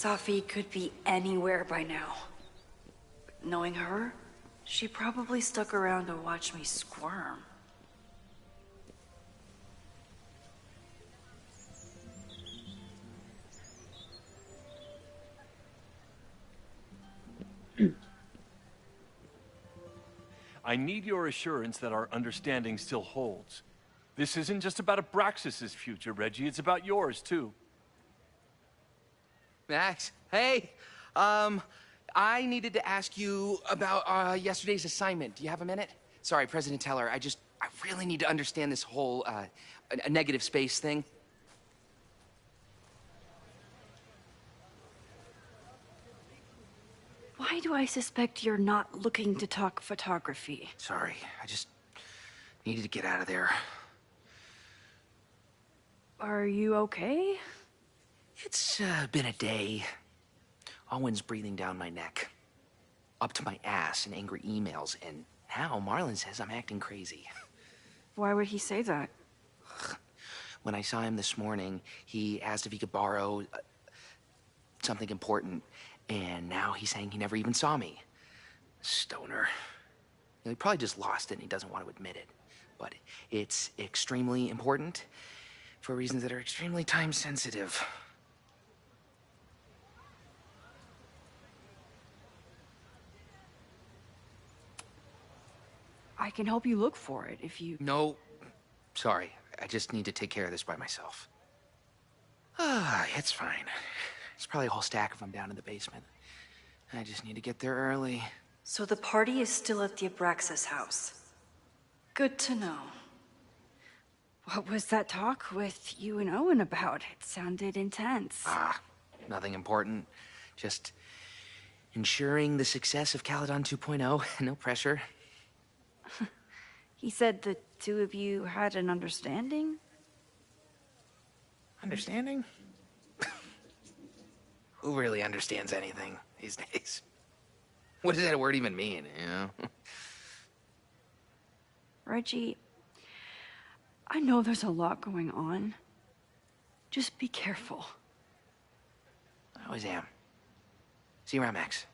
Safi could be anywhere by now. Knowing her, she probably stuck around to watch me squirm. I need your assurance that our understanding still holds. This isn't just about Abraxas's future, Reggie. It's about yours, too. Max, hey! I needed to ask you about yesterday's assignment. Do you have a minute? Sorry, President Teller, I really need to understand this whole, a negative space thing. Why do I suspect you're not looking to talk photography? Sorry, I just needed to get out of there. Are you okay? It's been a day. Owen's breathing down my neck, up to my ass in angry emails, and now Marlon says I'm acting crazy. Why would he say that? When I saw him this morning, he asked if he could borrow something important, and now he's saying he never even saw me. Stoner. He probably just lost it and he doesn't want to admit it. But it's extremely important for reasons that are extremely time sensitive. I can help you look for it if you... No, sorry. I just need to take care of this by myself. It's fine. There's probably a whole stack of them down in the basement. I just need to get there early. So the party is still at the Abraxas house. Good to know. What was that talk with you and Owen about? It sounded intense. Nothing important. Just ensuring the success of Caledon 2.0. No pressure. He said the two of you had an understanding? Understanding? Who really understands anything these days? What does that word even mean, you know? Reggie, I know there's a lot going on. Just be careful. I always am. See you around, Max.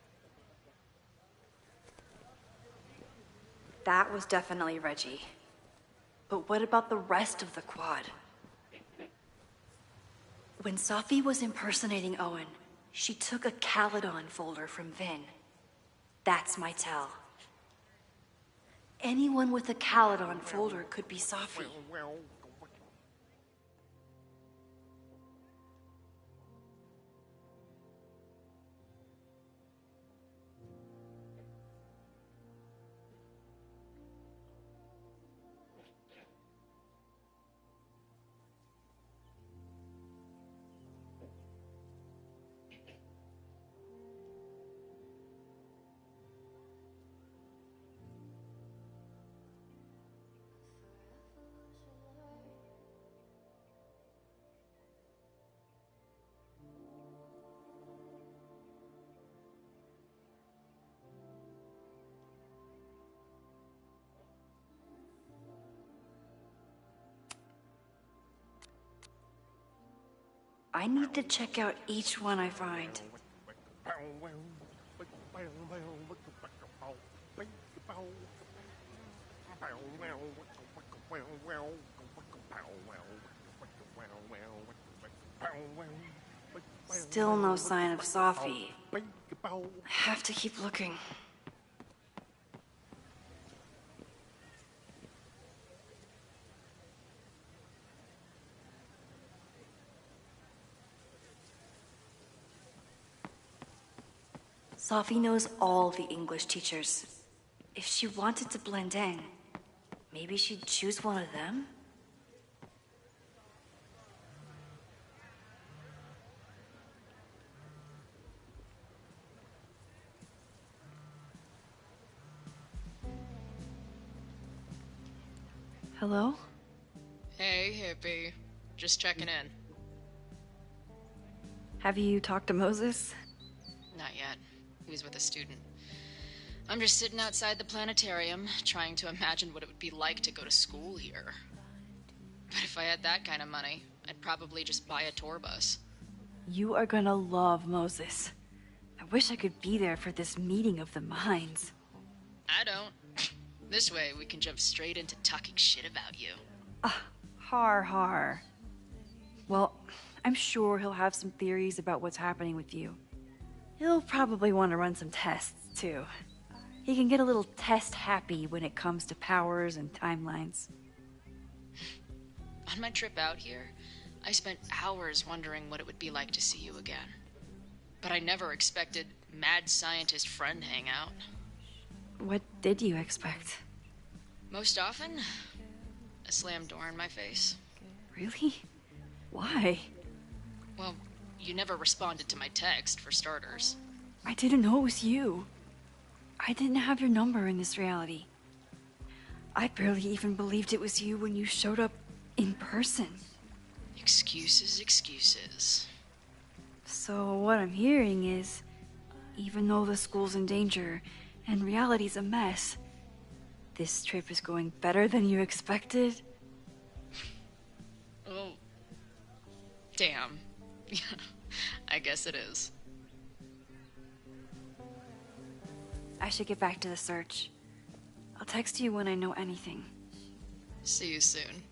That was definitely Reggie. But what about the rest of the quad? When Safi was impersonating Owen, she took a Caledon folder from Vin. That's my tell. Anyone with a Caledon folder could be Safi. I need to check out each one I find. Still no sign of Safi. I have to keep looking. Safi knows all the English teachers. If she wanted to blend in, maybe she'd choose one of them? Hello? Hey, hippie. Just checking in. Have you talked to Moses? Not yet. He was with a student. I'm just sitting outside the planetarium, trying to imagine what it would be like to go to school here. But if I had that kind of money, I'd probably just buy a tour bus. You are gonna love Moses. I wish I could be there for this meeting of the minds. I don't. This way, we can jump straight into talking shit about you. Har har. Well, I'm sure he'll have some theories about what's happening with you. He'll probably want to run some tests, too. He can get a little test-happy when it comes to powers and timelines. On my trip out here, I spent hours wondering what it would be like to see you again. But I never expected mad scientist friend hangout. What did you expect? Most often, a slammed door in my face. Really? Why? Well, you never responded to my text, for starters. I didn't know it was you. I didn't have your number in this reality. I barely even believed it was you when you showed up in person. Excuses, excuses. So what I'm hearing is, even though the school's in danger and reality's a mess, this trip is going better than you expected? Oh. Damn. I guess it is. I should get back to the search. I'll text you when I know anything. See you soon.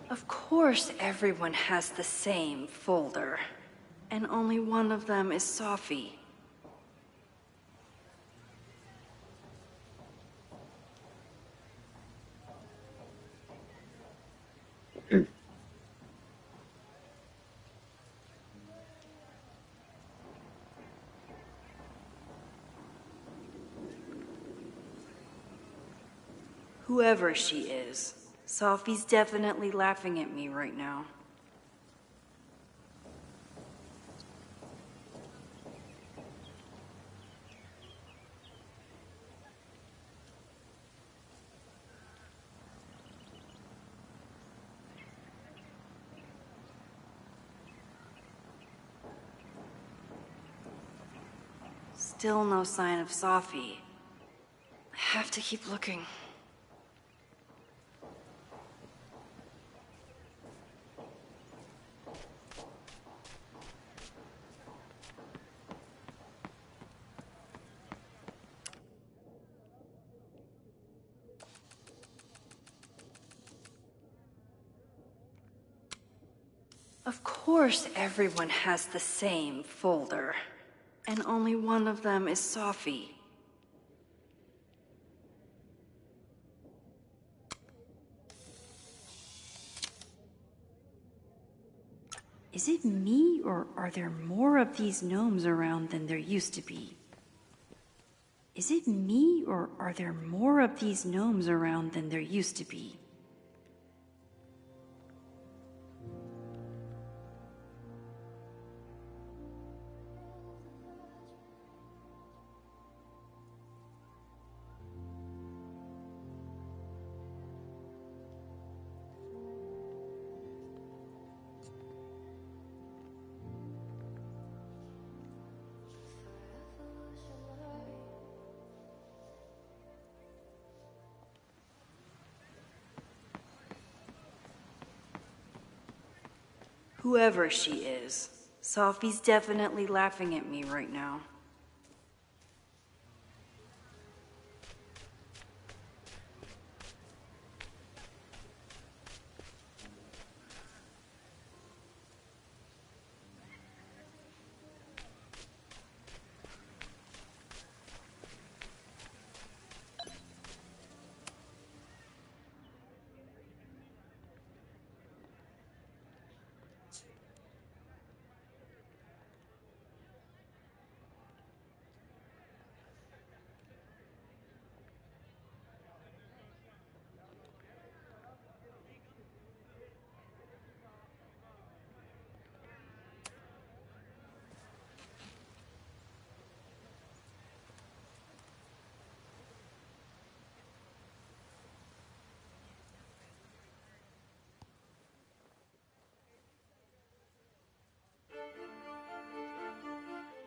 Of course everyone has the same folder. And only one of them is Sophie. Whoever she is, Sophie's definitely laughing at me right now. Still no sign of Sophie. I have to keep looking. Of course everyone has the same folder. And only one of them is Sophie. Is it me, or are there more of these gnomes around than there used to be? Is it me, or are there more of these gnomes around than there used to be? Whoever she is, Sophie's definitely laughing at me right now.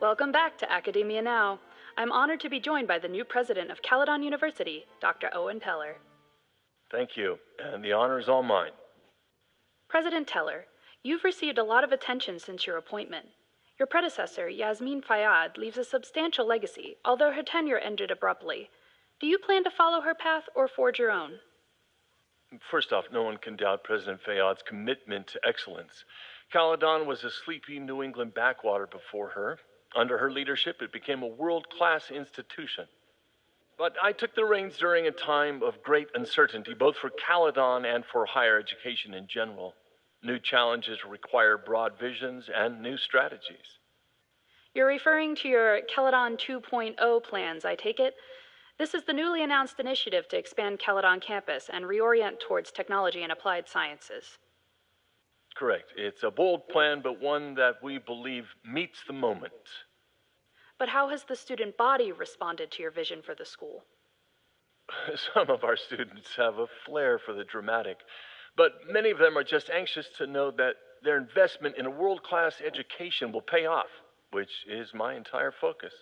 Welcome back to Academia Now. I'm honored to be joined by the new president of Caledon University, Dr. Owen Teller. Thank you, and the honor is all mine. President Teller, you've received a lot of attention since your appointment. Your predecessor, Yasmin Fayyad, leaves a substantial legacy, although her tenure ended abruptly. Do you plan to follow her path or forge your own? First off, no one can doubt President Fayyad's commitment to excellence. Caledon was a sleepy New England backwater before her. Under her leadership, it became a world-class institution. But I took the reins during a time of great uncertainty, both for Caledon and for higher education in general. New challenges require broad visions and new strategies. You're referring to your Caledon 2.0 plans, I take it? This is the newly announced initiative to expand Caledon campus and reorient towards technology and applied sciences. Correct. It's a bold plan, but one that we believe meets the moment. But how has the student body responded to your vision for the school? Some of our students have a flair for the dramatic, but many of them are just anxious to know that their investment in a world-class education will pay off, which is my entire focus.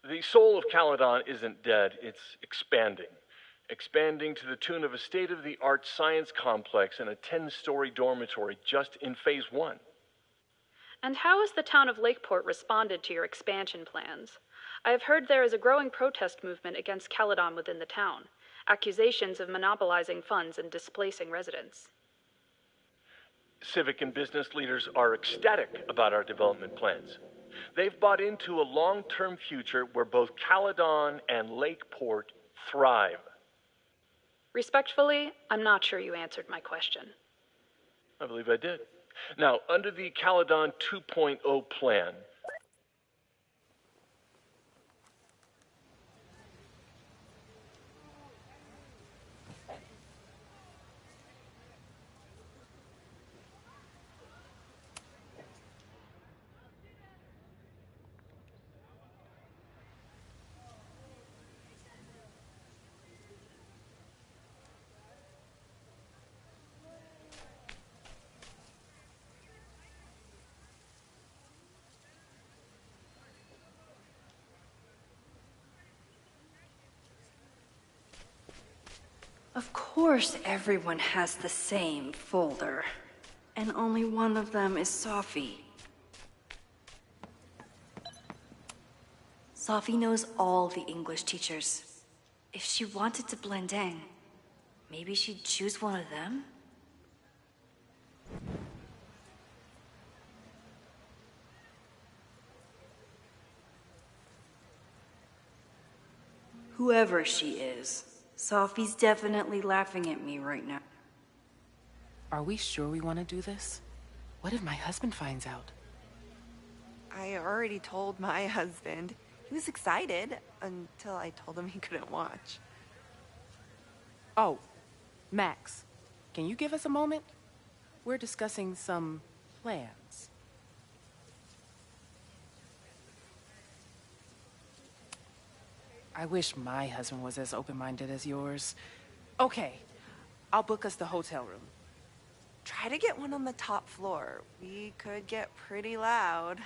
The soul of Caledon isn't dead, it's expanding. Expanding to the tune of a state-of-the-art science complex and a 10-story dormitory just in phase 1. And how has the town of Lakeport responded to your expansion plans? I have heard there is a growing protest movement against Caledon within the town, accusations of monopolizing funds and displacing residents. Civic and business leaders are ecstatic about our development plans. They've bought into a long-term future where both Caledon and Lakeport thrive. Respectfully, I'm not sure you answered my question. I believe I did. Now, under the Caledon 2.0 plan, Of course everyone has the same folder. And only one of them is Sophie. Sophie knows all the English teachers. If she wanted to blend in, maybe she'd choose one of them? Whoever she is, Sophie's definitely laughing at me right now. Are we sure we want to do this? What if my husband finds out? I already told my husband. He was excited until I told him he couldn't watch. Oh, Max, can you give us a moment? We're discussing some plans. I wish my husband was as open-minded as yours. Okay, I'll book us the hotel room. Try to get one on the top floor. We could get pretty loud.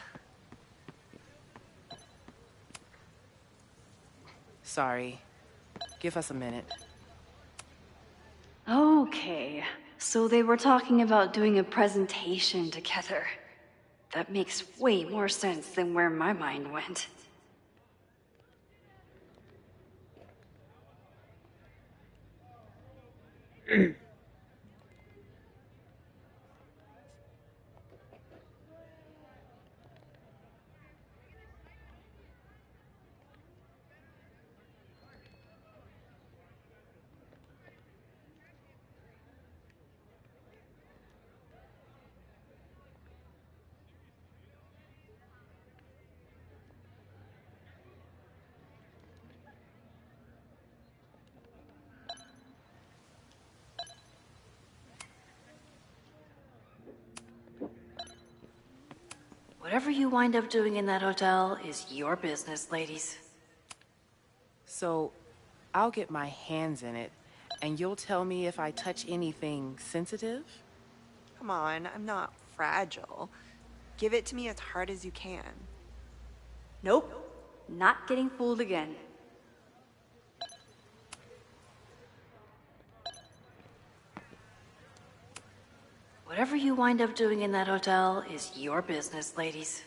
Sorry. Give us a minute. Okay, so they were talking about doing a presentation together. That makes way more sense than where my mind went. Whatever you wind up doing in that hotel is your business, ladies. So, I'll get my hands in it, and you'll tell me if I touch anything sensitive? Come on, I'm not fragile. Give it to me as hard as you can. Nope, not getting fooled again. Whatever you wind up doing in that hotel is your business, ladies.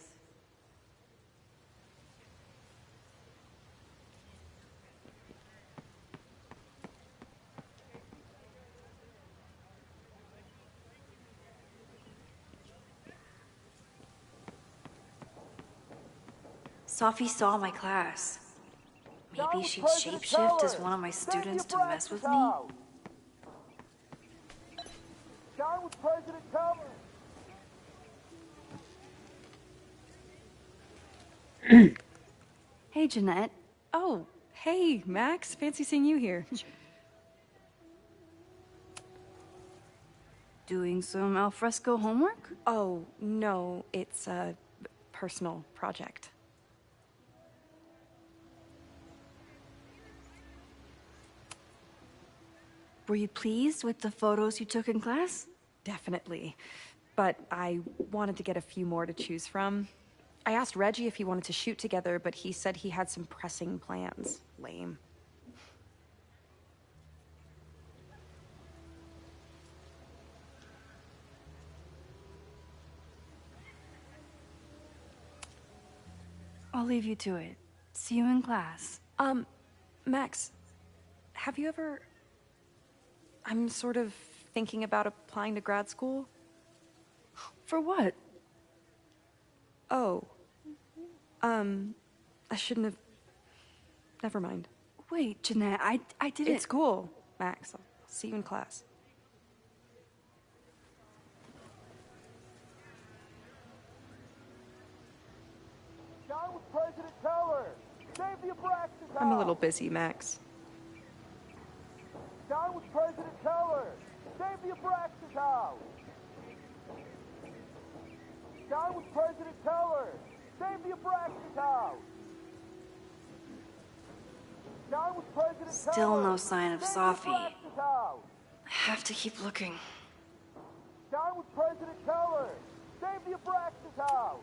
Sophie saw my class. Maybe she'd shapeshift as one of my students to mess with me? Down with President Teller! Hey, Jeanette. Oh, hey, Max. Fancy seeing you here. Doing some alfresco homework? Oh, no, it's a personal project. Were you pleased with the photos you took in class? Definitely. But I wanted to get a few more to choose from. I asked Reggie if he wanted to shoot together, but he said he had some pressing plans. Lame. I'll leave you to it. See you in class. Max, have you ever... I'm sort of thinking about applying to grad school. For what? Oh. I shouldn't have... Never mind. Wait, Jeanette, I didn't... It's cool, Max. I'll see you in class. Down with President Teller! Save the Abraxas house! I'm a little busy, Max. Down with President Teller! Save the Abraxas house! Down with President Teller! Save the Abraxas house! Down with President Still Teller! no sign of Save the Sophie. Abraxas house! I have to keep looking. Down with President Teller! Save the Abraxas house!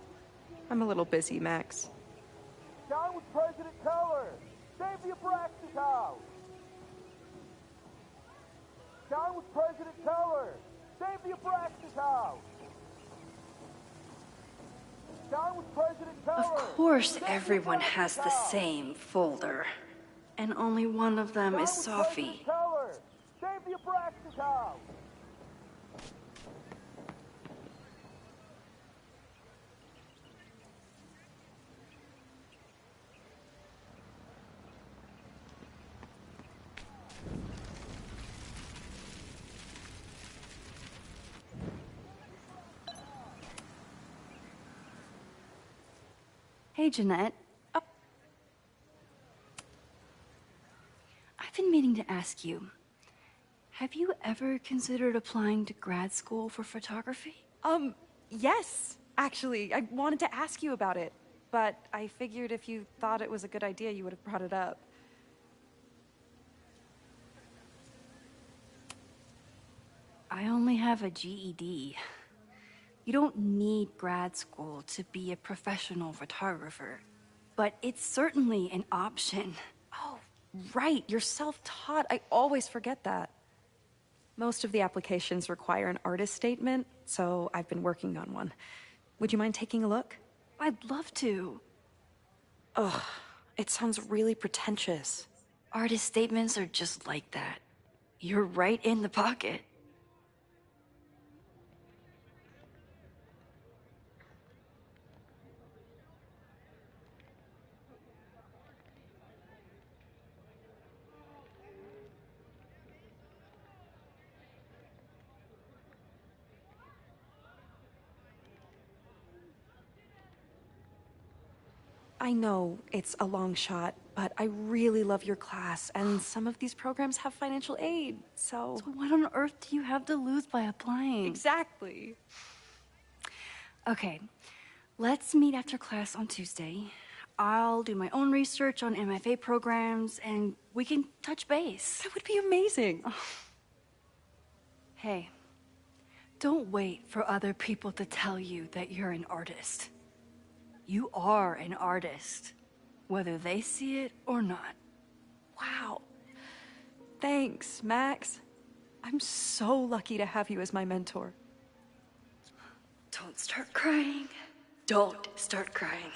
I'm a little busy, Max. Down with President Teller! Save the Abraxas house! Down with President Teller! Save the Abraxas house! Down with President Teller! Of course, Save the everyone Abraxas has the house! same folder. And only one of them Down is with Sophie. President Teller! Save the Abraxas house! Hey, Jeanette. Oh. I've been meaning to ask you. Have you ever considered applying to grad school for photography? Yes. Actually, I wanted to ask you about it. But I figured if you thought it was a good idea, you would have brought it up. I only have a GED. You don't need grad school to be a professional photographer, but it's certainly an option. Oh, right. You're self-taught. I always forget that. Most of the applications require an artist statement, so I've been working on one. Would you mind taking a look? I'd love to. Ugh, it sounds really pretentious. Artist statements are just like that. You're right in the pocket. I know it's a long shot, but I really love your class, and some of these programs have financial aid, so... So what on earth do you have to lose by applying? Exactly. Okay, let's meet after class on Tuesday. I'll do my own research on MFA programs, and we can touch base. That would be amazing. Hey, don't wait for other people to tell you that you're an artist. You are an artist, whether they see it or not. Wow. Thanks, Max. I'm so lucky to have you as my mentor. Don't start crying. Don't start crying.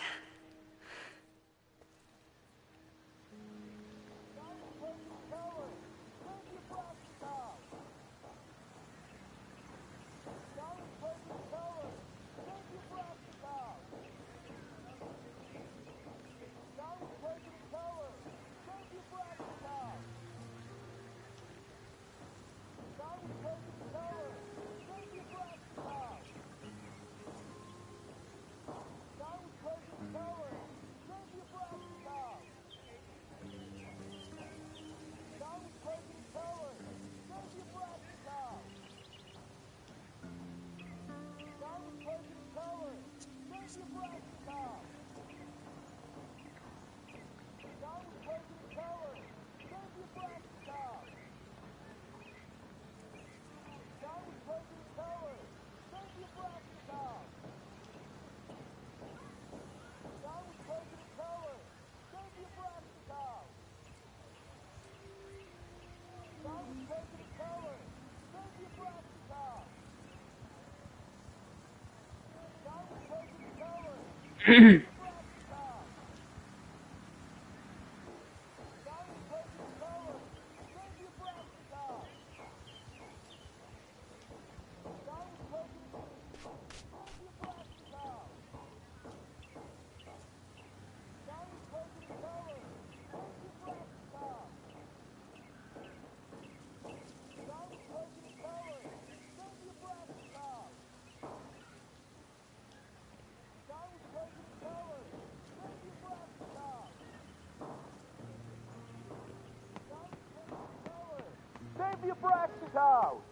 Save the Abraxas house!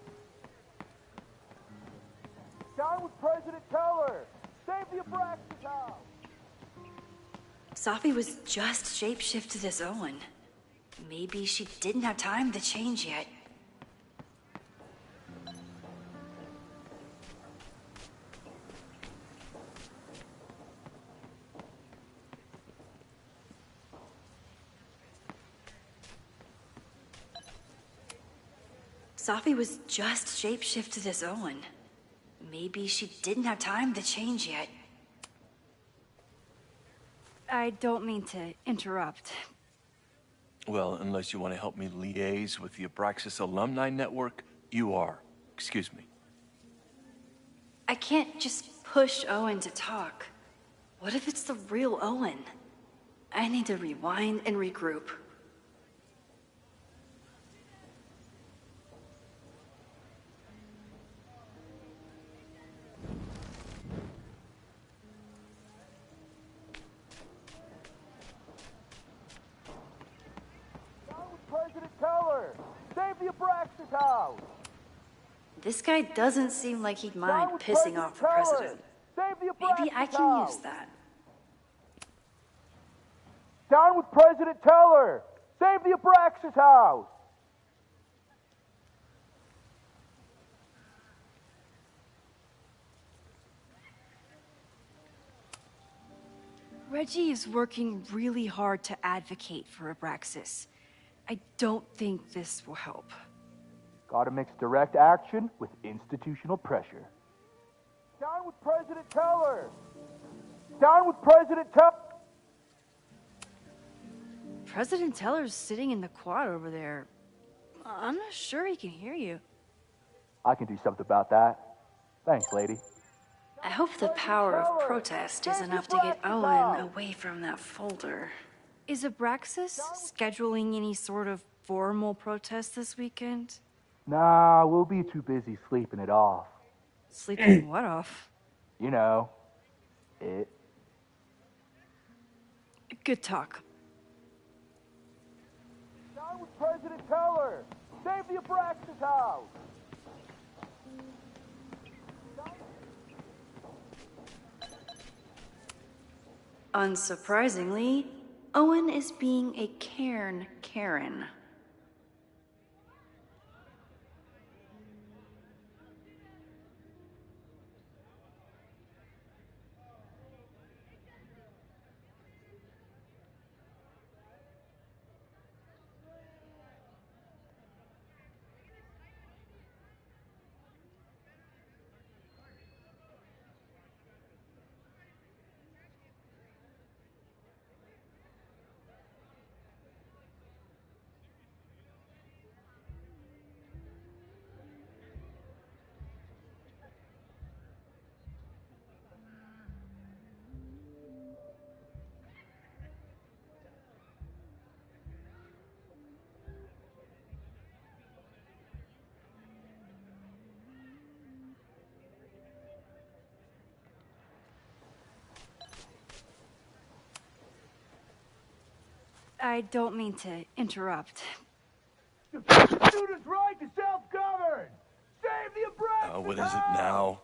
Down with President Teller! Save the Abraxas house! Safi was just shapeshifted as Owen. Maybe she didn't have time to change yet. Safi was just shapeshifted as Owen. Maybe she didn't have time to change yet. I don't mean to interrupt. Well, unless you want to help me liaise with the Abraxas Alumni Network, you are. Excuse me. I can't just push Owen to talk. What if it's the real Owen? I need to rewind and regroup. President Teller! Save the Abraxas house! This guy doesn't seem like he'd mind Down with pissing off the Teller! president. Save the Maybe Abraxas I can house! use that. Down with President Teller! Save the Abraxas house! Reggie is working really hard to advocate for Abraxas. I don't think this will help. Gotta mix direct action with institutional pressure. Down with President Teller! Down with President Teller! President Teller's sitting in the quad over there. I'm not sure he can hear you. I can do something about that. Thanks, lady. I hope the power of protest is enough to get Owen away from that folder. Is Abraxas scheduling any sort of formal protest this weekend? Nah, we'll be too busy sleeping it off. Sleeping what off? You know, it. Good talk. Down with President Teller! Save the Abraxas house! Unsurprisingly, Owen is being a cairn Karen. I don't mean to interrupt. Students' right to self-govern! Save the oppressed! What is it now?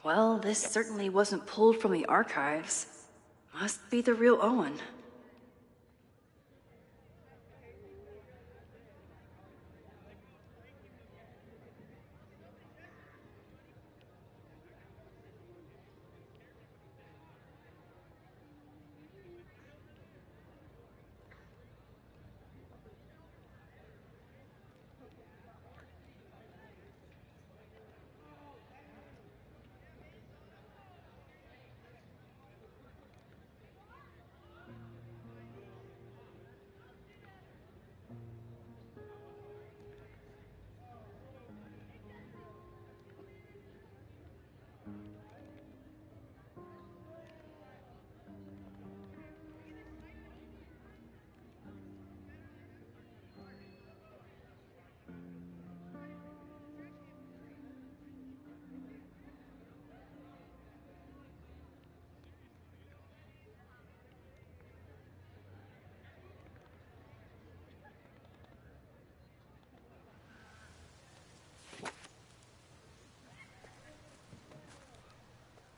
Well, this certainly wasn't pulled from the archives. Must be the real Owen.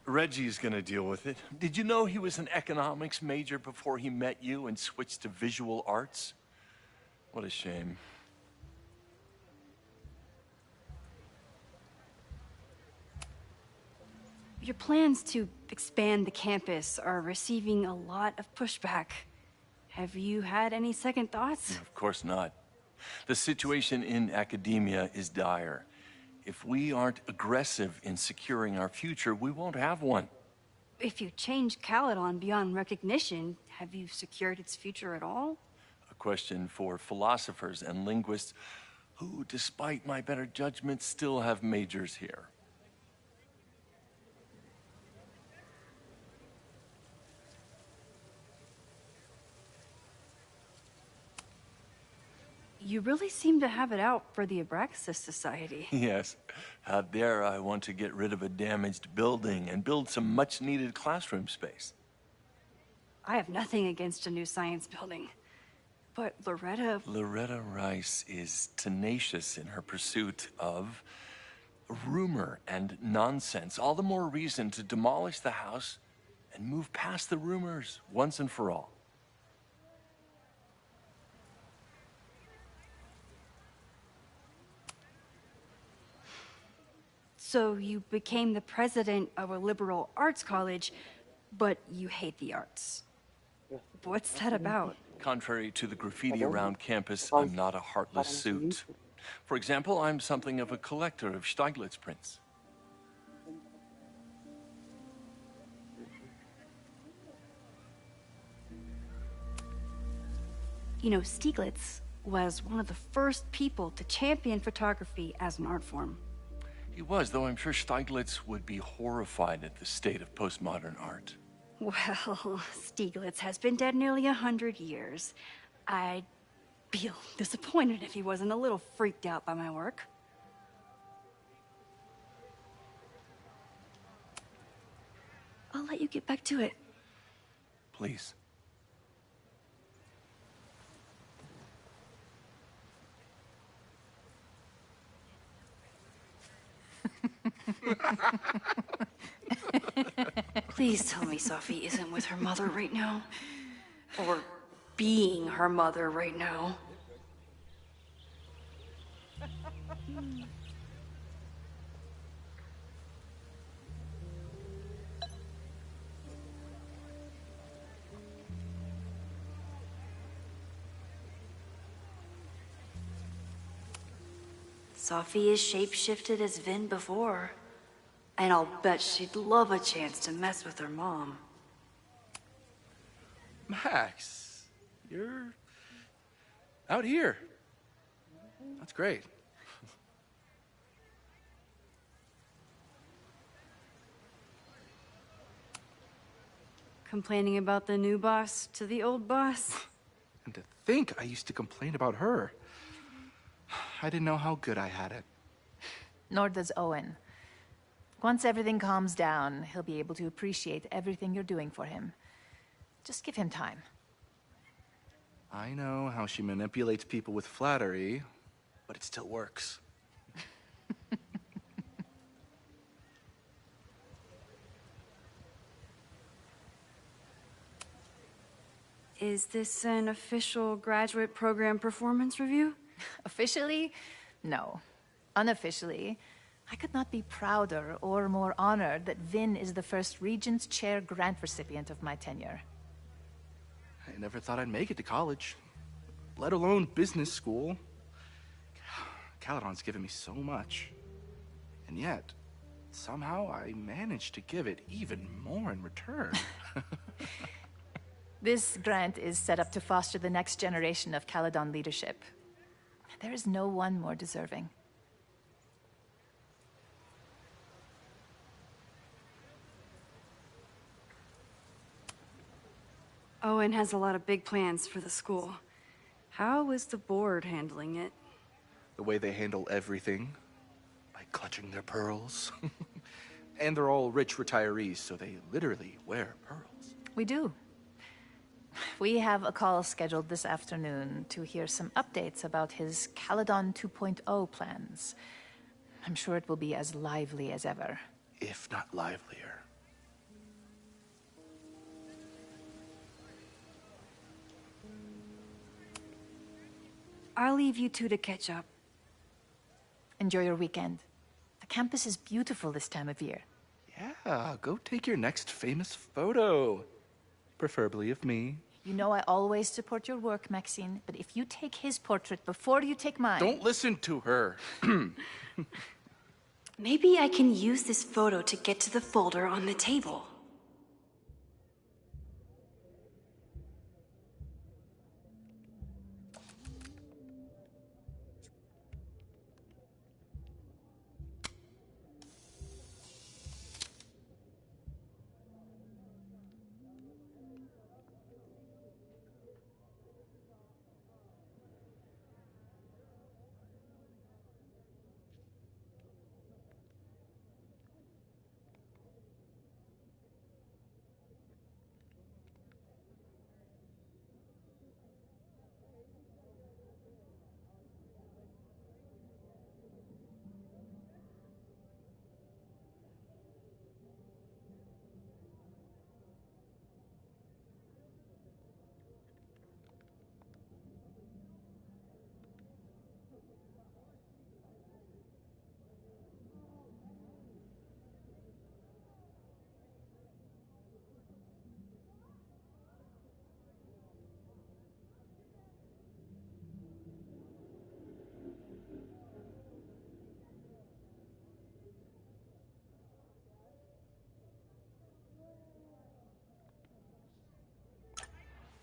Reggie's gonna deal with it. Did you know he was an economics major before he met you and switched to visual arts? What a shame. Your plans to expand the campus are receiving a lot of pushback. Have you had any second thoughts? Of course not. The situation in academia is dire. If we aren't aggressive in securing our future, we won't have one. If you change Caledon beyond recognition, have you secured its future at all? A question for philosophers and linguists who, despite my better judgment, still have majors here. You really seem to have it out for the Abraxas Society. Yes. Out there, I want to get rid of a damaged building and build some much-needed classroom space. I have nothing against a new science building. But Loretta Rice is tenacious in her pursuit of rumor and nonsense. All the more reason to demolish the house and move past the rumors once and for all. So you became the president of a liberal arts college, but you hate the arts. What's that about? Contrary to the graffiti around campus, I'm not a heartless suit. For example, I'm something of a collector of Stieglitz prints. You know, Stieglitz was one of the first people to champion photography as an art form. He was, though I'm sure Stieglitz would be horrified at the state of postmodern art. Well, Stieglitz has been dead nearly 100 years. I'd feel disappointed if he wasn't a little freaked out by my work. I'll let you get back to it. Please. Please tell me Sophie isn't with her mother right now. Or being her mother right now. Sophie is shapeshifted as Vin before. And I'll bet she'd love a chance to mess with her mom. Max, you're out here. That's great. Complaining about the new boss to the old boss? And to think I used to complain about her. I didn't know how good I had it. Nor does Owen. Once everything calms down, he'll be able to appreciate everything you're doing for him. Just give him time. I know how she manipulates people with flattery, but it still works. Is this an official graduate program performance review? Officially? No. Unofficially, I could not be prouder or more honored that Vin is the first Regents Chair grant recipient of my tenure. I never thought I'd make it to college, let alone business school. Caledon's given me so much. And yet, somehow I managed to give it even more in return. This grant is set up to foster the next generation of Caledon leadership. There is no one more deserving. Owen has a lot of big plans for the school. How is the board handling it? The way they handle everything, by clutching their pearls. And they're all rich retirees, so they literally wear pearls. We do. We have a call scheduled this afternoon to hear some updates about his Caledon 2.0 plans. I'm sure it will be as lively as ever. If not livelier. I'll leave you two to catch up. Enjoy your weekend. The campus is beautiful this time of year. Yeah, go take your next famous photo. Preferably of me. You know I always support your work, Maxine, but if you take his portrait before you take mine... Don't listen to her. Maybe I can use this photo to get to the folder on the table.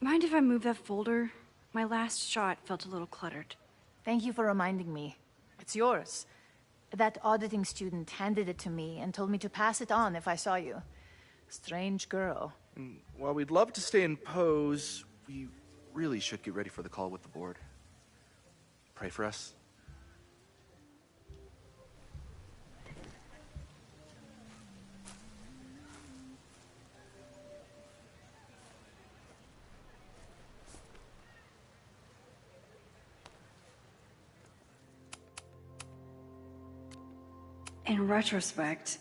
Mind if I move that folder? My last shot felt a little cluttered. Thank you for reminding me. It's yours. That auditing student handed it to me and told me to pass it on if I saw you. Strange girl. While we'd love to stay in pose, we really should get ready for the call with the board. Pray for us. In retrospect,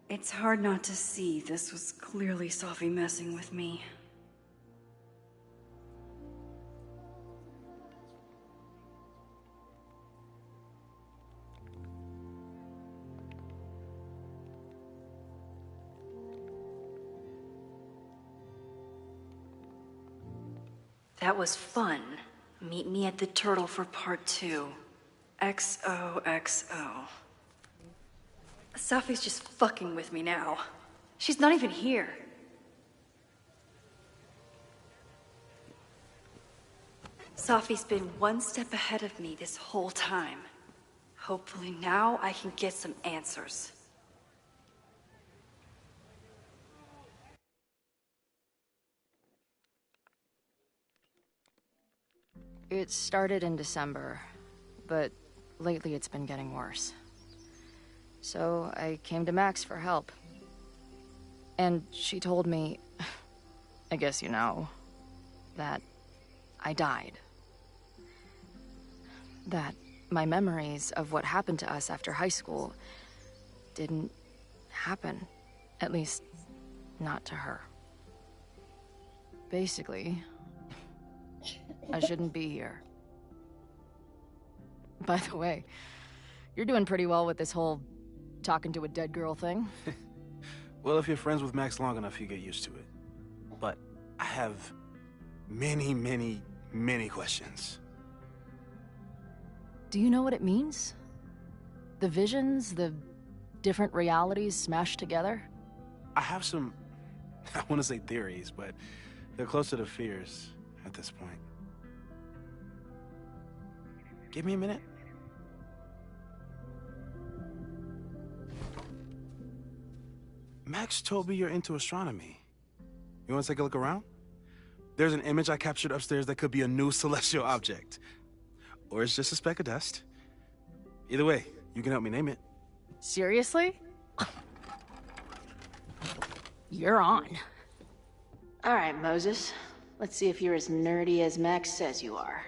it's hard not to see this was clearly Sophie messing with me. That was fun. Meet me at the Turtle for part 2. XOXO. Sophie's just fucking with me now. She's not even here. Sophie's been one step ahead of me this whole time. Hopefully now I can get some answers. It started in December, but lately it's been getting worse. So I came to Max for help. And she told me, I guess you know, that I died. That my memories of what happened to us after high school didn't happen. At least, not to her. Basically, I shouldn't be here. By the way, you're doing pretty well with this whole talking to a dead girl thing. Well, if you're friends with Max long enough, you get used to it. But I have many, many, many questions. Do you know what it means? The visions, the different realities smashed together? I have some, I want to say theories, but they're closer to fears at this point. Give me a minute. Max told me you're into astronomy. You want to take a look around? There's an image I captured upstairs that could be a new celestial object. Or it's just a speck of dust. Either way, you can help me name it. Seriously? You're on. All right, Moses. Let's see if you're as nerdy as Max says you are.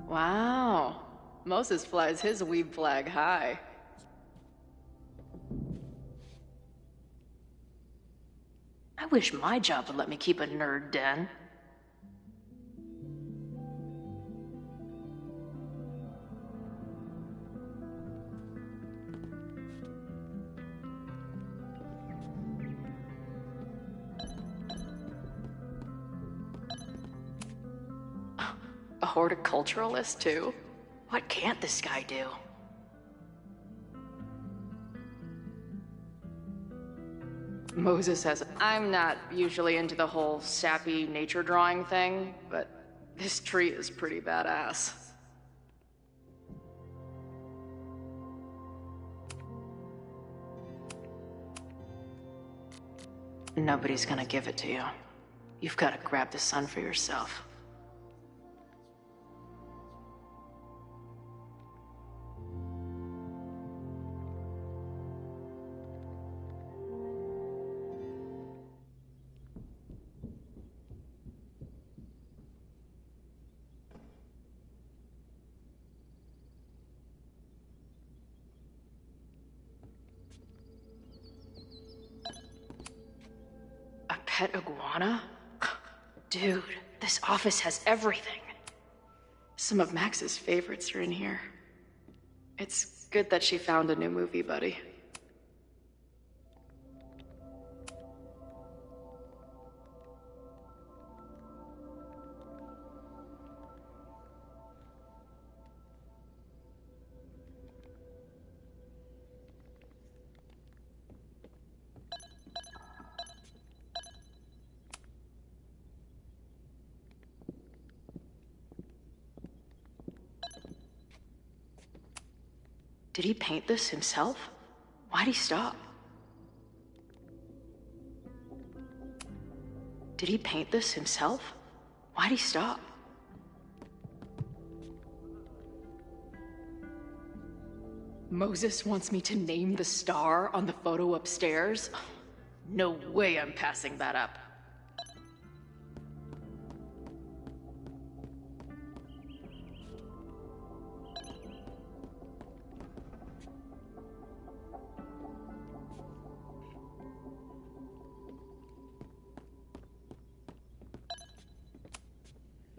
Wow. Moses flies his weeb flag high. I wish my job would let me keep a nerd den. A horticulturalist, too? What can't this guy do? Moses has... I'm not usually into the whole sappy nature drawing thing, but this tree is pretty badass. Nobody's gonna give it to you. You've got to grab the sun for yourself. A pet iguana? Dude, this office has everything. Some of Max's favorites are in here. It's good that she found a new movie buddy. Did he paint this himself? Why'd he stop? Did he paint this himself? Why'd he stop? Moses wants me to name the star on the photo upstairs? No way I'm passing that up.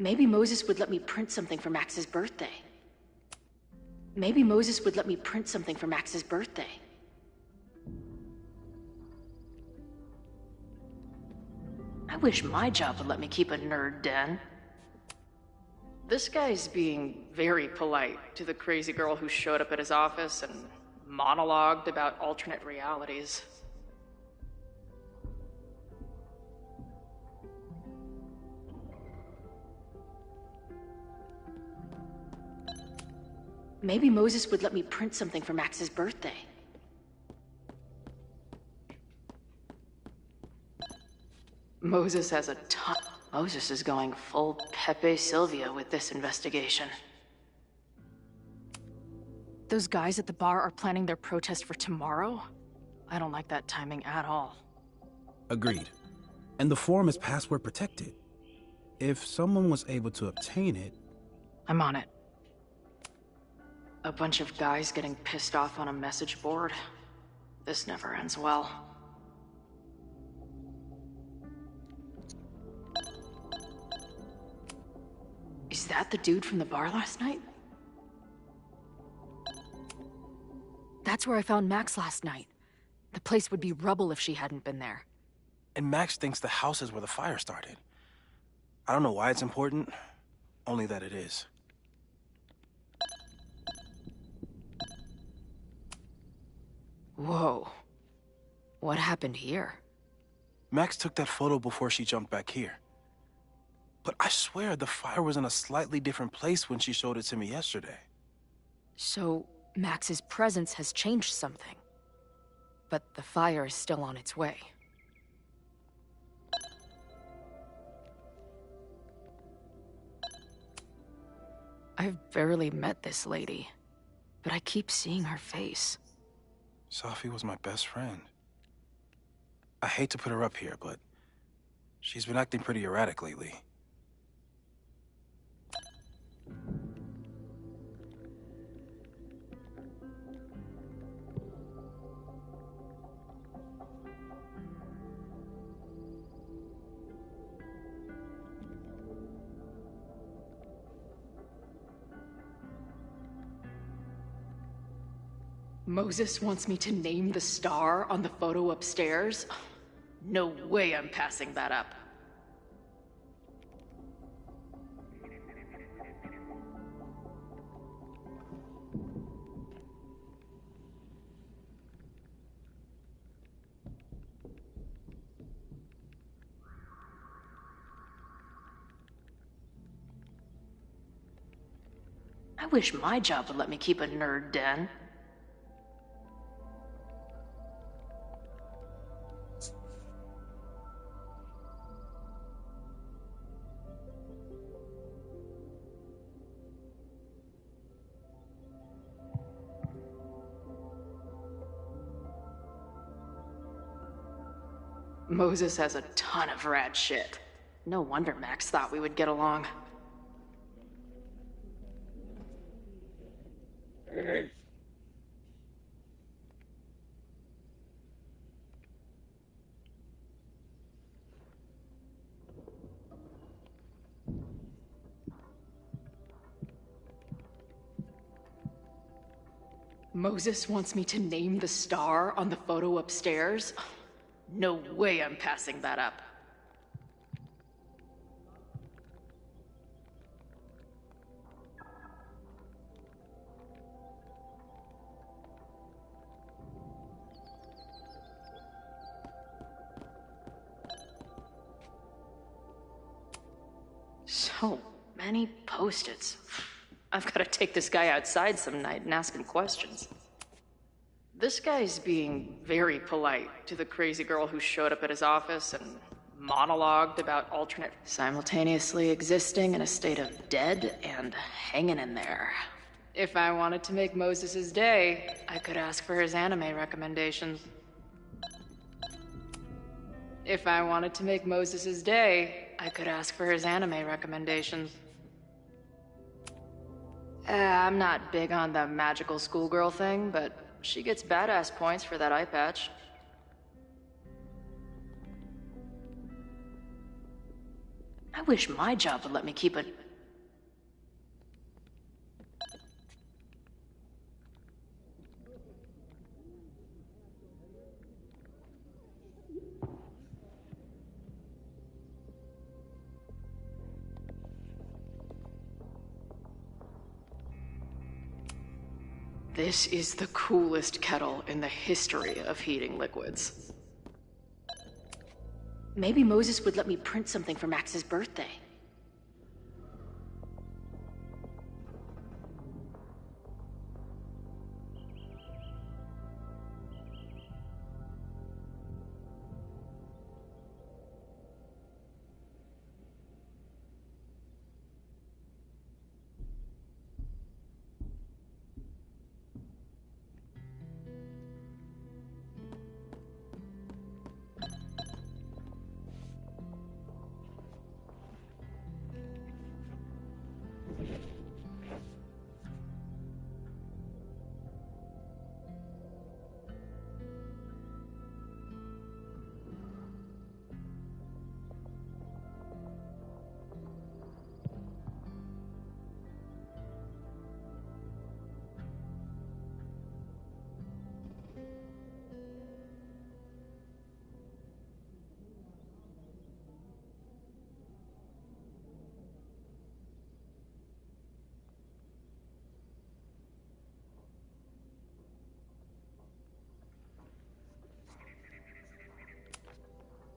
Maybe Moses would let me print something for Max's birthday. Maybe Moses would let me print something for Max's birthday. I wish my job would let me keep a nerd den. This guy's being very polite to the crazy girl who showed up at his office and monologued about alternate realities. Maybe Moses would let me print something for Max's birthday. Moses has a ton. Moses is going full Pepe Sylvia with this investigation. Those guys at the bar are planning their protest for tomorrow? I don't like that timing at all. Agreed. And the form is password protected. If someone was able to obtain it... I'm on it. A bunch of guys getting pissed off on a message board. This never ends well. Is that the dude from the bar last night? That's where I found Max last night. The place would be rubble if she hadn't been there. And Max thinks the house is where the fire started. I don't know why it's important, only that it is. Whoa. What happened here? Max took that photo before she jumped back here. But I swear the fire was in a slightly different place when she showed it to me yesterday. So, Max's presence has changed something. But the fire is still on its way. I've barely met this lady, but I keep seeing her face. Safi was my best friend. I hate to put her up here, but she's been acting pretty erratic lately. Moses wants me to name the star on the photo upstairs? No way I'm passing that up. I wish my job would let me keep a nerd den. Moses has a ton of rad shit. No wonder Max thought we would get along. Moses wants me to name the star on the photo upstairs? No way I'm passing that up. So many post-its. I've got to take this guy outside some night and ask him questions. This guy's being very polite to the crazy girl who showed up at his office and monologued about alternate simultaneously existing in a state of dead and hanging in there. If I wanted to make Moses' day, I could ask for his anime recommendations. If I wanted to make Moses' day, I could ask for his anime recommendations. I'm not big on the magical schoolgirl thing, but she gets badass points for that eye patch. I wish my job would let me keep it. This is the coolest kettle in the history of heating liquids. Maybe Moses would let me print something for Max's birthday.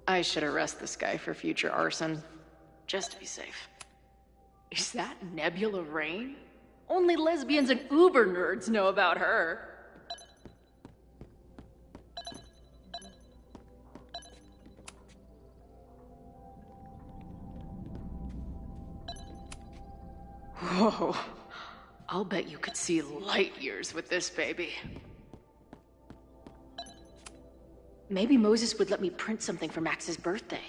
I should arrest this guy for future arson, just to be safe. Is that Nebula Rain? Only lesbians and uber nerds know about her. Whoa. I'll bet you could see light years with this baby. Maybe Moses would let me print something for Max's birthday.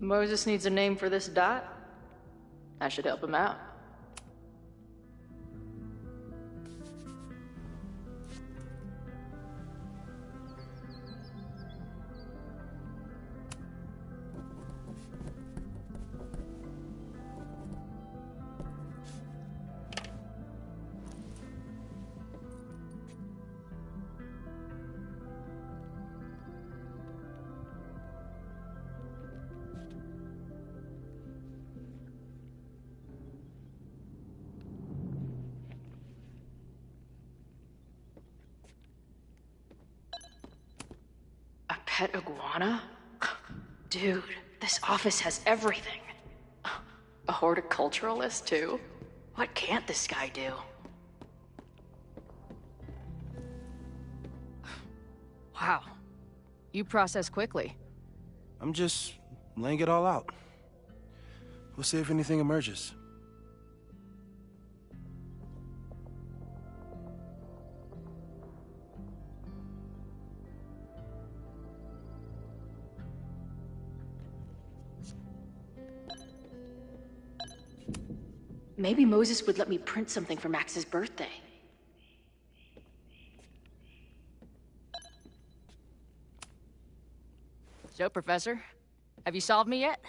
Moses needs a name for this dot. I should help him out. Pet iguana? Dude, this office has everything. A horticulturalist, too? What can't this guy do? Wow. You process quickly. I'm just laying it all out. We'll see if anything emerges. Maybe Moses would let me print something for Max's birthday. So, Professor, have you solved me yet?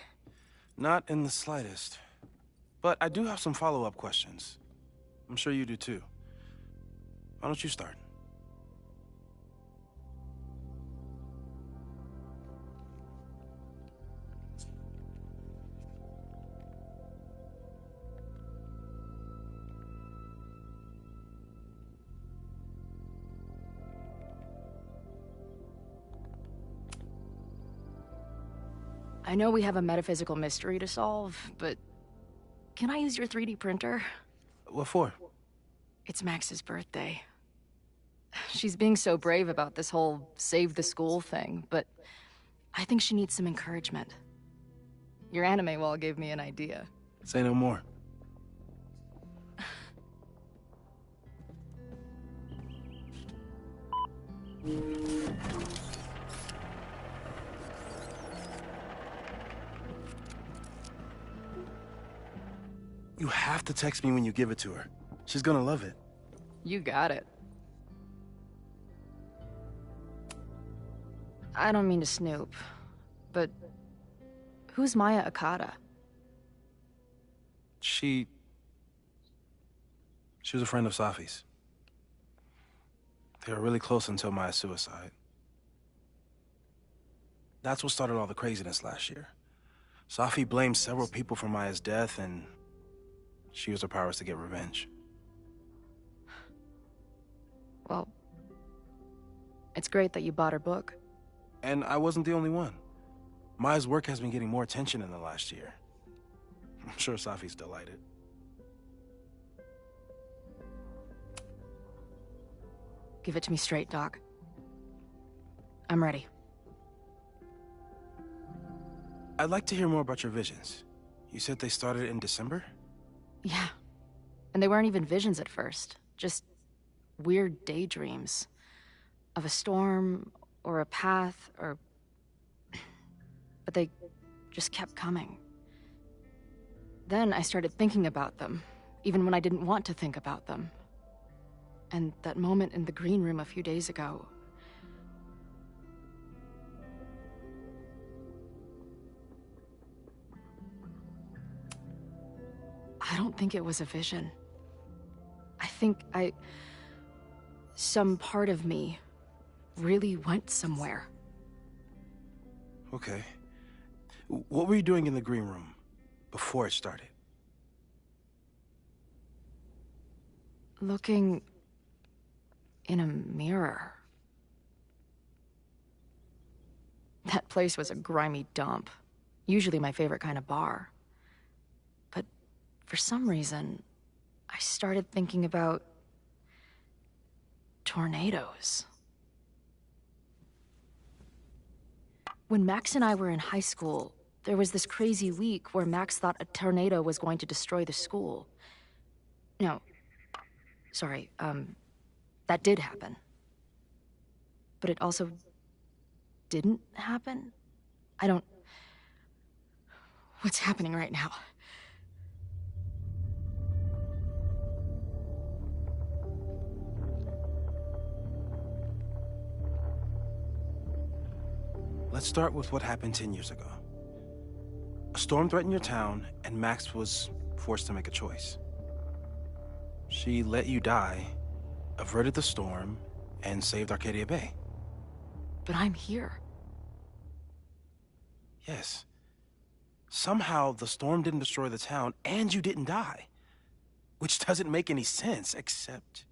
Not in the slightest. But I do have some follow-up questions. I'm sure you do too. Why don't you start? I know we have a metaphysical mystery to solve, but can I use your 3D printer? What for? It's Max's birthday. She's being so brave about this whole save the school thing, but I think she needs some encouragement. Your anime wall gave me an idea. Say no more. You have to text me when you give it to her. She's gonna love it. You got it. I don't mean to snoop, but who's Maya Akata? She was a friend of Safi's. They were really close until Maya's suicide. That's what started all the craziness last year. Safi blamed several people for Maya's death, and she used her powers to get revenge. Well, it's great that you bought her book. And I wasn't the only one. Maya's work has been getting more attention in the last year. I'm sure Safi's delighted. Give it to me straight, Doc. I'm ready. I'd like to hear more about your visions. You said they started in December? Yeah. And they weren't even visions at first. Just weird daydreams. Of a storm, or a path, or... But they just kept coming. Then I started thinking about them, even when I didn't want to think about them. And that moment in the green room a few days ago... I don't think it was a vision. I think some part of me really went somewhere. Okay. What were you doing in the green room before it started? Looking in a mirror. That place was a grimy dump. Usually my favorite kind of bar. But for some reason, I started thinking about tornadoes. When Max and I were in high school, there was this crazy week where Max thought a tornado was going to destroy the school. No, sorry, that did happen. But it also didn't happen? What's happening right now? Let's start with what happened 10 years ago. A storm threatened your town, and Max was forced to make a choice. She let you die, averted the storm, and saved Arcadia Bay. But I'm here. Yes. Somehow, the storm didn't destroy the town, and you didn't die. Which doesn't make any sense, except...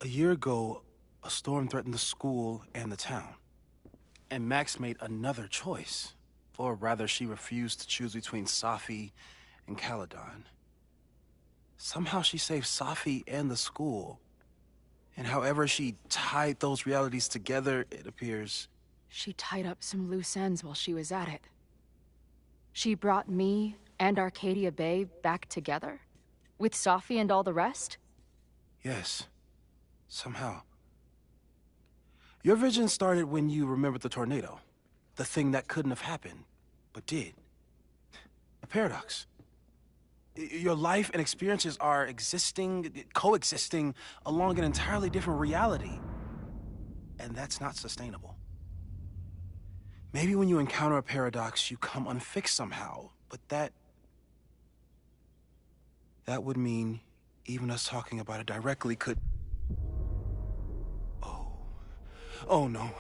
A year ago, a storm threatened the school and the town. And Max made another choice. Or rather, she refused to choose between Safi and Caledon. Somehow she saved Safi and the school. And however she tied those realities together, it appears... She tied up some loose ends while she was at it. She brought me and Arcadia Bay back together? With Safi and all the rest? Yes. Somehow. Your vision started when you remembered the tornado. The thing that couldn't have happened, but did. A paradox. Your life and experiences are coexisting along an entirely different reality. And that's not sustainable. Maybe when you encounter a paradox, you come unfixed somehow, but that would mean even us talking about it directly could... Oh no.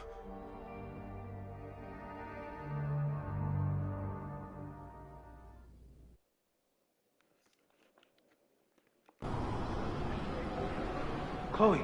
Chloe.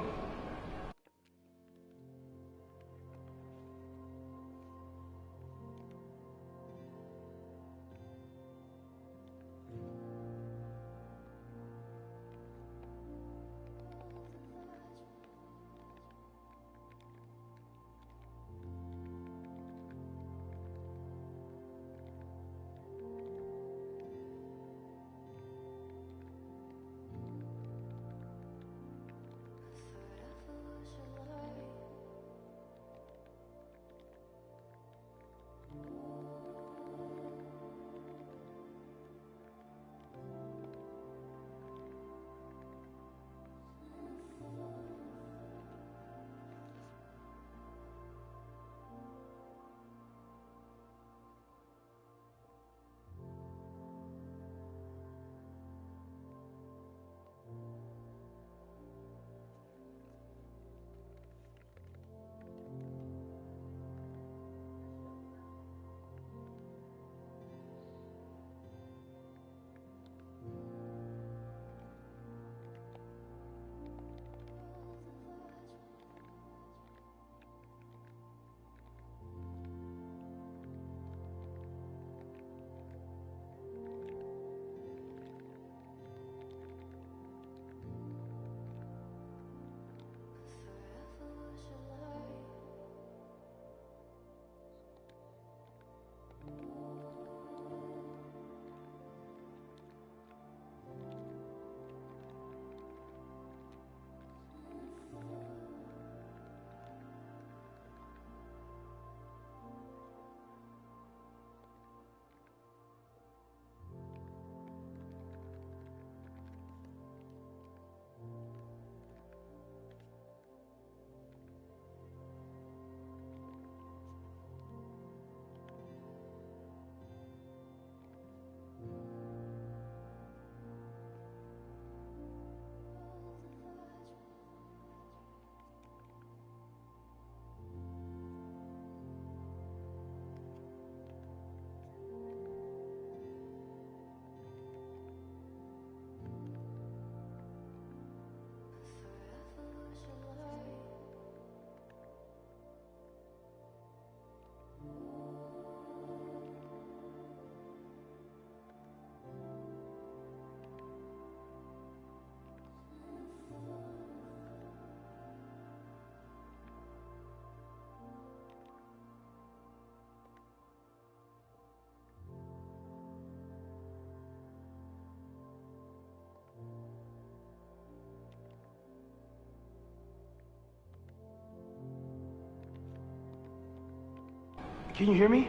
Can you hear me?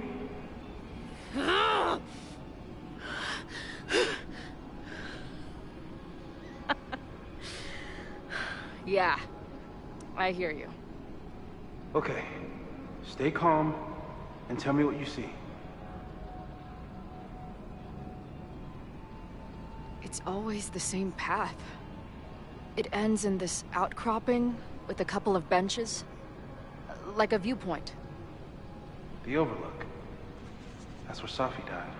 Yeah, I hear you. Okay. Stay calm and tell me what you see. It's always the same path. It ends in this outcropping with a couple of benches. Like a viewpoint. The Overlook. That's where Safi died.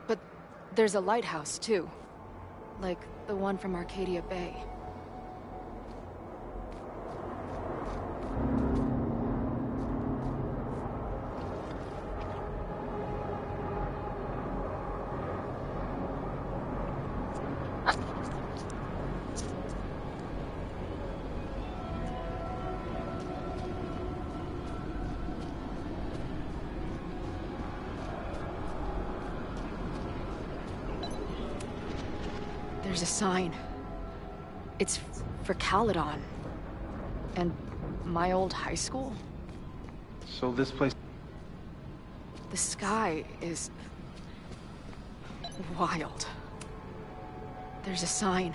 But there's a lighthouse, too. Like the one from Arcadia Bay. There's a sign. It's for Caledon. And my old high school. So this place... The sky is... wild. There's a sign.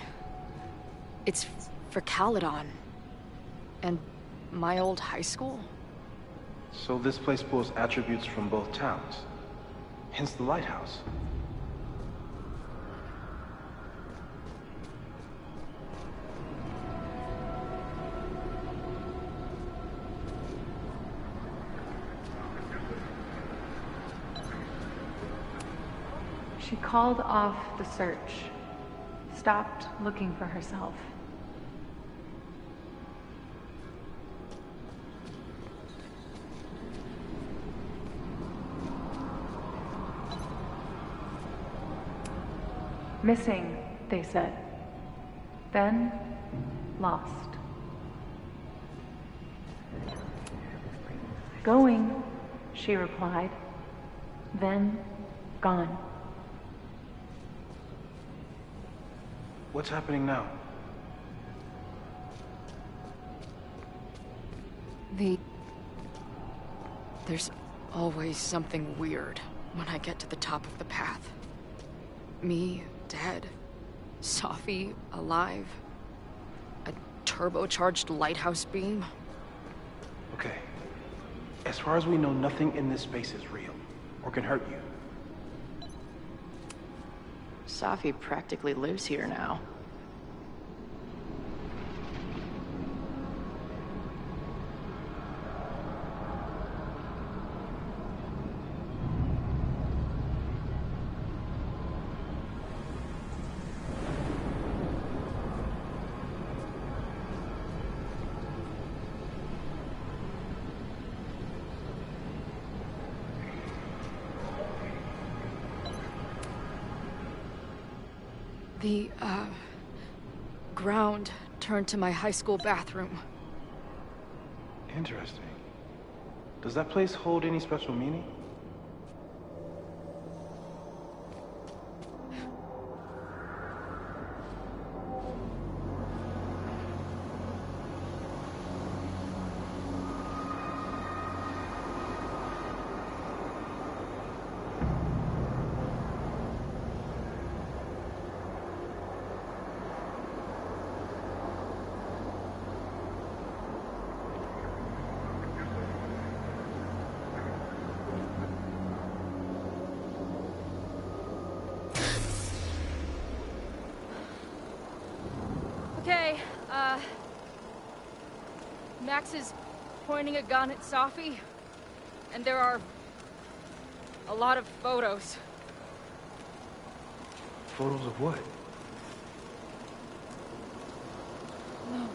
It's for Caledon. And my old high school. So this place pulls attributes from both towns. Hence the lighthouse. She called off the search, stopped looking for herself. Missing, they said. Then, lost. Going, she replied. Then, gone. What's happening now? There's always something weird when I get to the top of the path. Me, dead. Safi, alive. A turbocharged lighthouse beam. Okay. As far as we know, nothing in this space is real, or can hurt you. Safi practically lives here now. The, ground turned to my high school bathroom. Interesting. Does that place hold any special meaning? Okay, Max is pointing a gun at Safi, and there are a lot of photos. Photos of what? No.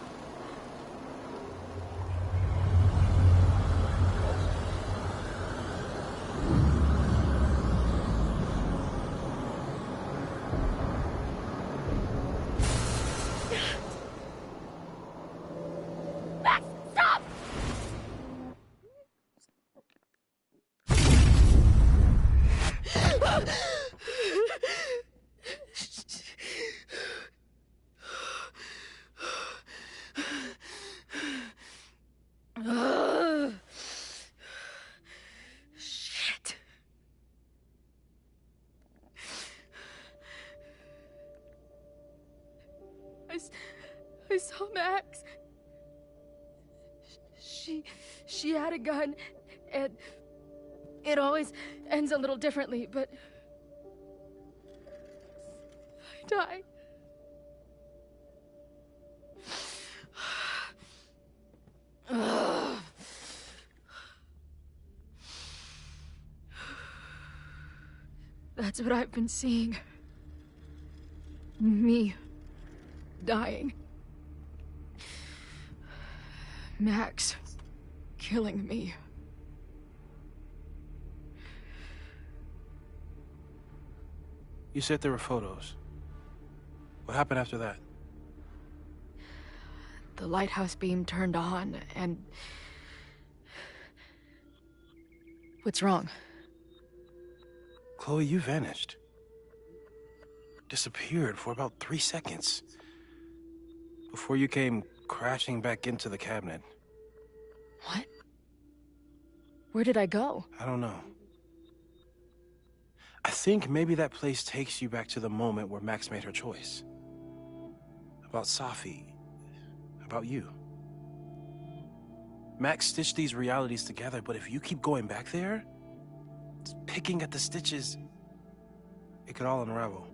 Max, stop! Shit. I saw Max. She had a gun, and it always ends a little differently, but I died. That's what I've been seeing. Me dying. Max killing me. You said there were photos. What happened after that? The lighthouse beam turned on, and... What's wrong? Chloe, you vanished. disappeared for about 3 seconds. Before you came crashing back into the cabinet. What? Where did I go? I don't know. I think maybe that place takes you back to the moment where Max made her choice. About Safi. About you. Max stitched these realities together, but if you keep going back there, picking at the stitches, it could all unravel.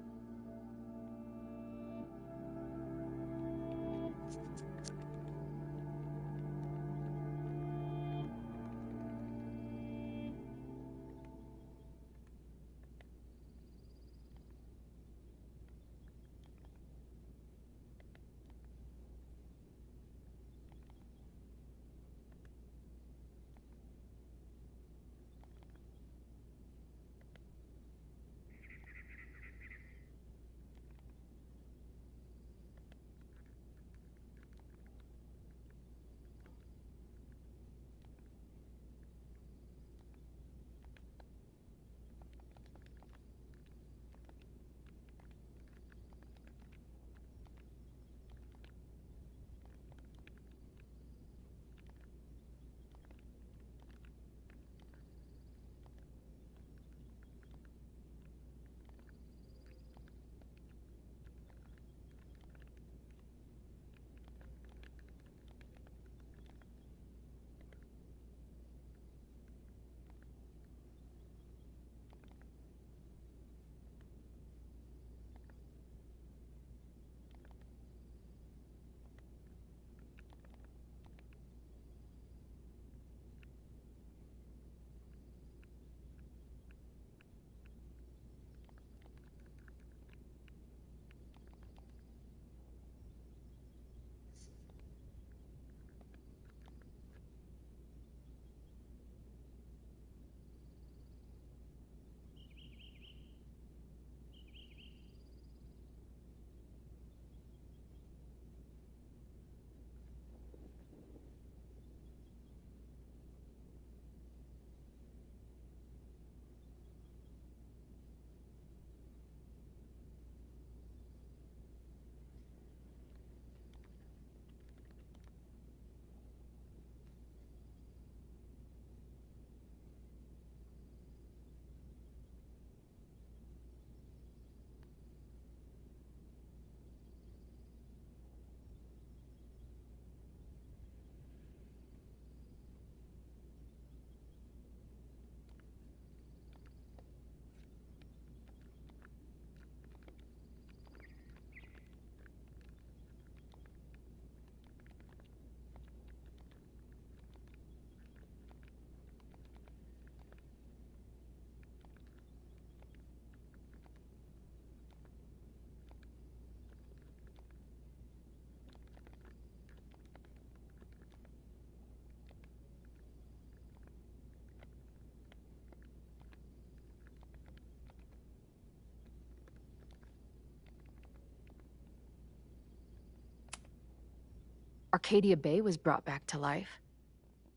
Arcadia Bay was brought back to life.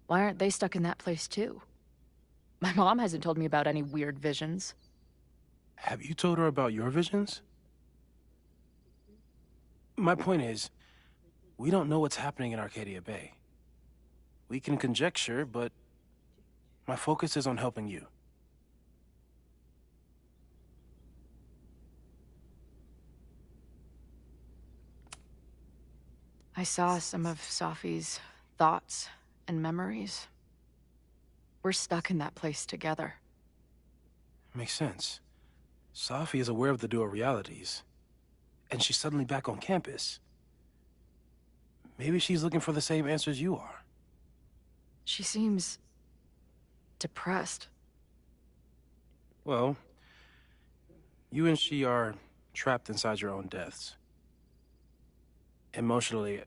Why aren't they stuck in that place too? My mom hasn't told me about any weird visions. Have you told her about your visions? My point is, we don't know what's happening in Arcadia Bay. We can conjecture, but my focus is on helping you. I saw some of Safi's thoughts and memories. We're stuck in that place together. Makes sense. Safi is aware of the dual realities, and she's suddenly back on campus. Maybe she's looking for the same answers you are. She seems depressed. Well, you and she are trapped inside your own deaths. Emotionally,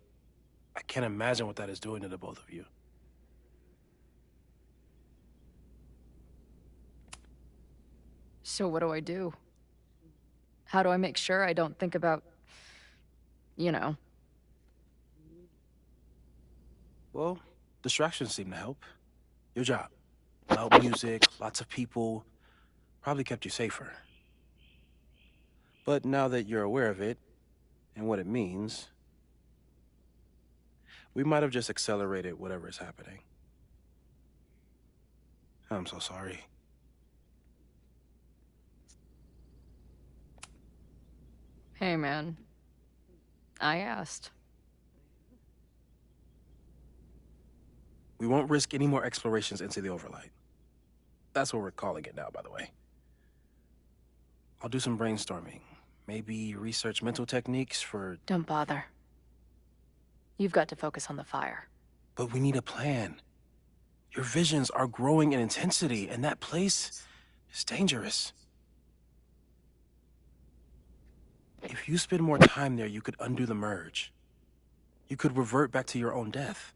I can't imagine what that is doing to the both of you. So what do I do? How do I make sure I don't think about, you know? Well, distractions seem to help. Your job. Loud music, lots of people, probably kept you safer. But now that you're aware of it, and what it means, we might have just accelerated whatever is happening. I'm so sorry. Hey, man. I asked. We won't risk any more explorations into the Overlight. That's what we're calling it now, by the way. I'll do some brainstorming. Maybe research mental techniques for... Don't bother. You've got to focus on the fire. But we need a plan. Your visions are growing in intensity, and that place is dangerous. If you spend more time there, you could undo the merge. You could revert back to your own death.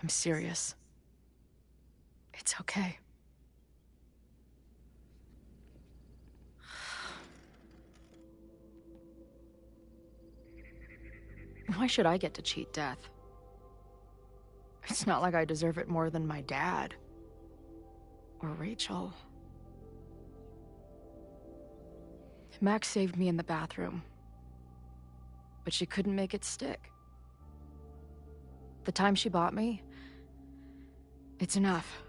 I'm serious. It's okay. Why should I get to cheat death? It's not like I deserve it more than my dad. Or Rachel. Max saved me in the bathroom. But she couldn't make it stick. The time she bought me, it's enough.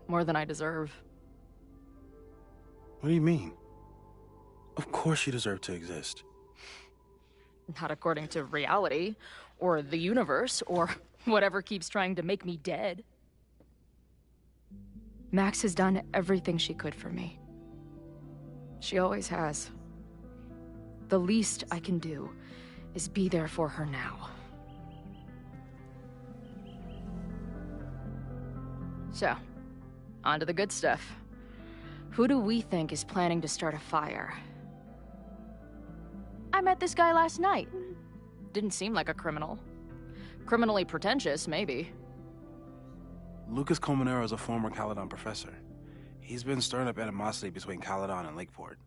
More than I deserve. What do you mean? Of course you deserve to exist. Not according to reality, or the universe, or whatever keeps trying to make me dead. Max has done everything she could for me. She always has. The least I can do is be there for her now. So, on to the good stuff. Who do we think is planning to start a fire? I met this guy last night. Didn't seem like a criminal. Criminally pretentious, maybe. Lucas Colmenero is a former Caledon professor. He's been stirring up animosity between Caledon and Lakeport.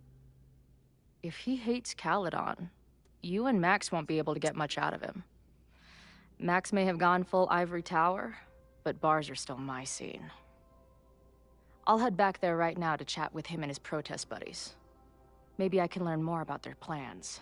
If he hates Caledon, you and Max won't be able to get much out of him. Max may have gone full ivory tower, but bars are still my scene. I'll head back there right now to chat with him and his protest buddies. Maybe I can learn more about their plans.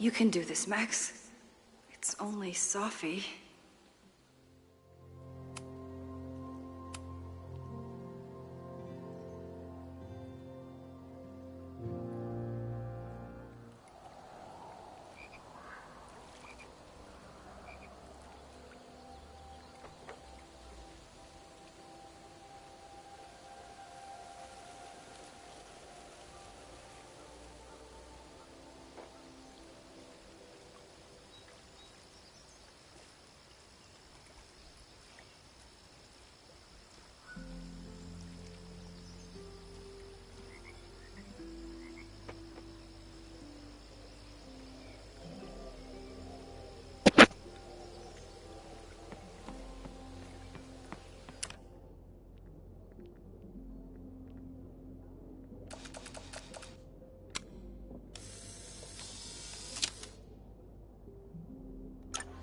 You can do this, Max. It's only Sophie.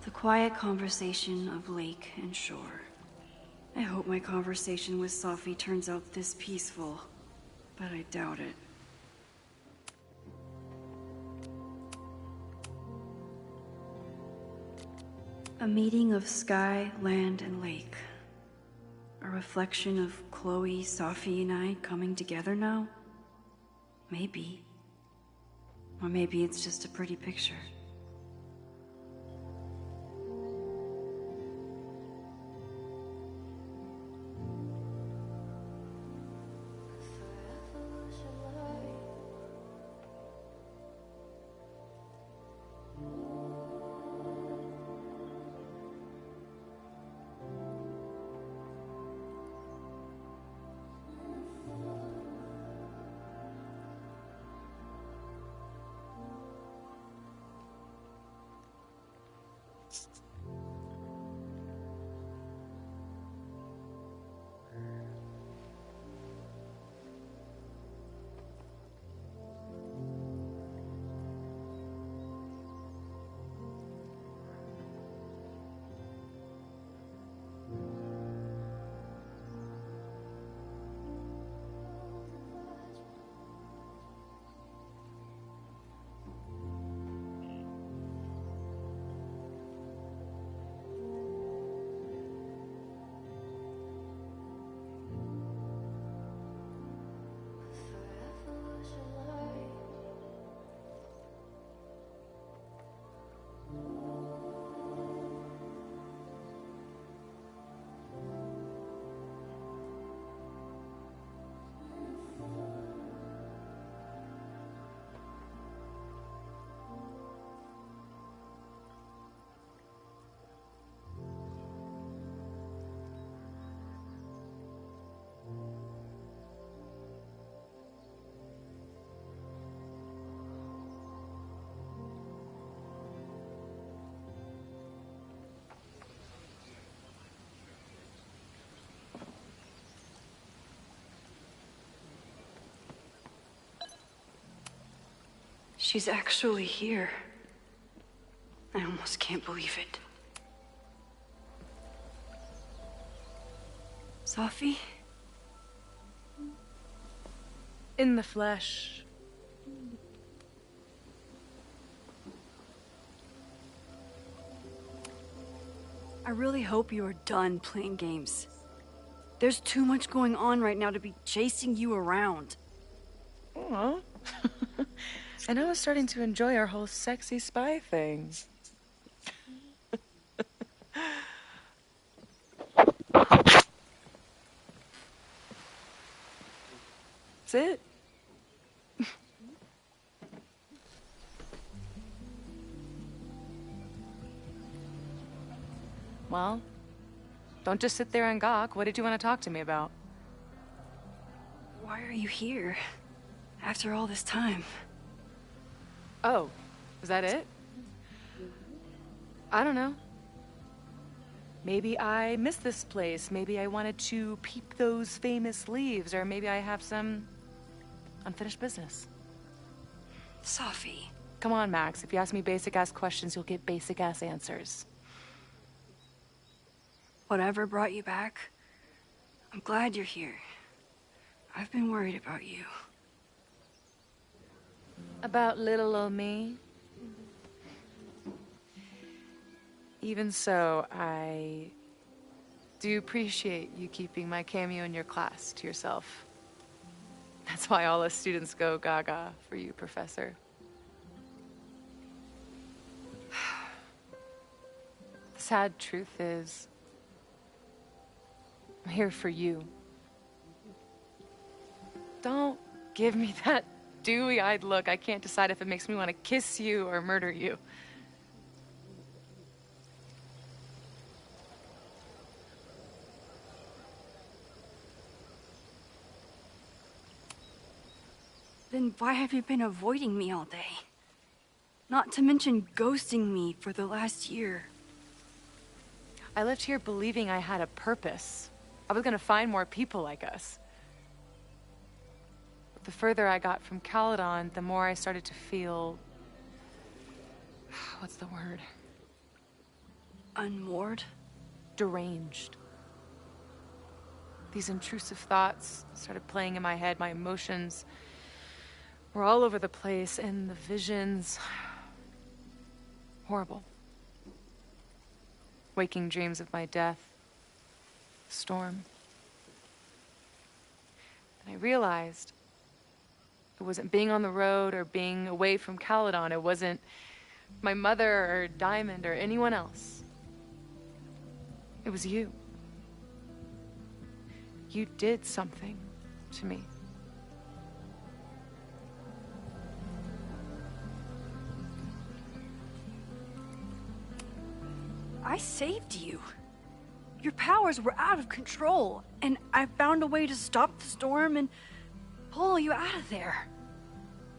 The quiet conversation of lake and shore. I hope my conversation with Sophie turns out this peaceful, but I doubt it. A meeting of sky, land, and lake. A reflection of Chloe, Sophie, and I coming together now? Maybe. Or maybe it's just a pretty picture. She's actually here. I almost can't believe it. Sophie? In the flesh. I really hope you are done playing games. There's too much going on right now to be chasing you around. Aw. And I was starting to enjoy our whole sexy spy thing. That's it. Well, don't just sit there and gawk. What did you want to talk to me about? Why are you here? After all this time? Oh, is that it? I don't know. Maybe I miss this place. Maybe I wanted to peep those famous leaves, or maybe I have some unfinished business. Sophie. Come on, Max. If you ask me basic-ass questions, you'll get basic-ass answers. Whatever brought you back, I'm glad you're here. I've been worried about you. About little old me? Even so, I do appreciate you keeping my cameo in your class to yourself. That's why all us students go gaga for you, Professor. The sad truth is, I'm here for you. Don't give me that dewy-eyed look. I can't decide if it makes me want to kiss you or murder you. Then why have you been avoiding me all day? Not to mention ghosting me for the last year. I left here believing I had a purpose. I was gonna find more people like us. But the further I got from Caledon, the more I started to feel... what's the word? Unmoored? Deranged. These intrusive thoughts started playing in my head. My emotions were all over the place, and the visions... horrible. Waking dreams of my death. Storm. And I realized it wasn't being on the road or being away from Caledon. It wasn't my mother or Diamond or anyone else. It was you. You did something to me. I saved you. Your powers were out of control, and I found a way to stop the storm and pull you out of there.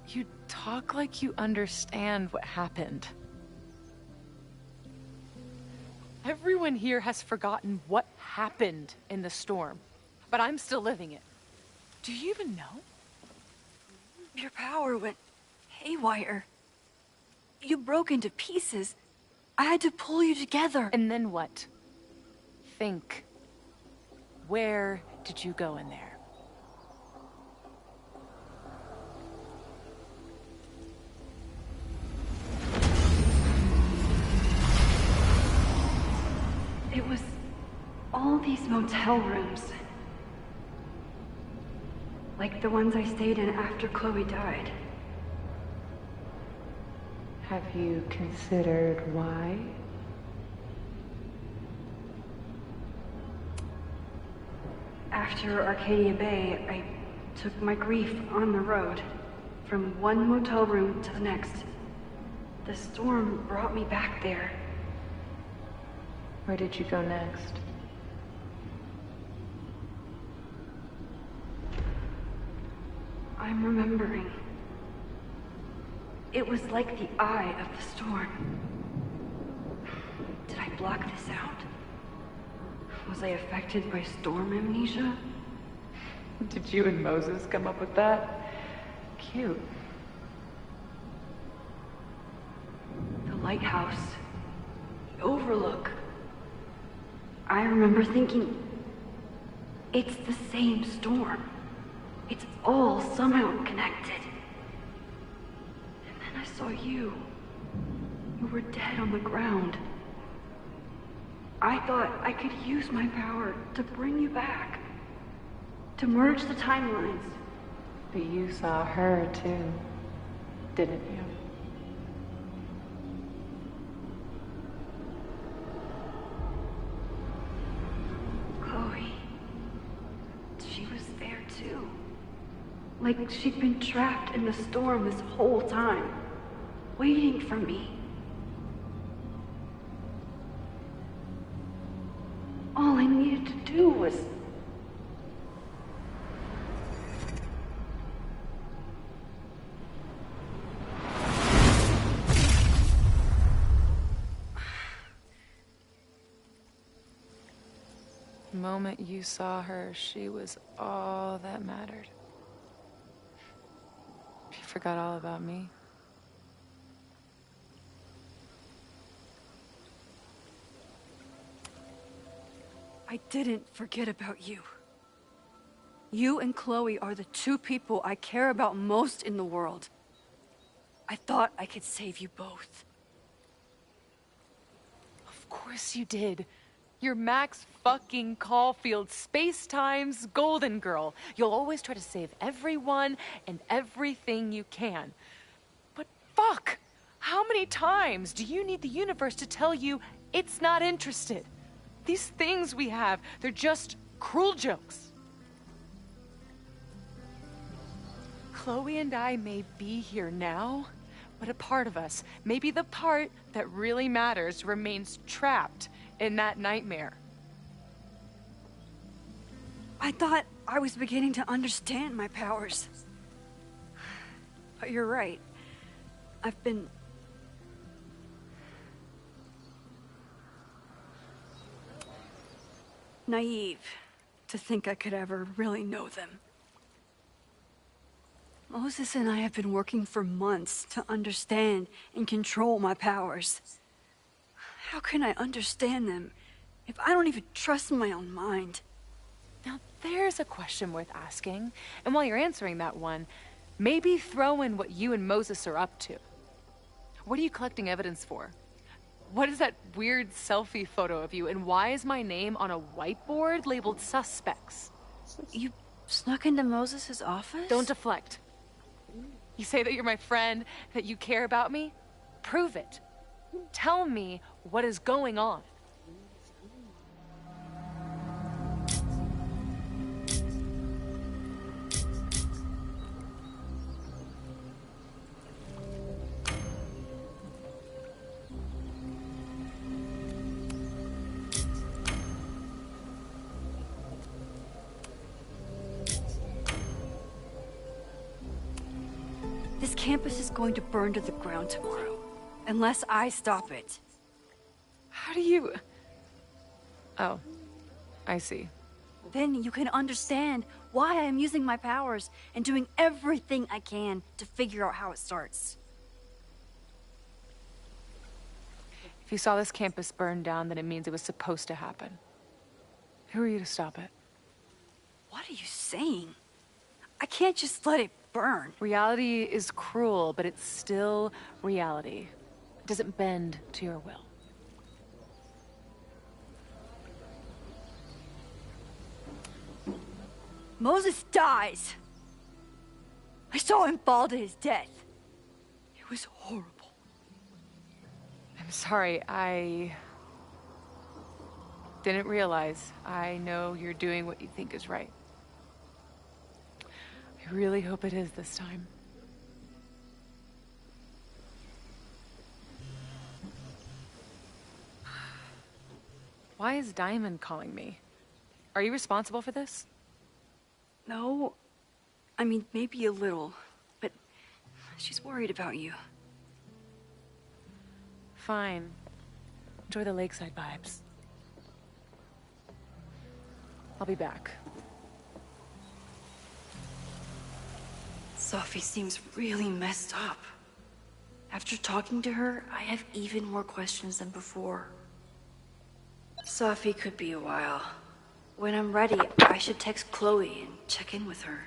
You talk like you understand what happened. Everyone here has forgotten what happened in the storm, but I'm still living it. Do you even know? Your power went haywire. You broke into pieces. I had to pull you together. And then what? Think. Where did you go in there? It was all these motel rooms. Like the ones I stayed in after Chloe died. Have you considered why? After Arcadia Bay, I took my grief on the road, from one motel room to the next. The storm brought me back there. Where did you go next? I'm remembering. It was like the eye of the storm. Did I block this out? Was I affected by storm amnesia? Did you and Moses come up with that? Cute. The lighthouse. The overlook. I remember thinking, it's the same storm. It's all somehow connected. And then I saw you. You were dead on the ground. I thought I could use my power to bring you back. To merge the timelines. But you saw her too, didn't you? Chloe. She was there too. Like she'd been trapped in the storm this whole time. Waiting for me. All I needed to do was... The moment you saw her, she was all that mattered. You forgot all about me. I didn't forget about you. You and Chloe are the two people I care about most in the world. I thought I could save you both. Of course you did. You're Max fucking Caulfield, Space-Time's golden girl. You'll always try to save everyone and everything you can. But fuck! How many times do you need the universe to tell you it's not interested? These things we have, they're just cruel jokes. Chloe and I may be here now, but a part of us, maybe the part that really matters, remains trapped in that nightmare. I thought I was beginning to understand my powers. But you're right. I've been... naive to think I could ever really know them. Moses and I have been working for months to understand and control my powers. How can I understand them if I don't even trust my own mind? Now, there's a question worth asking. And while you're answering that one, maybe throw in what you and Moses are up to. What are you collecting evidence for? What is that weird selfie photo of you? And why is my name on a whiteboard labeled suspects? You snuck into Moses' office? Don't deflect. You say that you're my friend, that you care about me? Prove it. Tell me what is going on. This campus is going to burn to the ground tomorrow, unless I stop it. How do you... Oh, I see. Then you can understand why I am using my powers and doing everything I can to figure out how it starts. If you saw this campus burn down, then it means it was supposed to happen. Who are you to stop it? What are you saying? I can't just let it burn. Reality is cruel, but it's still reality. It doesn't bend to your will. Moses dies. I saw him fall to his death. It was horrible. I'm sorry, I didn't realize. I know you're doing what you think is right. I really hope it is this time. Why is Diamond calling me? Are you responsible for this? No. I mean, maybe a little, but she's worried about you. Fine. Enjoy the lakeside vibes. I'll be back. Sophie seems really messed up. After talking to her, I have even more questions than before. Sophie could be a while. When I'm ready, I should text Chloe and check in with her.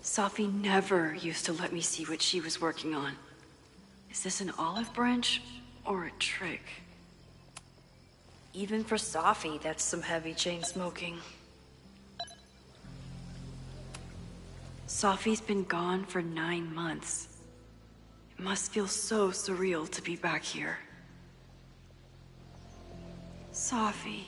Sophie never used to let me see what she was working on. Is this an olive branch or a trick? Even for Sophie, that's some heavy chain smoking. Sophie's been gone for 9 months. It must feel so surreal to be back here. Sophie.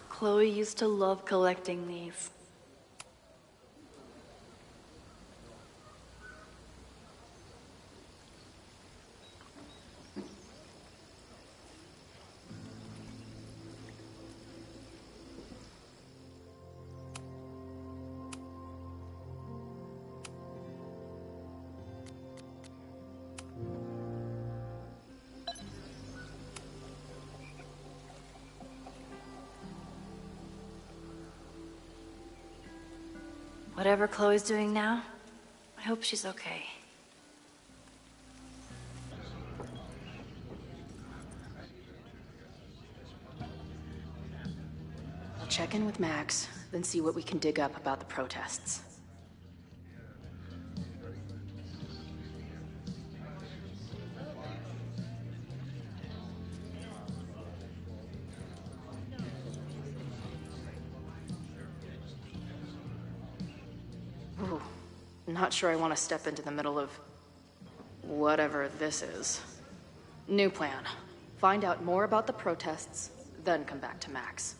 Chloe used to love collecting these. Whatever Chloe's doing now, I hope she's okay. I'll check in with Max, then see what we can dig up about the protests. Ooh, not sure I want to step into the middle of whatever this is. New plan. Find out more about the protests, then come back to Max.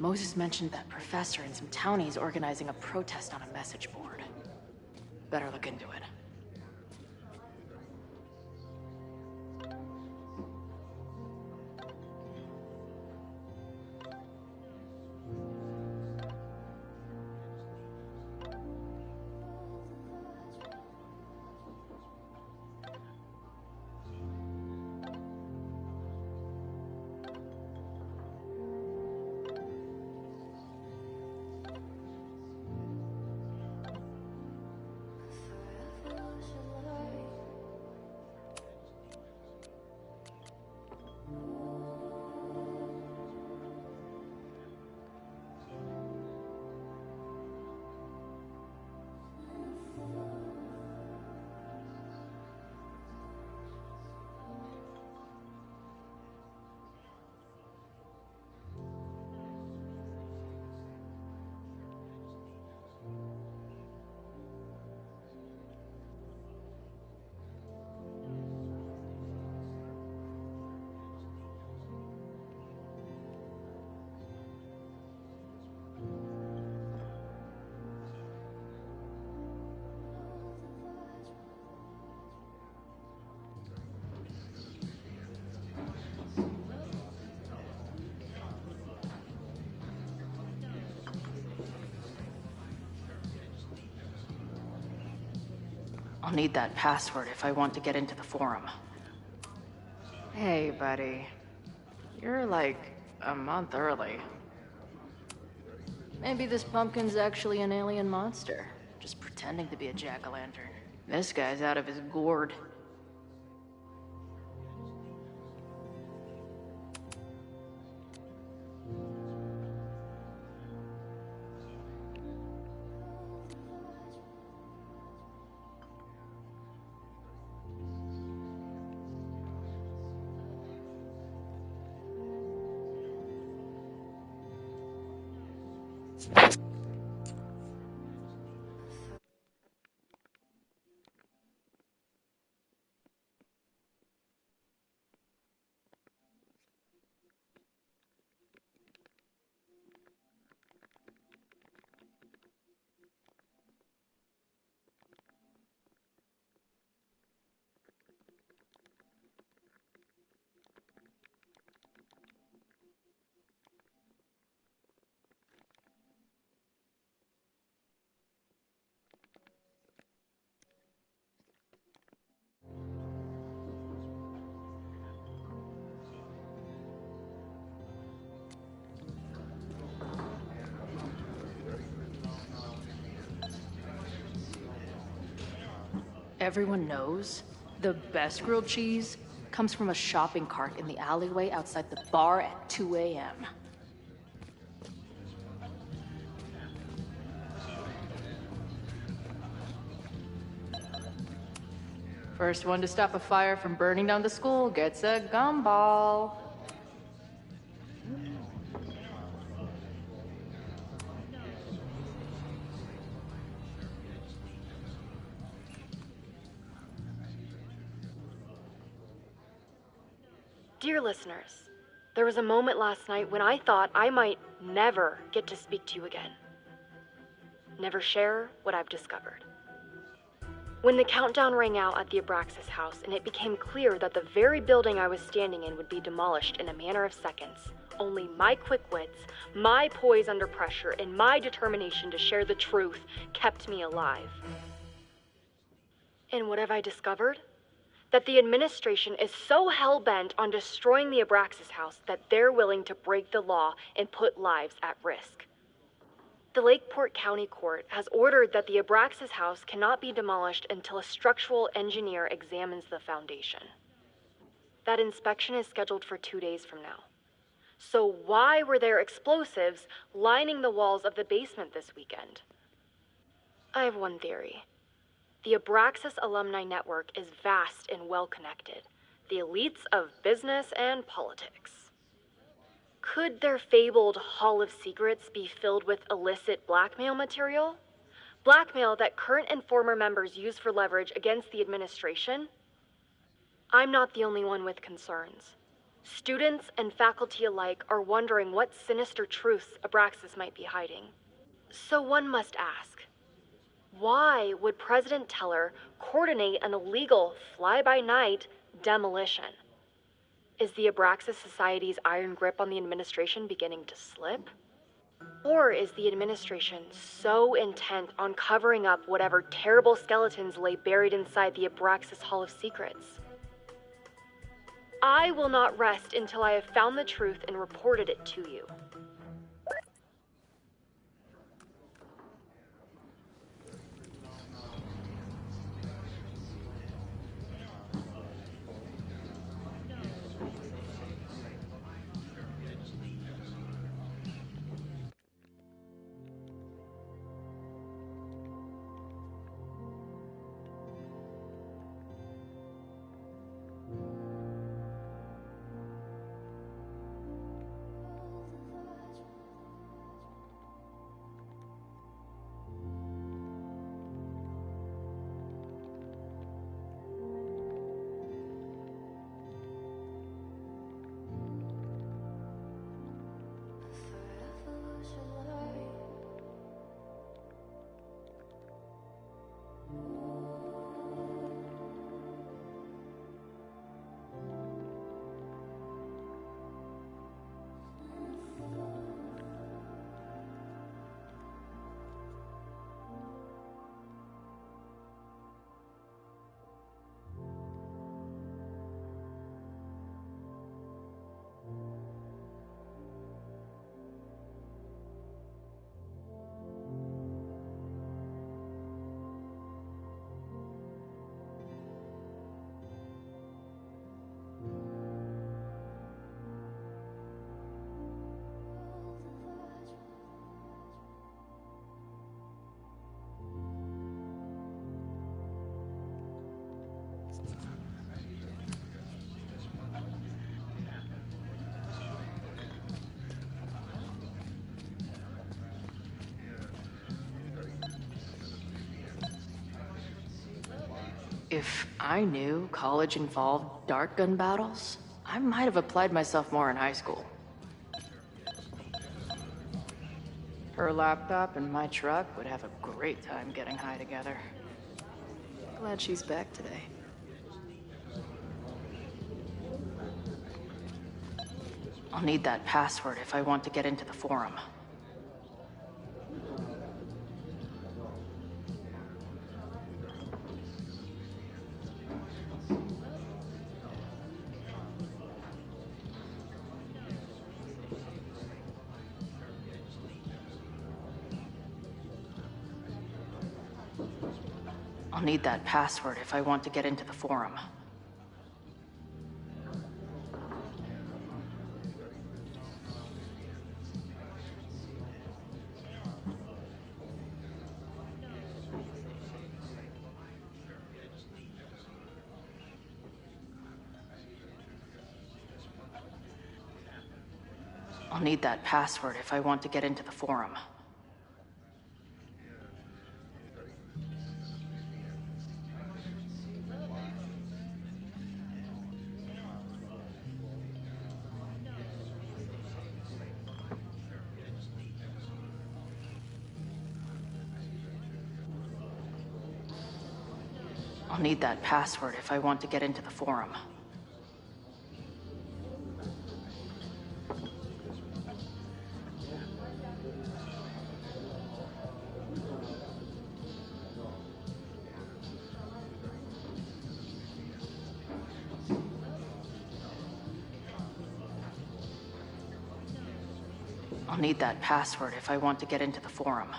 Moses mentioned that professor and some townies organizing a protest on a message board. Better look into it. I'll need that password if I want to get into the forum. Hey, buddy. You're like a month early. Maybe this pumpkin's actually an alien monster, just pretending to be a jack-o'-lantern. This guy's out of his gourd. Everyone knows The best grilled cheese comes from a shopping cart in the alleyway outside the bar at 2 a.m. First one to stop a fire from burning down the school gets a gumball. Dear listeners, there was a moment last night when I thought I might never get to speak to you again. Never share what I've discovered. When the countdown rang out at the Abraxas house and it became clear that the very building I was standing in would be demolished in a matter of seconds, only my quick wits, my poise under pressure, and my determination to share the truth kept me alive. And what have I discovered? That the administration is so hell-bent on destroying the Abraxas house that they're willing to break the law and put lives at risk. The Lakeport County Court has ordered that the Abraxas house cannot be demolished until a structural engineer examines the foundation. That inspection is scheduled for 2 days from now. So why were there explosives lining the walls of the basement this weekend? I have one theory. The Abraxas Alumni Network is vast and well-connected, the elites of business and politics. Could their fabled Hall of Secrets be filled with illicit blackmail material? Blackmail that current and former members use for leverage against the administration? I'm not the only one with concerns. Students and faculty alike are wondering what sinister truths Abraxas might be hiding. So one must ask, why would President Teller coordinate an illegal fly-by-night demolition? Is the Abraxas Society's iron grip on the administration beginning to slip? Or is the administration so intent on covering up whatever terrible skeletons lay buried inside the Abraxas Hall of Secrets? I will not rest until I have found the truth and reported it to you. If I knew college involved dart gun battles, I might have applied myself more in high school. Her laptop and my truck would have a great time getting high together. Glad she's back today. I'll need that password if I want to get into the forum. I'll need that password if I want to get into the forum. I'll need that password if I want to get into the forum. I'll need that password if I want to get into the forum. I'll need that password if I want to get into the forum.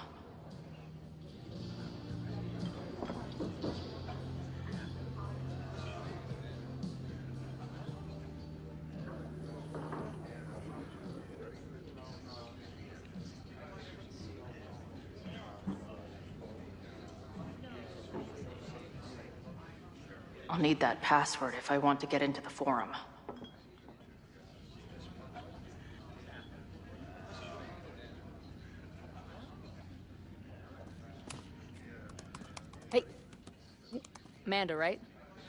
I'll need that password if I want to get into the forum. Hey. Amanda, right?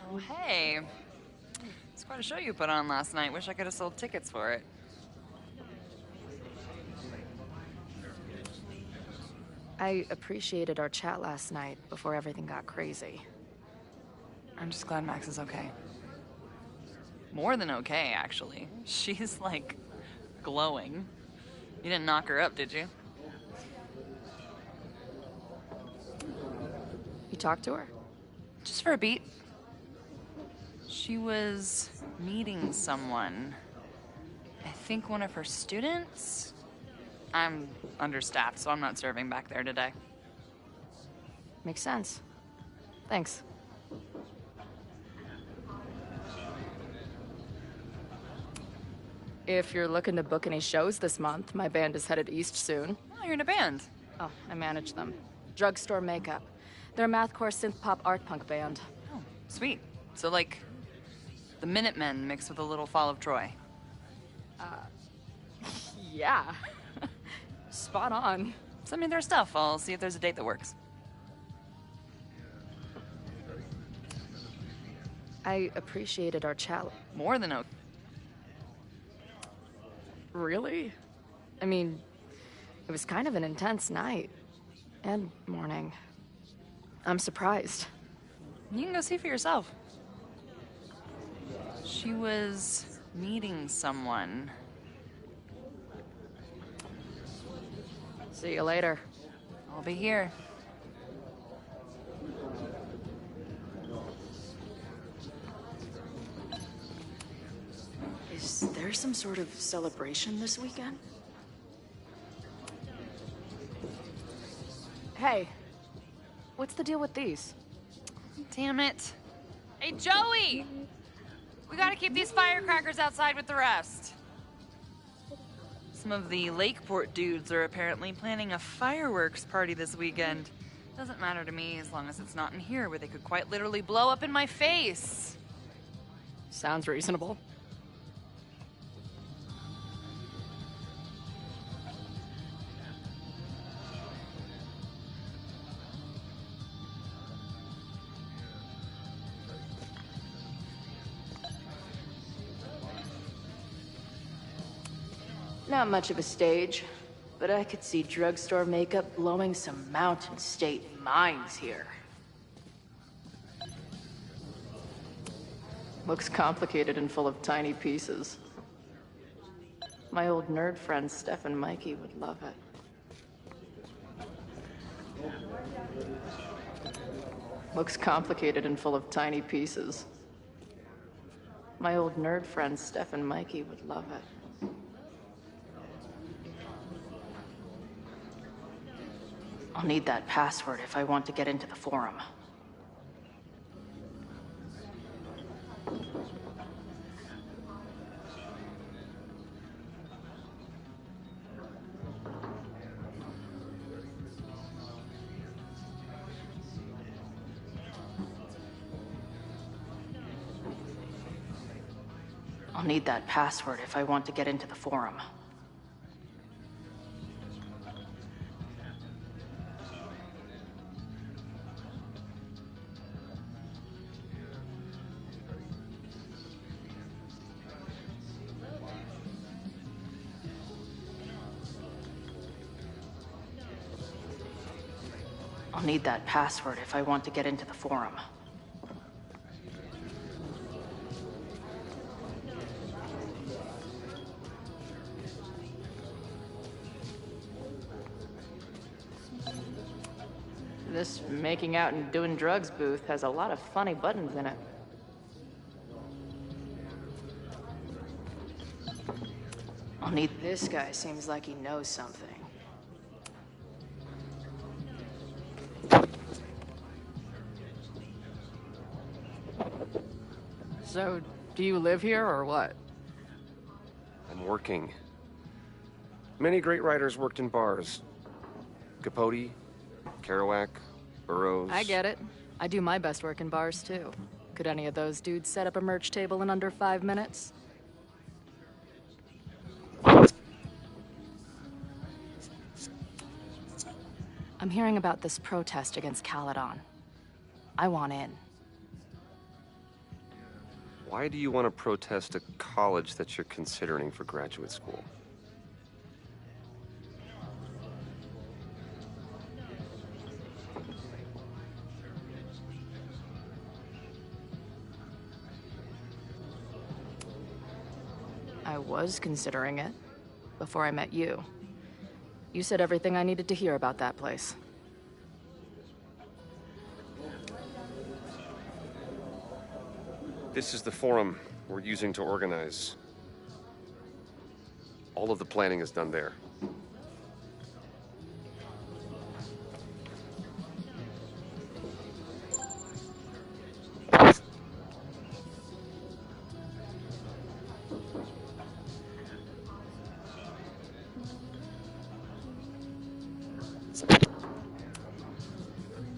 Oh, hey. It's quite a show you put on last night. Wish I could have sold tickets for it. I appreciated our chat last night before everything got crazy. I'm just glad Max is okay. More than okay, actually. She's, like, glowing. You didn't knock her up, did you? You talked to her? Just for a beat. She was meeting someone. I think one of her students? I'm understaffed, so I'm not serving back there today. Makes sense. Thanks. If you're looking to book any shows this month, my band is headed east soon. Oh, you're in a band? Oh, I manage them. Drugstore Makeup. They're a mathcore synth-pop art punk band. Oh, sweet. So, like, the Minutemen mixed with a little Fall of Troy. Yeah. Spot on. Send me their stuff. I'll see if there's a date that works. I appreciated our chat. More than okay. Really? I mean, it was kind of an intense night. And morning. I'm surprised. You can go see for yourself. She was meeting someone. See you later. I'll be here. Is there some sort of celebration this weekend? Hey, what's the deal with these? Damn it. Hey, Joey! We gotta keep these firecrackers outside with the rest. Some of the Lakeport dudes are apparently planning a fireworks party this weekend. Doesn't matter to me as long as it's not in here where they could quite literally blow up in my face. Sounds reasonable. Not much of a stage, but I could see Drugstore Makeup blowing some Mountain State mines here. Looks complicated and full of tiny pieces. My old nerd friend Steph and Mikey would love it. Looks complicated and full of tiny pieces. My old nerd friends Steph and Mikey would love it. I'll need that password if I want to get into the forum. I'll need that password if I want to get into the forum. I'll need that password if I want to get into the forum. This making out and doing drugs booth has a lot of funny buttons in it. I'll need... This guy seems like he knows something. So, do you live here or what? I'm working. Many great writers worked in bars. Capote, Kerouac, Burroughs. I get it. I do my best work in bars, too. Could any of those dudes set up a merch table in under 5 minutes? I'm hearing about this protest against Caledon. I want in. Why do you want to protest a college that you're considering for graduate school? I was considering it before I met you. You said everything I needed to hear about that place. This is the forum we're using to organize. All of the planning is done there.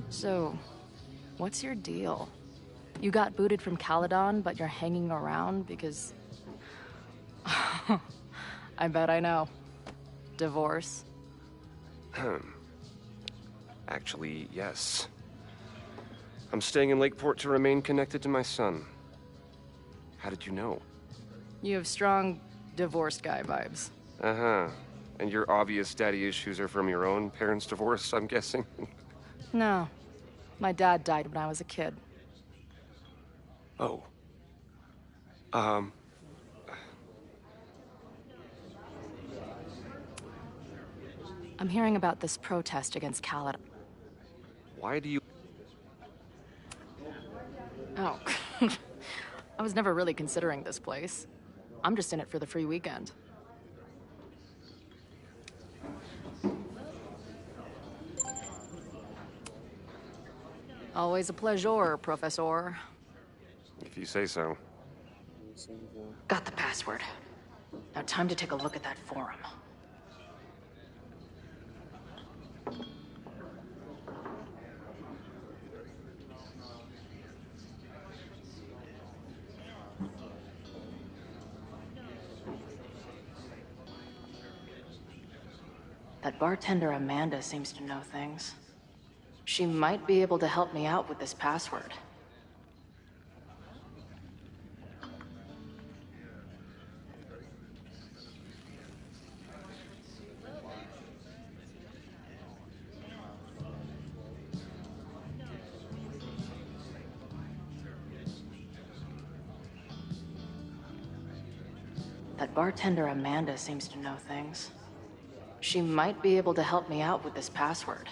So, what's your deal? You got booted from Caledon, but you're hanging around because... I bet I know. Divorce? Actually, yes. I'm staying in Lakeport to remain connected to my son. How did you know? You have strong divorced guy vibes. Uh-huh. And your obvious daddy issues are from your own parents' divorce, I'm guessing? No. My dad died when I was a kid. Oh. I'm hearing about this protest against Caledon. Why do you... Oh. I was never really considering this place. I'm just in it for the free weekend. Always a pleasure, Professor. If you say so. Got the password. Now time to take a look at that forum. That bartender Amanda seems to know things. She might be able to help me out with this password. That bartender Amanda seems to know things. She might be able to help me out with this password.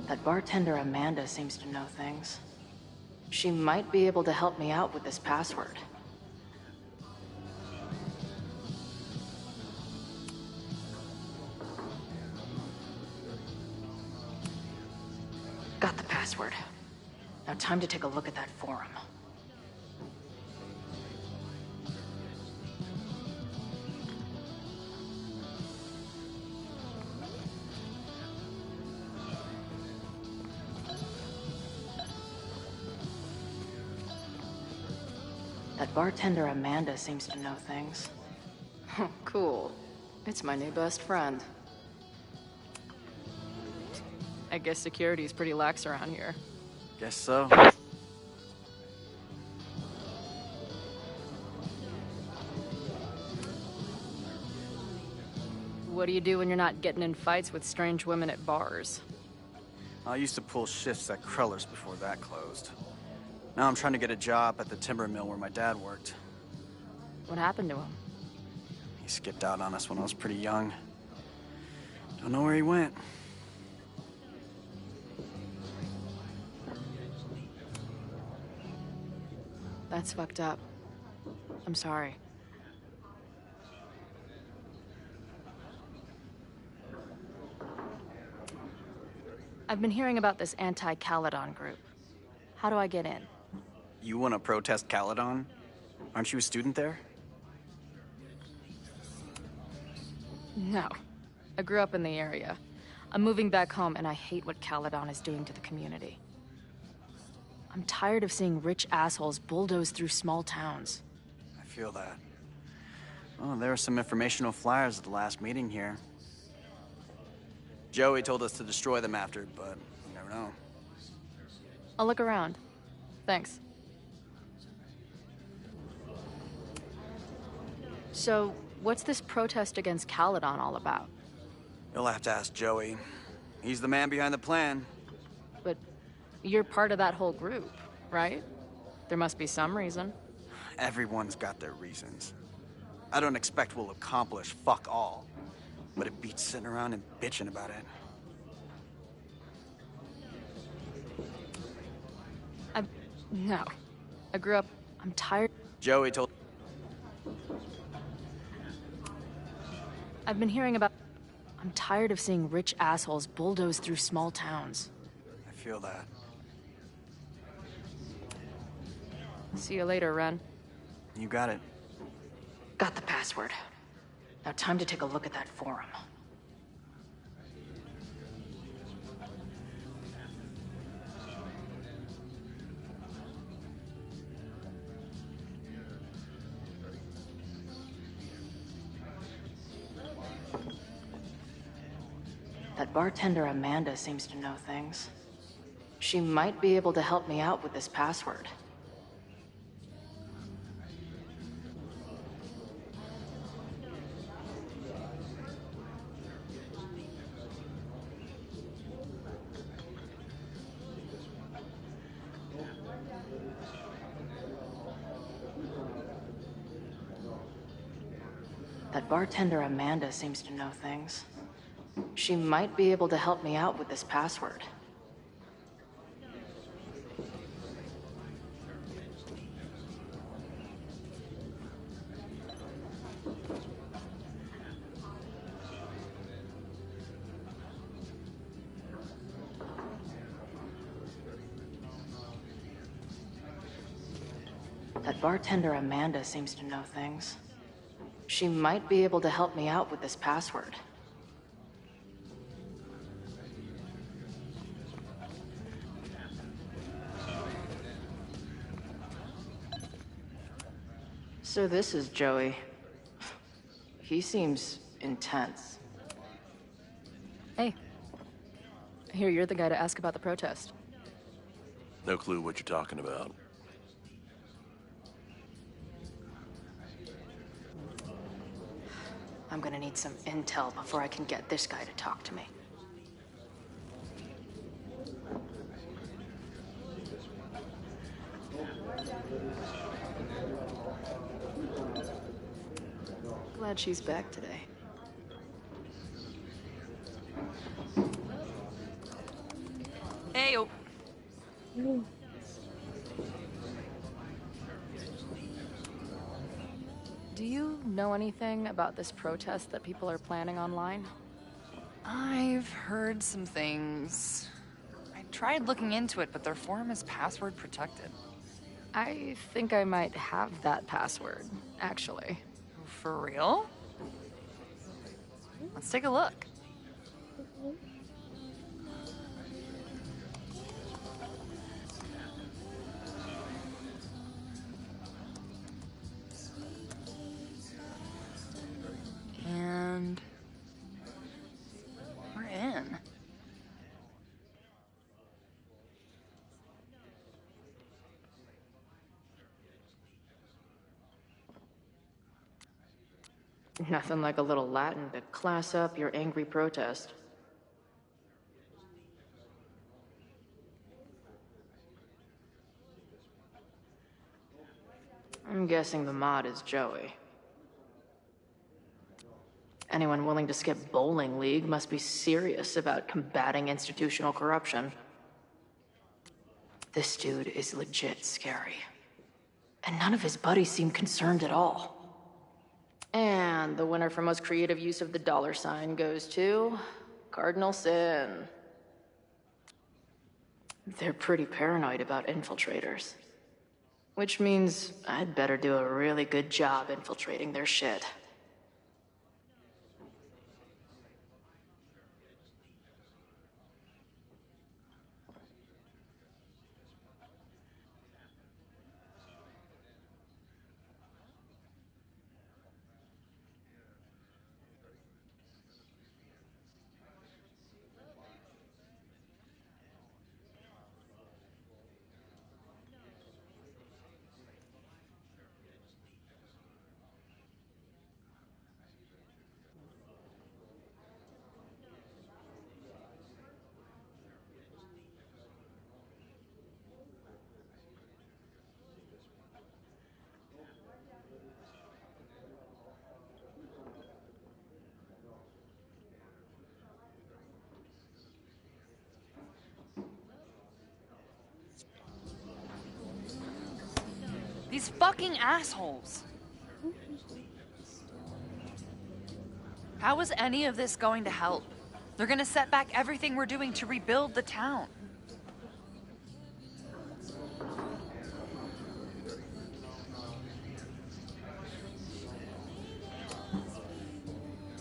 That bartender Amanda seems to know things. She might be able to help me out with this password. Got the password. Now time to take a look at that forum. That bartender Amanda seems to know things. Cool. It's my new best friend. I guess security's pretty lax around here. Guess so. What do you do when you're not getting in fights with strange women at bars? I used to pull shifts at Kreller's before that closed. Now I'm trying to get a job at the timber mill where my dad worked. What happened to him? He skipped out on us when I was pretty young. Don't know where he went. That's fucked up. I'm sorry. I've been hearing about this anti-Caledon group. How do I get in? You want to protest Caledon? Aren't you a student there? No. I grew up in the area. I'm moving back home, and I hate what Caledon is doing to the community. I'm tired of seeing rich assholes bulldoze through small towns. I feel that. Oh, there were some informational flyers at the last meeting here. Joey told us to destroy them after, but you never know. I'll look around. Thanks. So, what's this protest against Caledon all about? You'll have to ask Joey. He's the man behind the plan. But you're part of that whole group, right? There must be some reason. Everyone's got their reasons. I don't expect we'll accomplish fuck all, but it beats sitting around and bitching about it. No. I grew up... I'm tired... Joey told... I've been hearing about... I'm tired of seeing rich assholes bulldoze through small towns. I feel that. See you later, Ren. You got it. Got the password. Now time to take a look at that forum. That bartender Amanda seems to know things. She might be able to help me out with this password. That bartender Amanda seems to know things. She might be able to help me out with this password. That bartender Amanda seems to know things. She might be able to help me out with this password. So this is Joey. He seems intense. Hey. I hear you're the guy to ask about the protest. No clue what you're talking about. I'm gonna need some intel before I can get this guy to talk to me. Glad she's back today. Heyo. Do you know anything about this protest that people are planning online? I've heard some things. I tried looking into it, but their forum is password protected. I think I might have that password, actually. For real? Let's take a look. And we're in. Nothing like a little Latin to class up your angry protest. I'm guessing the mod is Joey. Anyone willing to skip bowling league must be serious about combating institutional corruption. This dude is legit scary. And none of his buddies seem concerned at all. And the winner for most creative use of the $sign goes to Cardinal Sin. They're pretty paranoid about infiltrators. Which means I'd better do a really good job infiltrating their shit. These fucking assholes. How is any of this going to help? They're gonna set back everything we're doing to rebuild the town.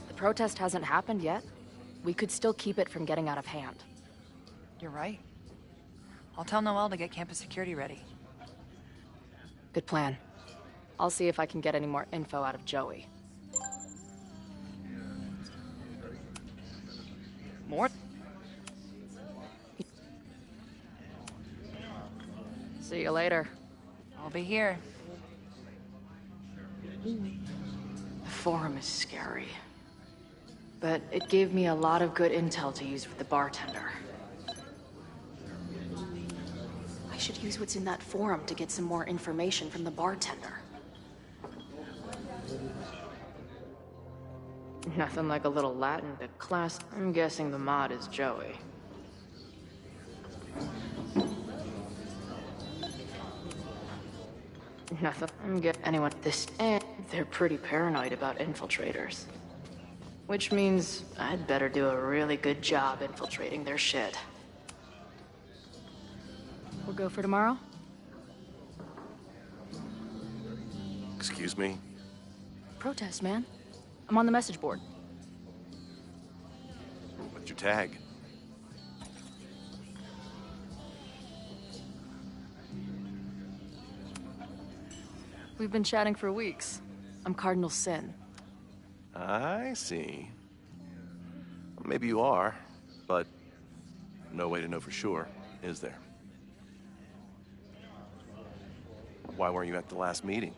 The protest hasn't happened yet. We could still keep it from getting out of hand. You're right. I'll tell Noelle to get campus security ready. Good plan. I'll see if I can get any more info out of Joey. More? See you later. I'll be here. The forum is scary. But it gave me a lot of good intel to use with the bartender. I should use what's in that forum to get some more information from the bartender. Nothing like a little Latin to class. I'm guessing the mod is Joey. Nothing. I'm get anyone this. And they're pretty paranoid about infiltrators. Which means I'd better do a really good job infiltrating their shit. We'll go for tomorrow? Excuse me? Protest, man. I'm on the message board. What's your tag? We've been chatting for weeks. I'm Cardinal Sin. I see. Well, maybe you are, but no way to know for sure, is there? Why weren't you at the last meeting?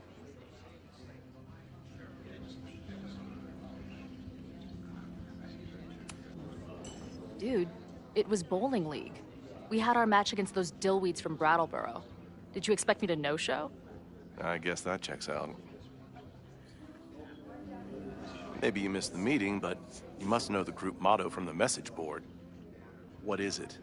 Dude, it was bowling league. We had our match against those dillweeds from Brattleboro. Did you expect me to no-show? I guess that checks out. Maybe you missed the meeting, but you must know the group motto from the message board. What is it?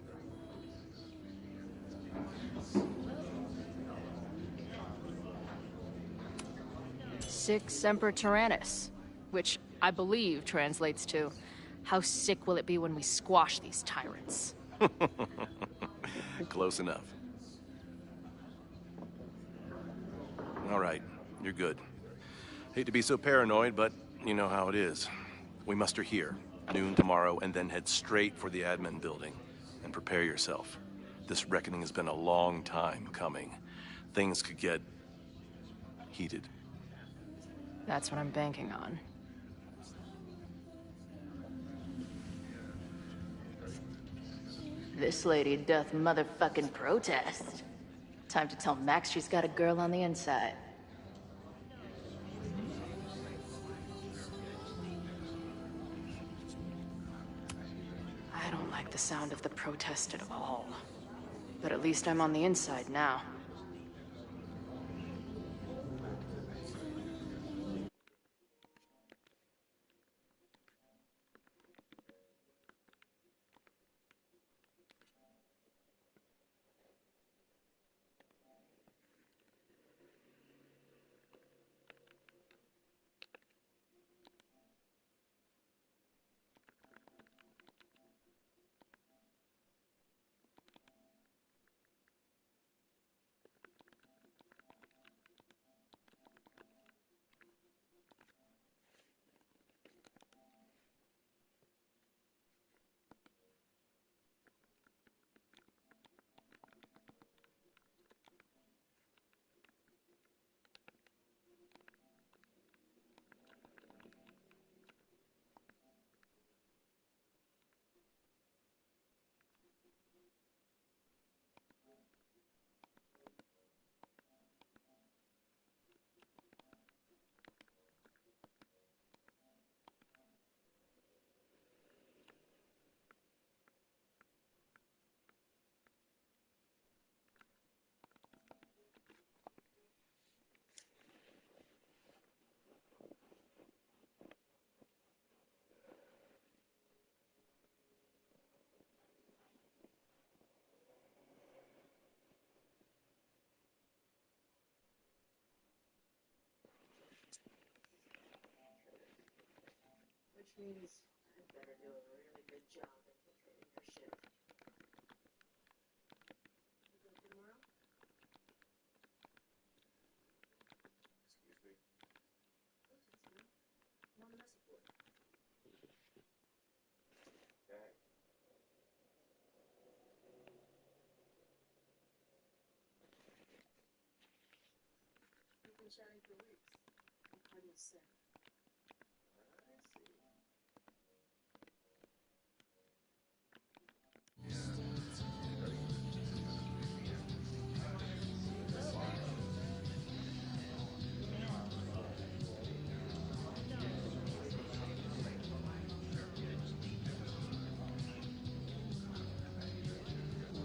Sic Semper Tyrannis, which I believe translates to, how sick will it be when we squash these tyrants? Close enough. All right, you're good. Hate to be so paranoid, but you know how it is. We muster here, noon tomorrow, and then head straight for the admin building. And prepare yourself. This reckoning has been a long time coming. Things could get heated. That's what I'm banking on. This lady doth motherfucking protest. Time to tell Max she's got a girl on the inside. I don't like the sound of the protest at all. But at least I'm on the inside now. Which means I better do a really good job infiltrating your ship. You go tomorrow? Excuse me. Protest, man. I'm on the message board. Okay. We've been chatting for weeks. I'm Cardinal Sin. I see.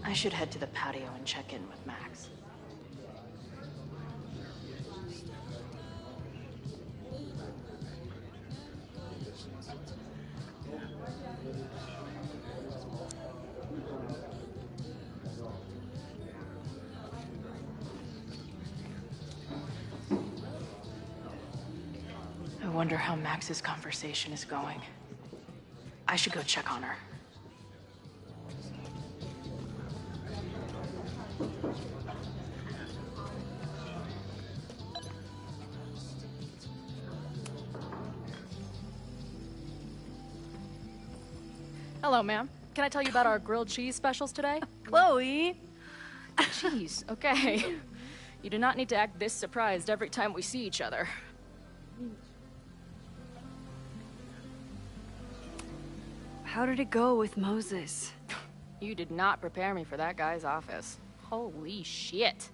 I should head to the patio and check in with Max. I wonder how Max's conversation is going. I should go check on her. Hello, ma'am. Can I tell you about our grilled cheese specials today? Chloe! Cheese, okay. You do not need to act this surprised every time we see each other. How did it go with Moses? You did not prepare me for that guy's office. Holy shit.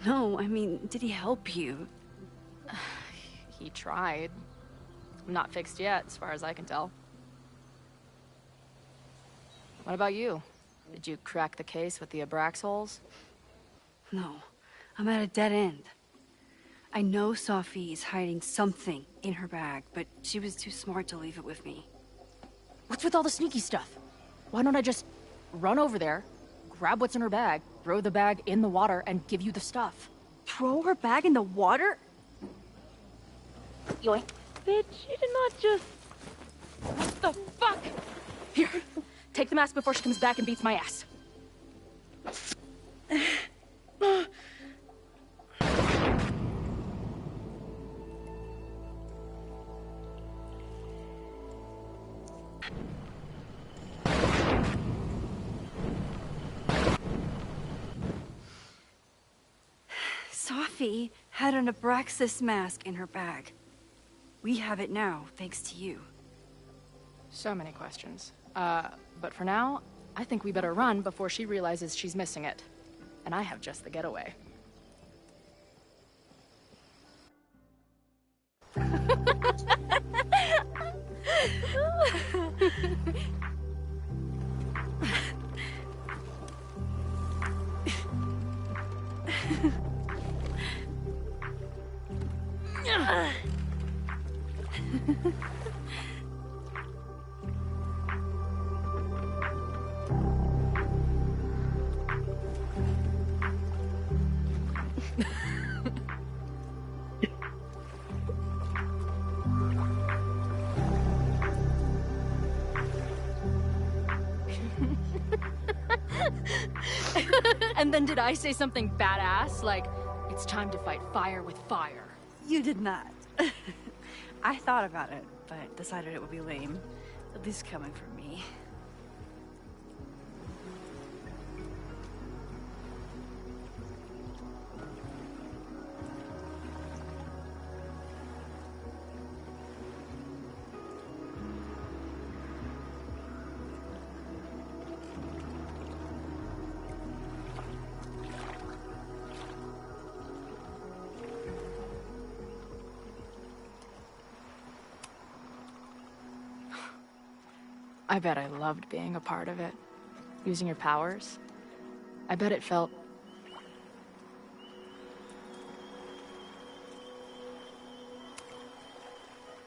No, I mean, did he help you? He tried. Not fixed yet, as far as I can tell. What about you? Did you crack the case with the Abrax holes? No, I'm at a dead end. I know Sophie is hiding something in her bag, but she was too smart to leave it with me. What's with all the sneaky stuff? Why don't I just run over there, grab what's in her bag, throw the bag in the water, and give you the stuff? Throw her bag in the water? Yoink. Bitch, you did not just... What the fuck? Here, take the mask before she comes back and beats my ass. Sophie had an Abraxas mask in her bag. We have it now, thanks to you. So many questions. But for now, I think we better run before she realizes she's missing it. And I have just the getaway. And then did I say something badass? Like, it's time to fight fire with fire. You did not. I thought about it, but decided it would be lame. At least coming from me. I bet I loved being a part of it. Using your powers. I bet it felt...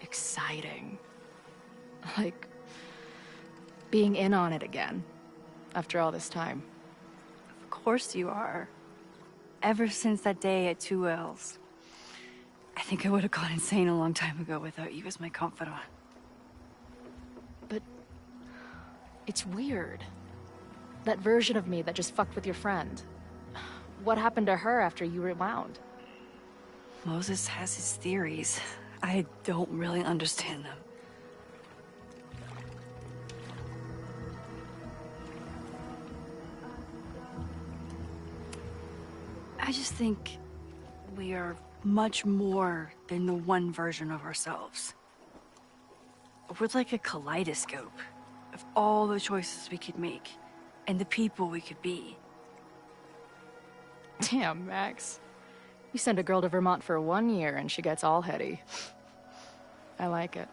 exciting. Like... being in on it again. After all this time. Of course you are. Ever since that day at 2L's. I think I would have gone insane a long time ago without you as my confidant. But... it's weird. That version of me that just fucked with your friend. What happened to her after you rewound? Moses has his theories. I don't really understand them. I just think we are much more than the one version of ourselves. We're like a kaleidoscope of all the choices we could make and the people we could be. Damn, Max. You send a girl to Vermont for 1 year and she gets all heady. I like it.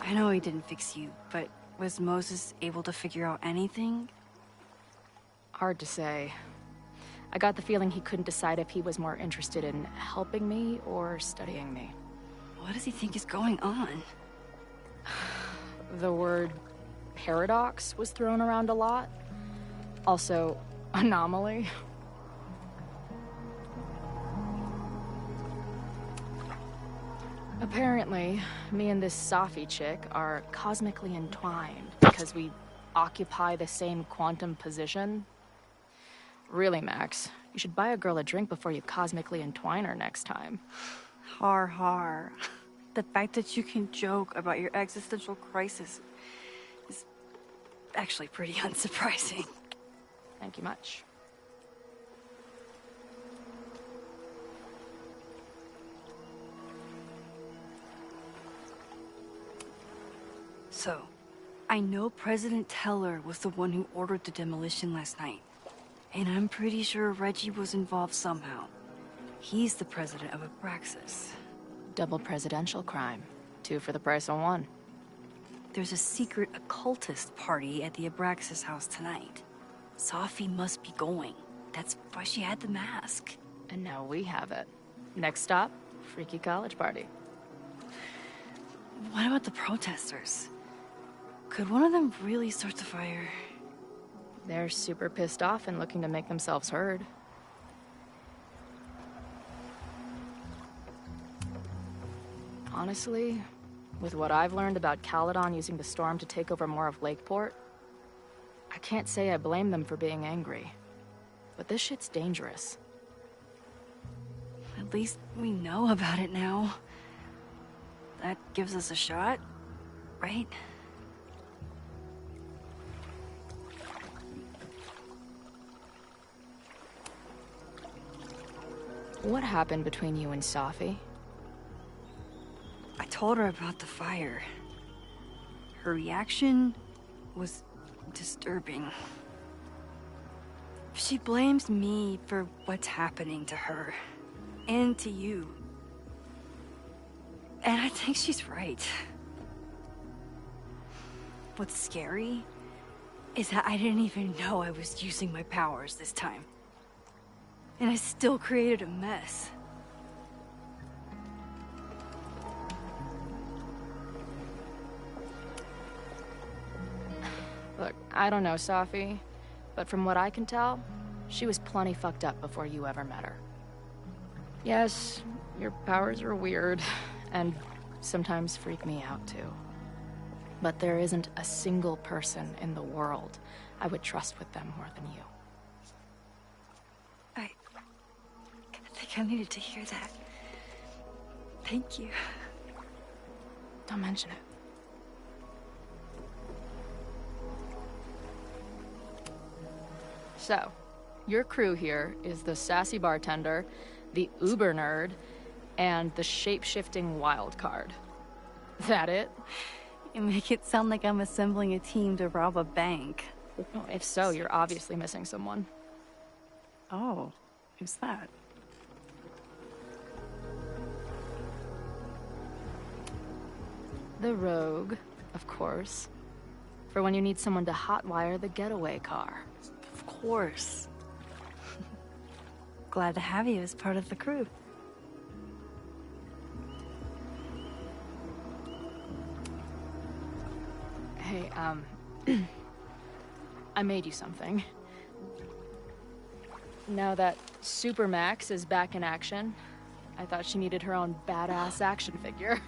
I know he didn't fix you, but was Moses able to figure out anything? Hard to say. I got the feeling he couldn't decide if he was more interested in helping me or studying me. What does he think is going on? The word paradox was thrown around a lot. Also, anomaly. Apparently, me and this Sophie chick are cosmically entwined because we occupy the same quantum position. Really, Max, you should buy a girl a drink before you cosmically entwine her next time. Har har. The fact that you can joke about your existential crisis is actually pretty unsurprising. Thank you much. So, I know President Teller was the one who ordered the demolition last night. And I'm pretty sure Reggie was involved somehow. He's the president of Abraxas. Double presidential crime. 2 for the price of 1. There's a secret occultist party at the Abraxas house tonight. Sophie must be going. That's why she had the mask. And now we have it. Next stop, freaky college party. What about the protesters? Could one of them really start the fire? They're super pissed off and looking to make themselves heard. Honestly, with what I've learned about Caledon using the storm to take over more of Lakeport, I can't say I blame them for being angry. But this shit's dangerous. At least we know about it now. That gives us a shot, right? What happened between you and Safi? I told her about the fire. Her reaction was disturbing. She blames me for what's happening to her. And to you. And I think she's right. What's scary is that I didn't even know I was using my powers this time. And I still created a mess. Look, I don't know Safi, but from what I can tell, she was plenty fucked up before you ever met her. Yes, your powers are weird, and sometimes freak me out too. But there isn't a single person in the world I would trust with them more than you. I think I needed to hear that. Thank you. Don't mention it. So, your crew here is the sassy bartender, the uber nerd, and the shape-shifting wild card. That it? You make it sound like I'm assembling a team to rob a bank. Well, if so, you're obviously missing someone. Oh, who's that? The rogue, of course. For when you need someone to hotwire the getaway car. Of course. Glad to have you as part of the crew. Hey, I made you something. Now that Super Max is back in action, I thought she needed her own badass action figure.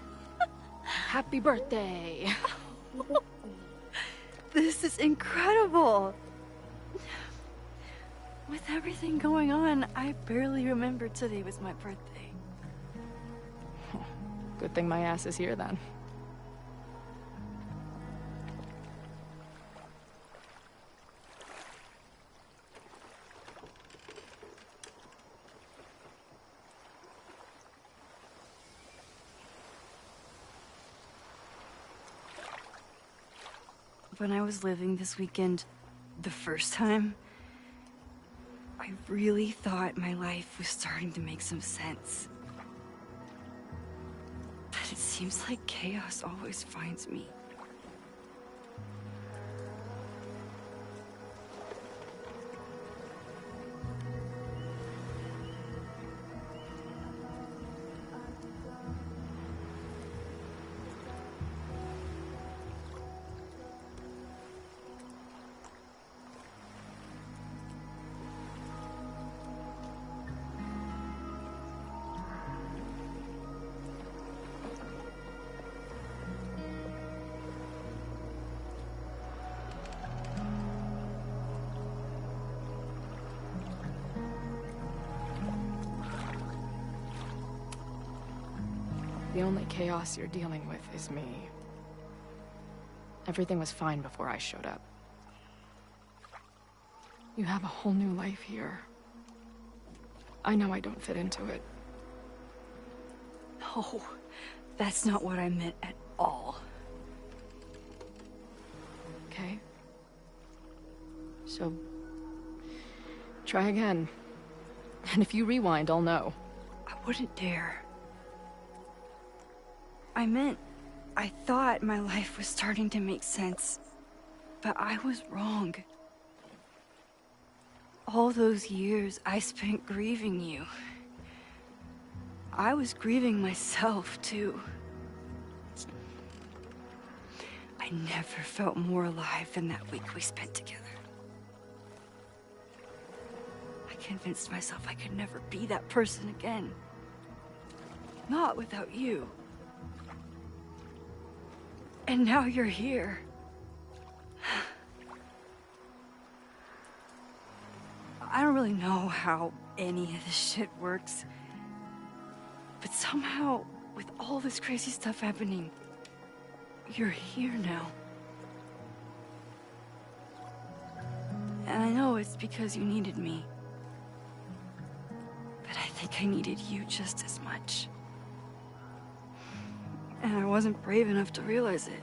Happy birthday! This is incredible! With everything going on, I barely remembered today was my birthday. Good thing my ass is here then. When I was living this weekend, the first time, I really thought my life was starting to make some sense. But it seems like chaos always finds me. The only chaos you're dealing with is me. Everything was fine before I showed up. You have a whole new life here. I know I don't fit into it. No, that's not what I meant at all. Okay? So, try again. And if you rewind, I'll know. I wouldn't dare. I meant, I thought my life was starting to make sense, but I was wrong. All those years I spent grieving you. I was grieving myself, too. I never felt more alive than that week we spent together. I convinced myself I could never be that person again. Not without you. And now you're here. I don't really know how any of this shit works. But somehow, with all this crazy stuff happening, you're here now. And I know it's because you needed me. But I think I needed you just as much. And I wasn't brave enough to realize it.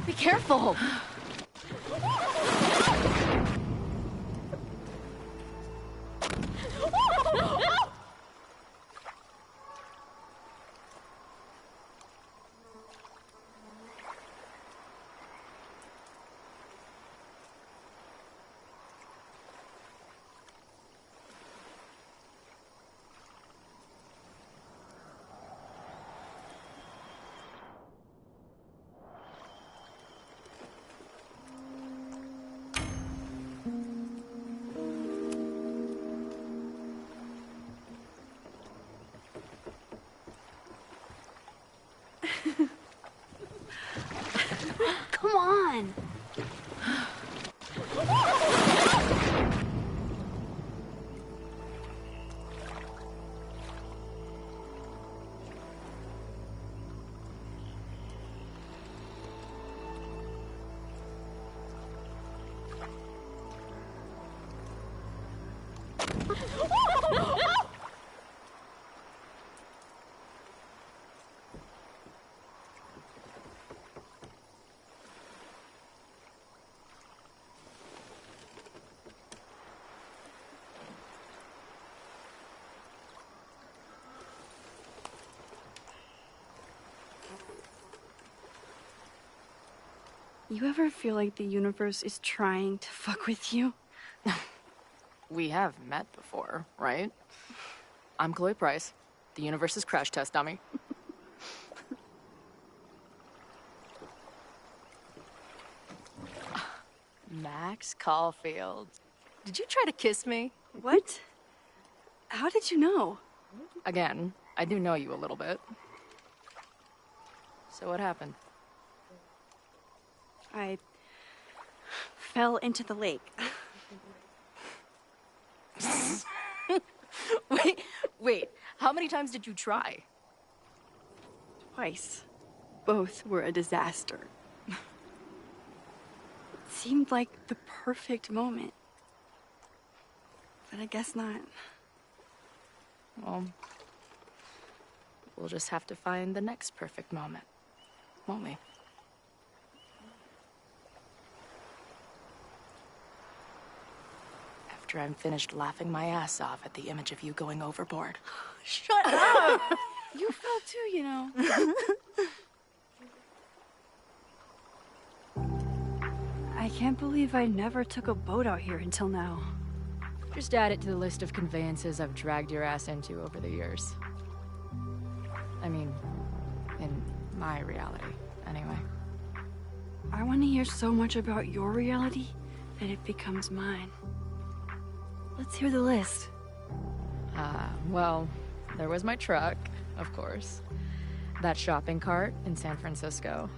Be careful! Come on! You ever feel like the universe is trying to fuck with you? We have met before, right? I'm Chloe Price, the universe's crash test dummy. Max Caulfield. Did you try to kiss me? What? How did you know? Again, I do know you a little bit. So what happened? I fell into the lake. Wait, how many times did you try? Twice. Both were a disaster. It seemed like the perfect moment. But I guess not. Well, we'll just have to find the next perfect moment, won't we? After I'm finished laughing my ass off at the image of you going overboard. Shut up! You fell too, you know. I can't believe I never took a boat out here until now. Just add it to the list of conveyances I've dragged your ass into over the years. I mean, in my reality, anyway. I want to hear so much about your reality that it becomes mine. Let's hear the list. Well, there was my truck, of course. That shopping cart in San Francisco.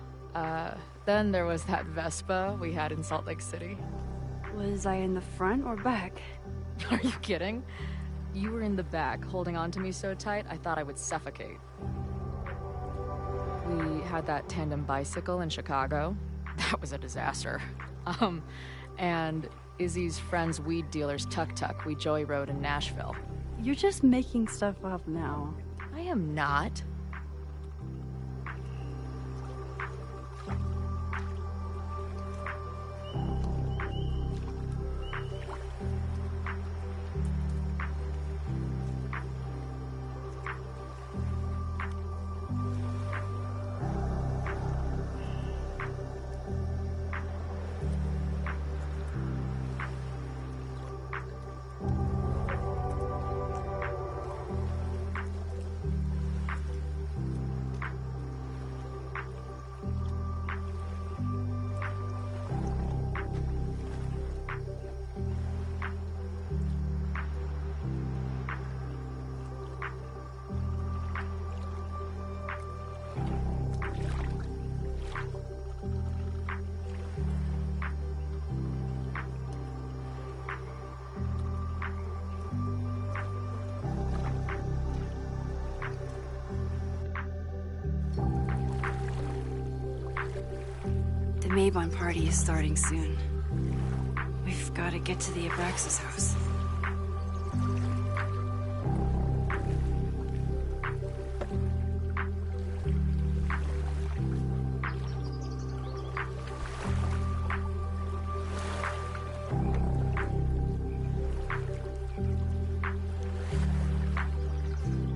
Then there was that Vespa we had in Salt Lake City. Was I in the front or back? Are you kidding? You were in the back, holding on to me so tight, I thought I would suffocate. We had that tandem bicycle in Chicago. That was a disaster. And Izzy's friend's weed dealer's tuk-tuk we joyrode in Nashville. You're just making stuff up now. I am not. The Maybon party is starting soon. We've got to get to the Abraxas house.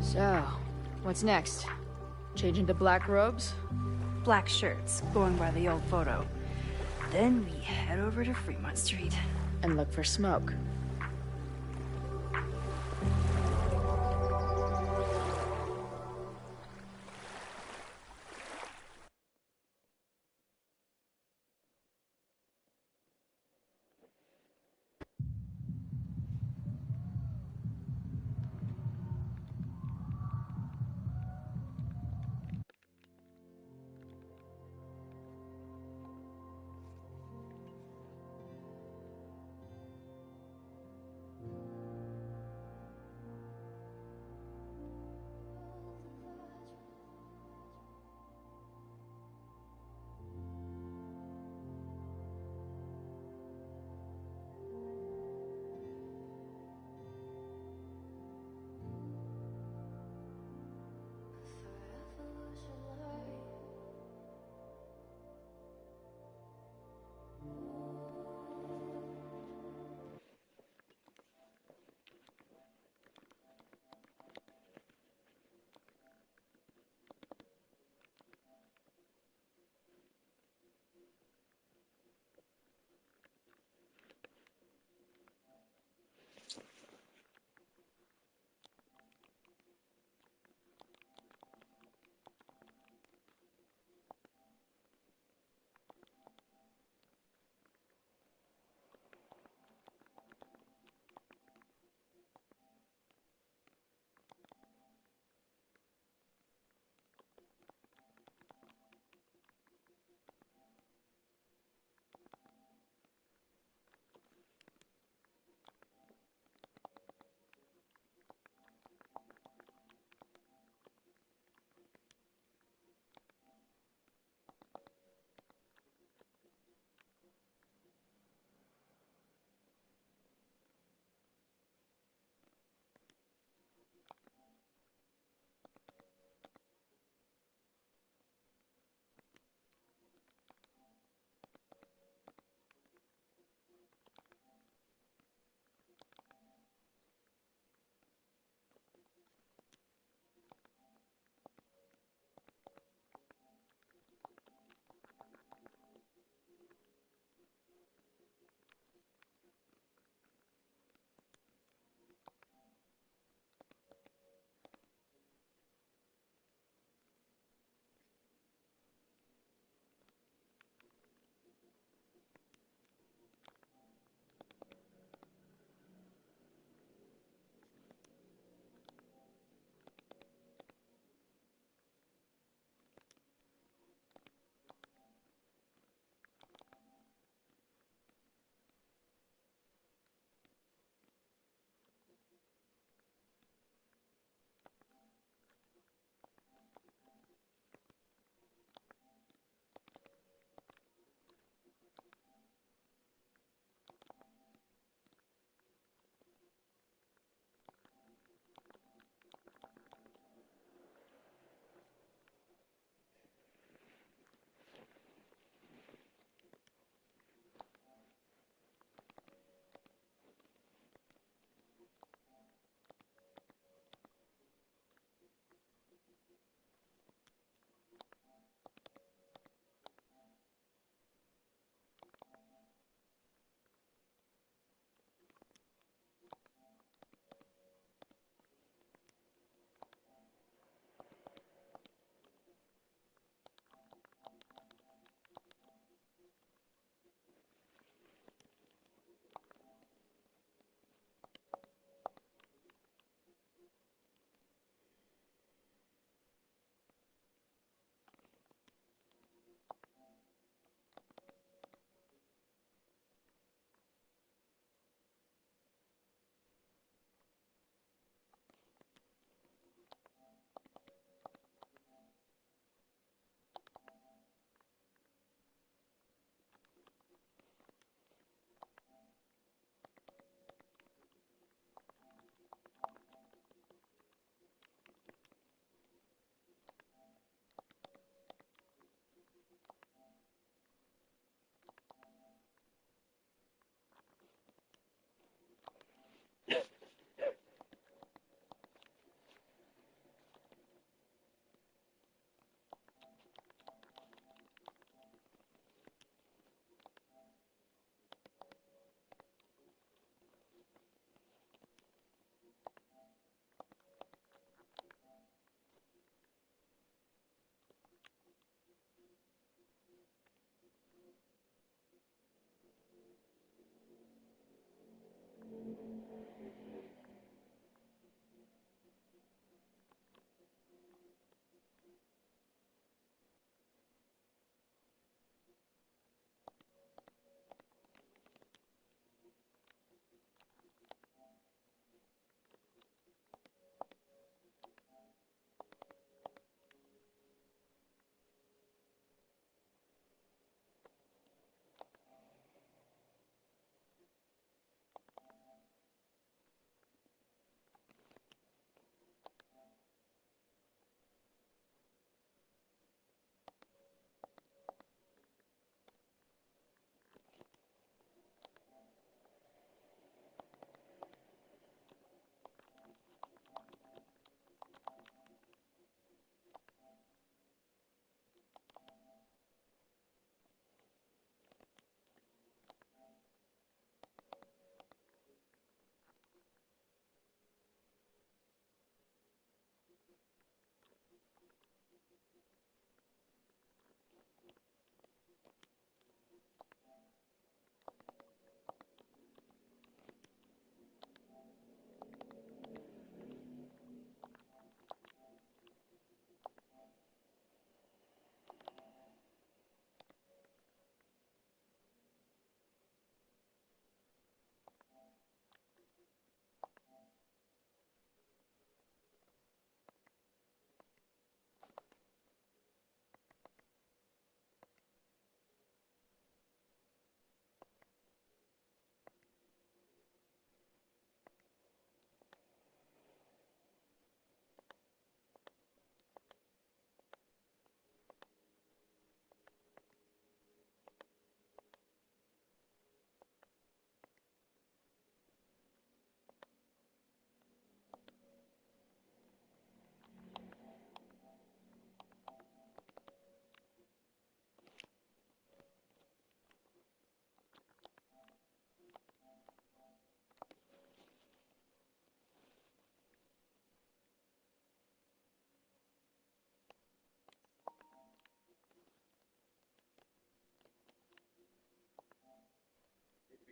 So, what's next? Change into black robes? Black shirts, going by the old photo. Then we head over to Fremont Street. And look for smoke.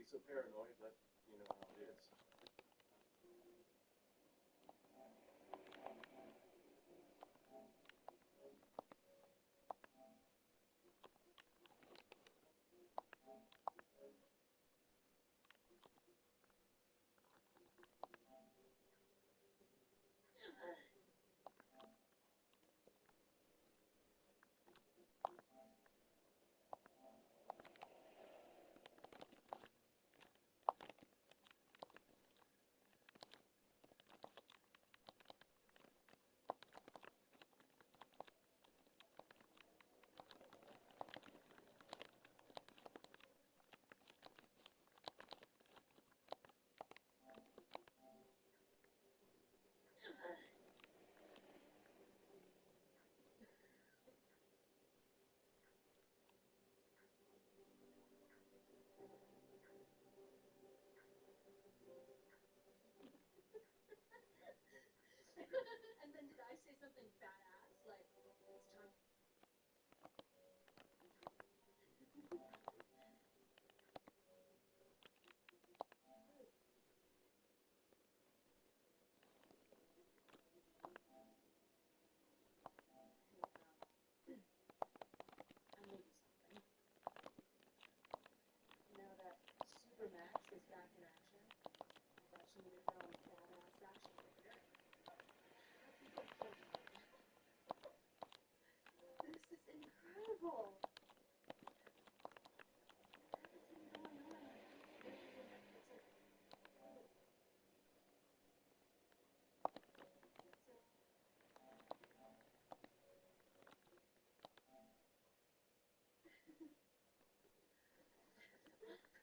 be so paranoid, but you know how it is. And then did I say something badass? Like, it's time. I know something. Now that Supermax is back in action, I thought she needed her own badass action figure. This is incredible! Everything going on. It's like...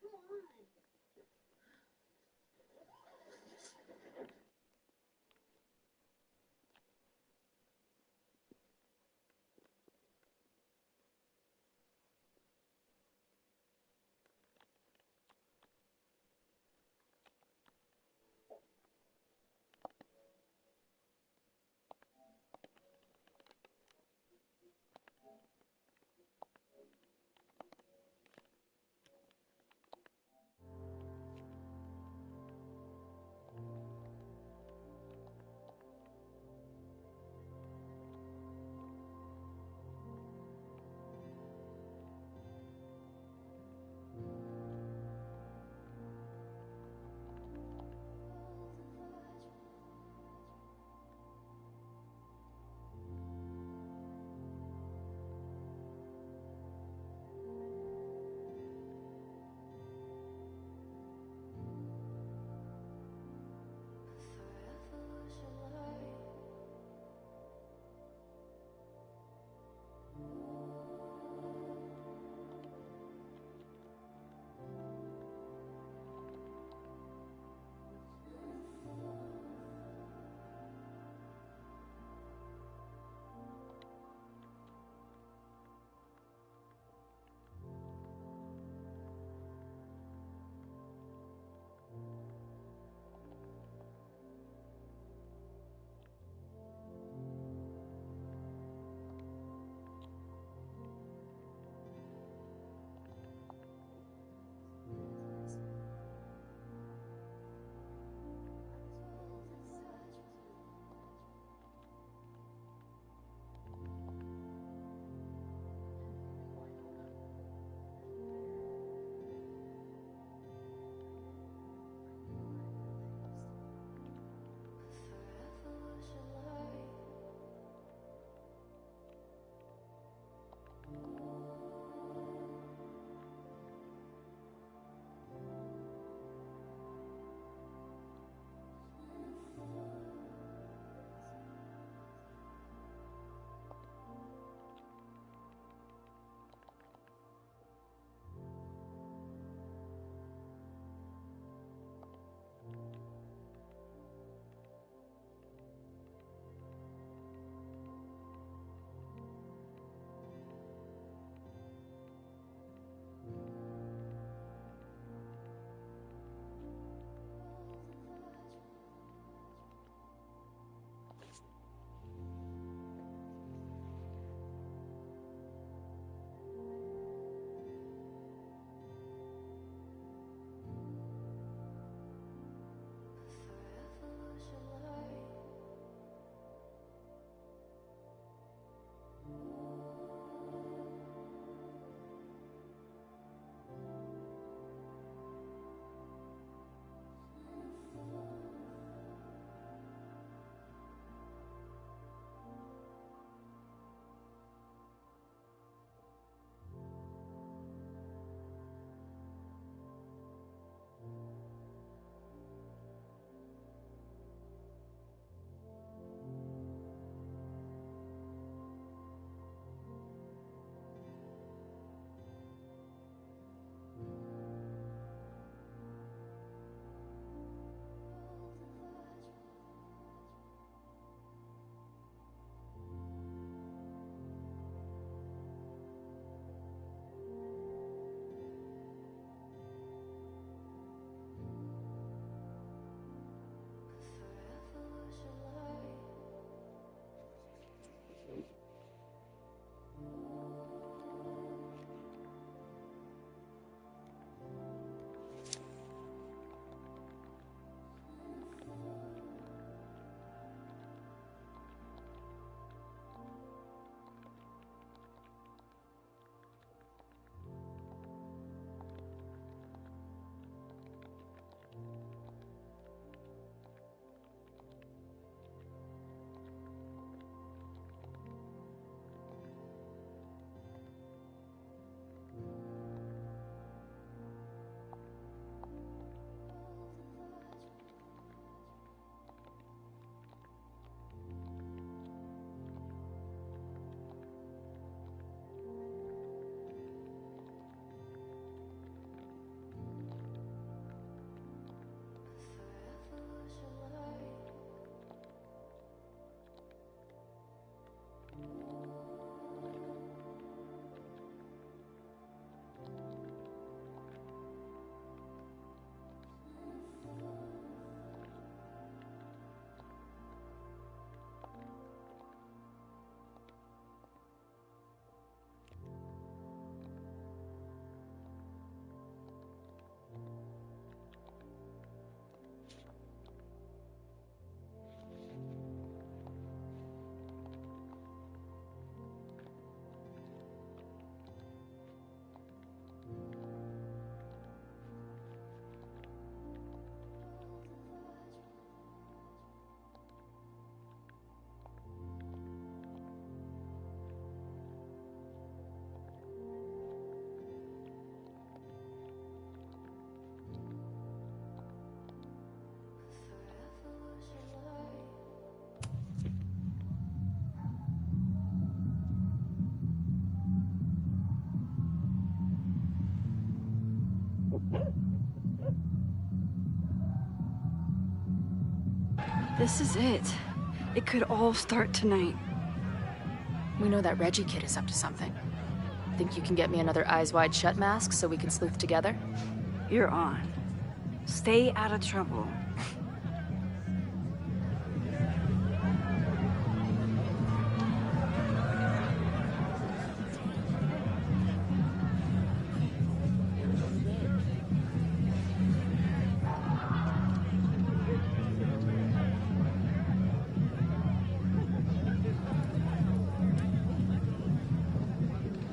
Come on! This is it. It could all start tonight. We know that Reggie kid is up to something. Think you can get me another Eyes Wide Shut mask so we can sleuth together? You're on. Stay out of trouble.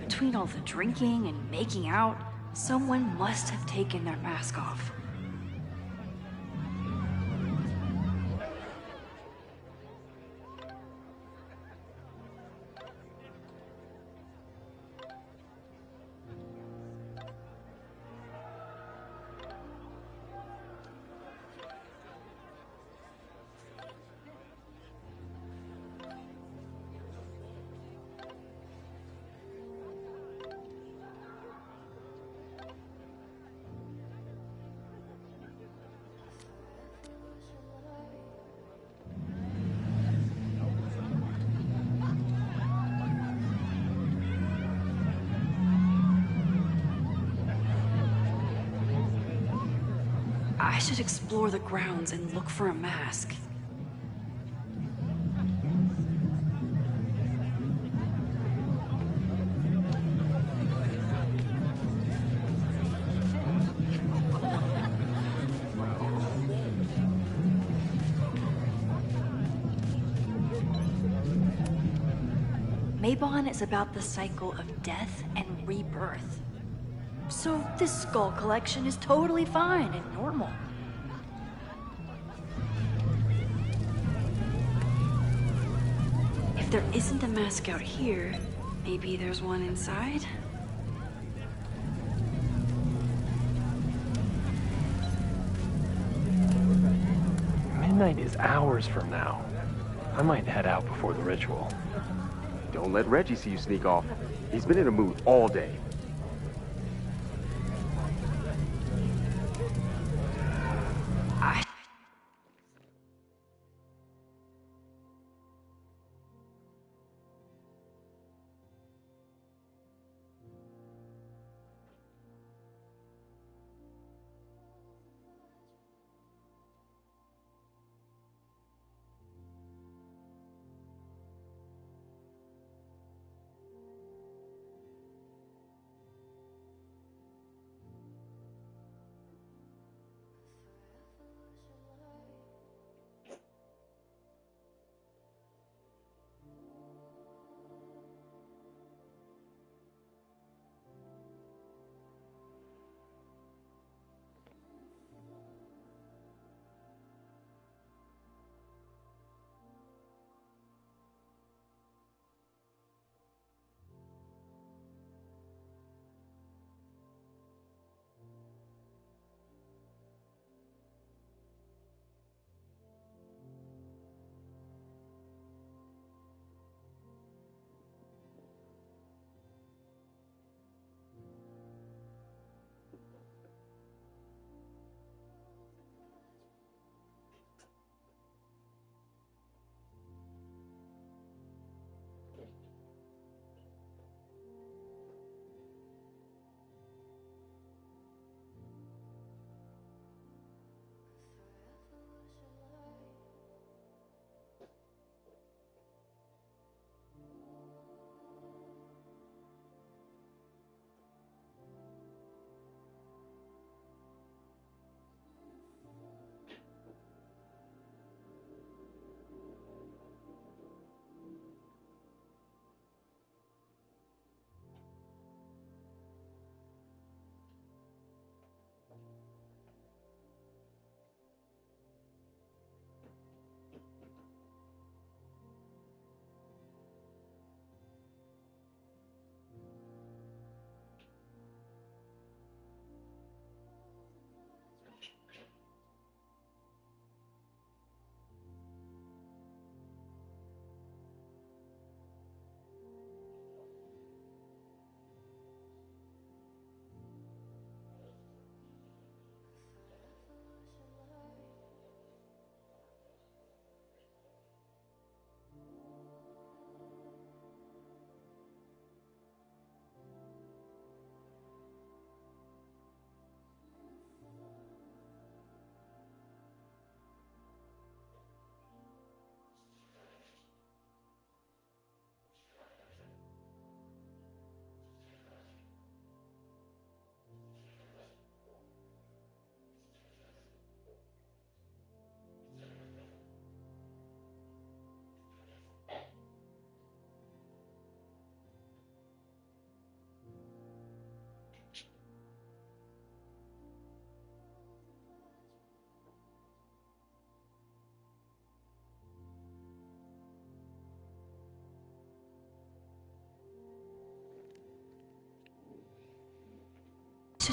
Between all the drinking and making out, someone must have taken their mask off. I should explore the grounds and look for a mask. Mabon is about the cycle of death and rebirth. So this skull collection is totally fine and normal. If there isn't a mask out here, maybe there's one inside? Midnight is hours from now. I might head out before the ritual. Don't let Reggie see you sneak off. He's been in a mood all day.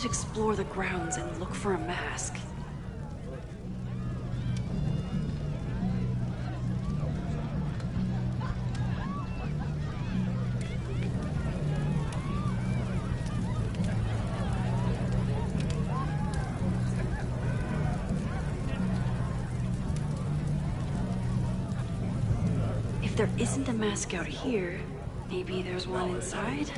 should explore the grounds and look for a mask. If there isn't a mask out here, maybe there's one inside?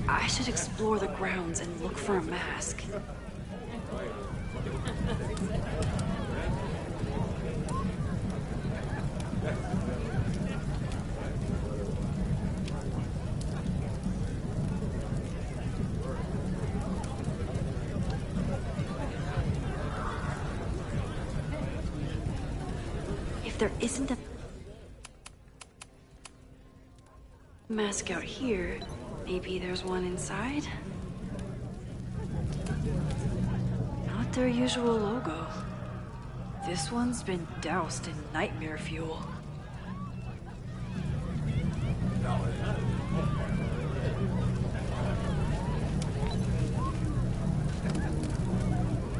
I should explore the grounds and look for a mask. If there isn't a mask out here, maybe there's one inside? Not their usual logo. This one's been doused in nightmare fuel.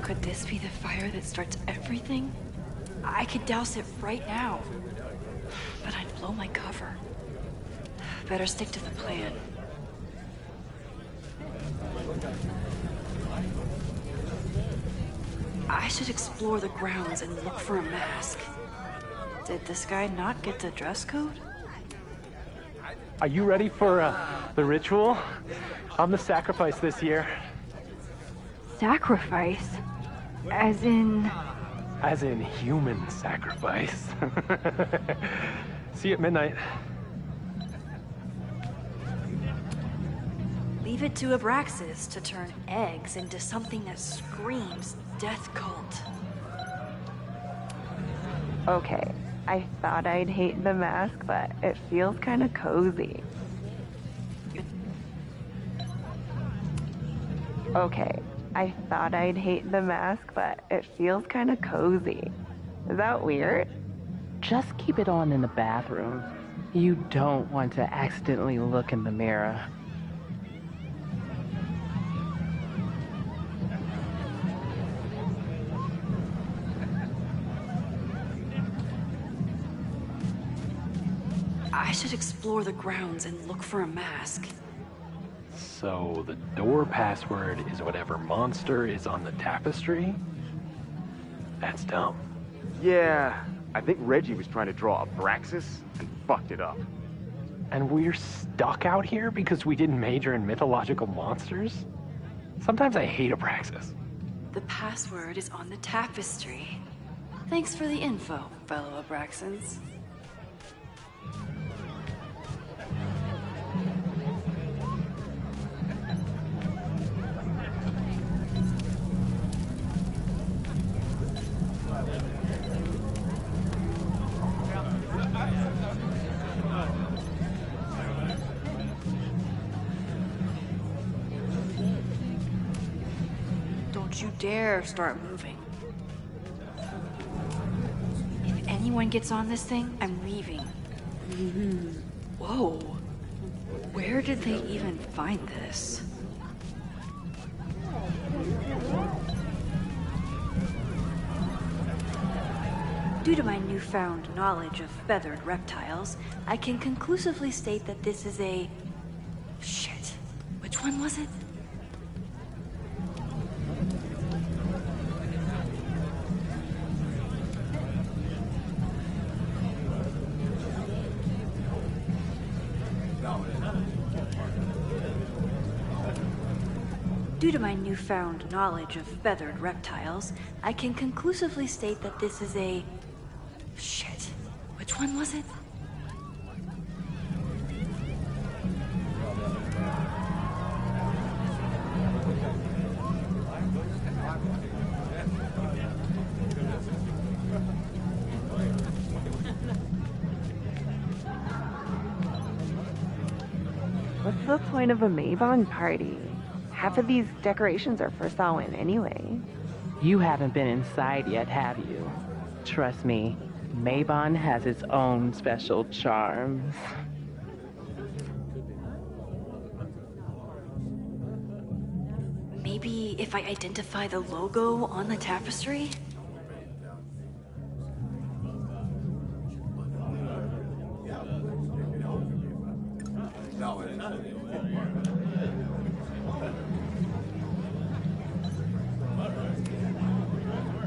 Could this be the fire that starts everything? I could douse it right now, but I'd blow my cover. Better stick to the plan. I should explore the grounds and look for a mask. Did this guy not get the dress code? Are you ready for the ritual? I'm the sacrifice this year. Sacrifice? As in... As in human sacrifice. See you at midnight. Leave it to Abraxas to turn eggs into something that screams death cult. Okay, I thought I'd hate the mask, but it feels kind of cozy. Okay, I thought I'd hate the mask, but it feels kind of cozy. Is that weird? Just keep it on in the bathroom. You don't want to accidentally look in the mirror. I should explore the grounds and look for a mask. So the door password is whatever monster is on the tapestry? That's dumb. Yeah, I think Reggie was trying to draw Abraxas and fucked it up. And we're stuck out here because we didn't major in mythological monsters? Sometimes I hate Abraxas. The password is on the tapestry. Thanks for the info, fellow Abraxans. Don't you dare start moving. If anyone gets on this thing, I'm leaving. Whoa. Where did they even find this? Due to my newfound knowledge of feathered reptiles, I can conclusively state that this is a... Shit. Which one was it? Due to my newfound knowledge of feathered reptiles, I can conclusively state that this is a... Shit. Which one was it? What's the point of a Maybon party? Half of these decorations are for Samhain anyway. You haven't been inside yet, have you? Trust me, Maybon has its own special charms. Maybe if I identify the logo on the tapestry?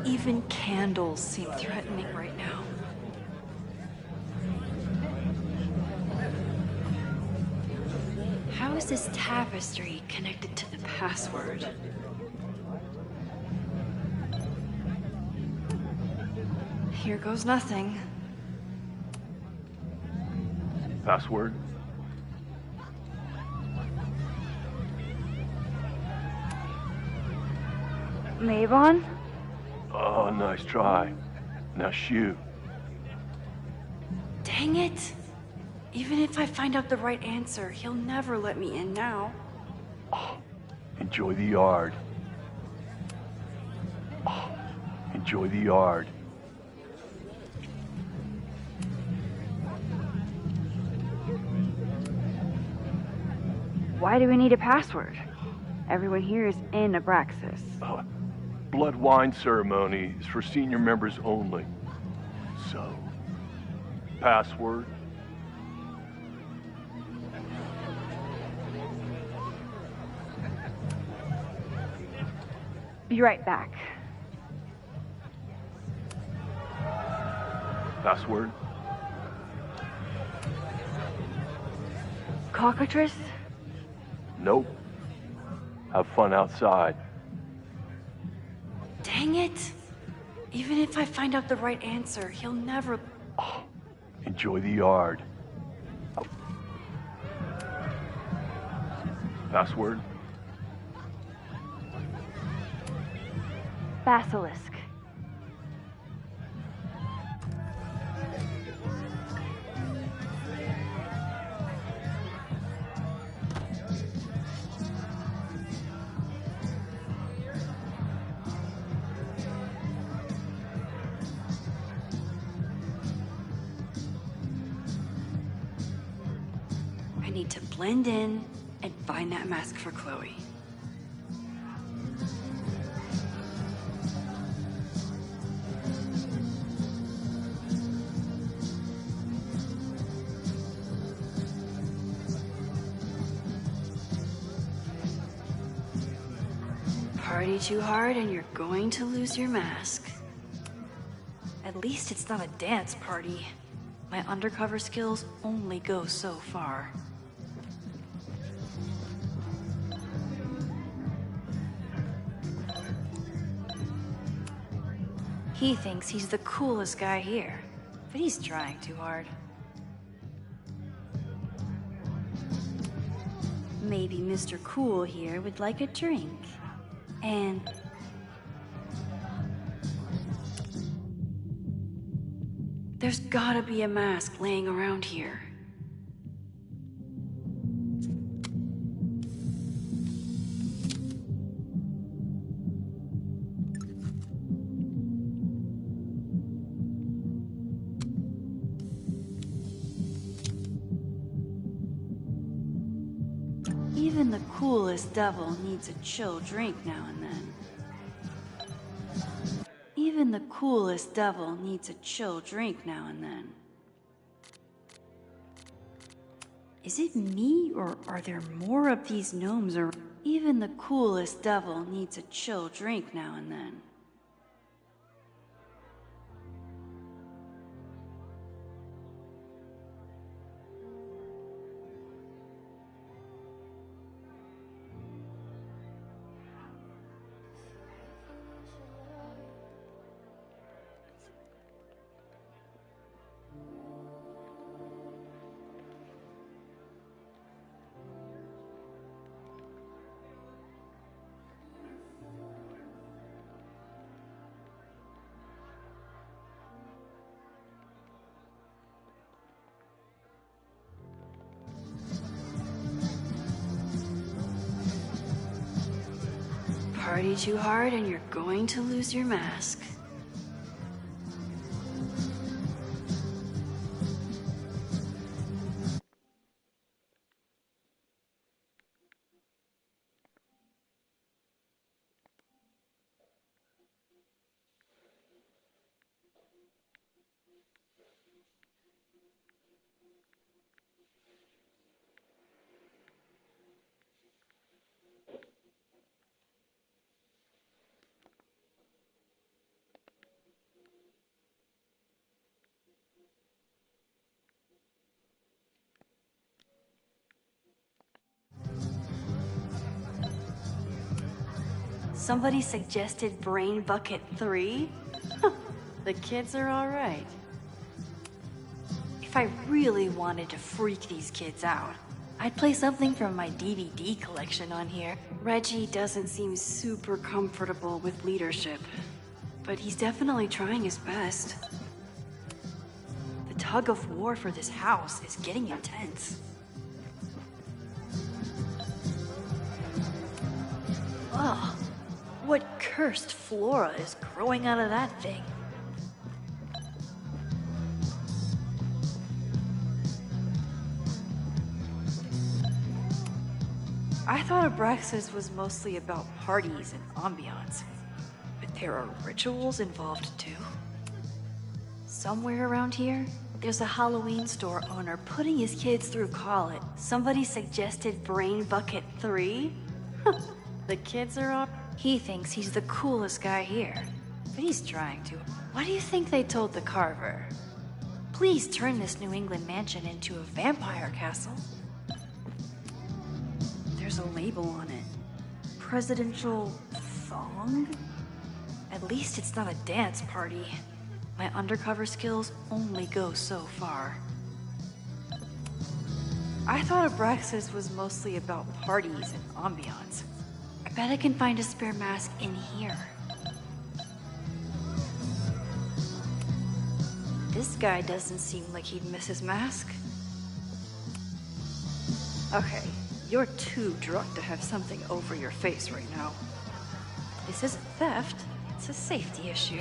Even candles seem threatening right now. How is this tapestry connected to the password? Here goes nothing. Password? Maybon? Oh, nice try. Now shoot. Dang it! Even if I find out the right answer, he'll never let me in now. Enjoy the yard. Enjoy the yard. Why do we need a password? Everyone here is in Abraxas. Blood wine ceremony is for senior members only. So, password? Be right back. Password? Cockatrice? Nope. Have fun outside. Dang it! Even if I find out the right answer, he'll never... Enjoy the yard. Password? Basilisk. I need to blend in and find that mask for Chloe. Party too hard and you're going to lose your mask. At least it's not a dance party. My undercover skills only go so far. He thinks he's the coolest guy here, but he's trying too hard. Maybe Mr. Cool here would like a drink. And... there's gotta be a mask laying around here. Even the coolest devil needs a chill drink now and then. Even the coolest devil needs a chill drink now and then. Is it me, or are there more of these gnomes around? Even the coolest devil needs a chill drink now and then. party too hard and you're going to lose your mask. Somebody suggested Brain Bucket 3? The kids are alright. If I really wanted to freak these kids out, I'd play something from my DVD collection on here. Reggie doesn't seem super comfortable with leadership, but he's definitely trying his best. The tug of war for this house is getting intense. Ugh. What cursed flora is growing out of that thing? I thought Abraxas was mostly about parties and ambiance, but there are rituals involved too. Somewhere around here, there's a Halloween store owner putting his kids through college. Somebody suggested Brain Bucket 3? The kids are all... He thinks he's the coolest guy here, but he's trying to. What do you think they told the carver? Please turn this New England mansion into a vampire castle. There's a label on it. Presidential thong? At least it's not a dance party. My undercover skills only go so far. I thought Abraxas was mostly about parties and ambiance. I bet I can find a spare mask in here. This guy doesn't seem like he'd miss his mask. Okay, you're too drunk to have something over your face right now. This isn't theft, it's a safety issue.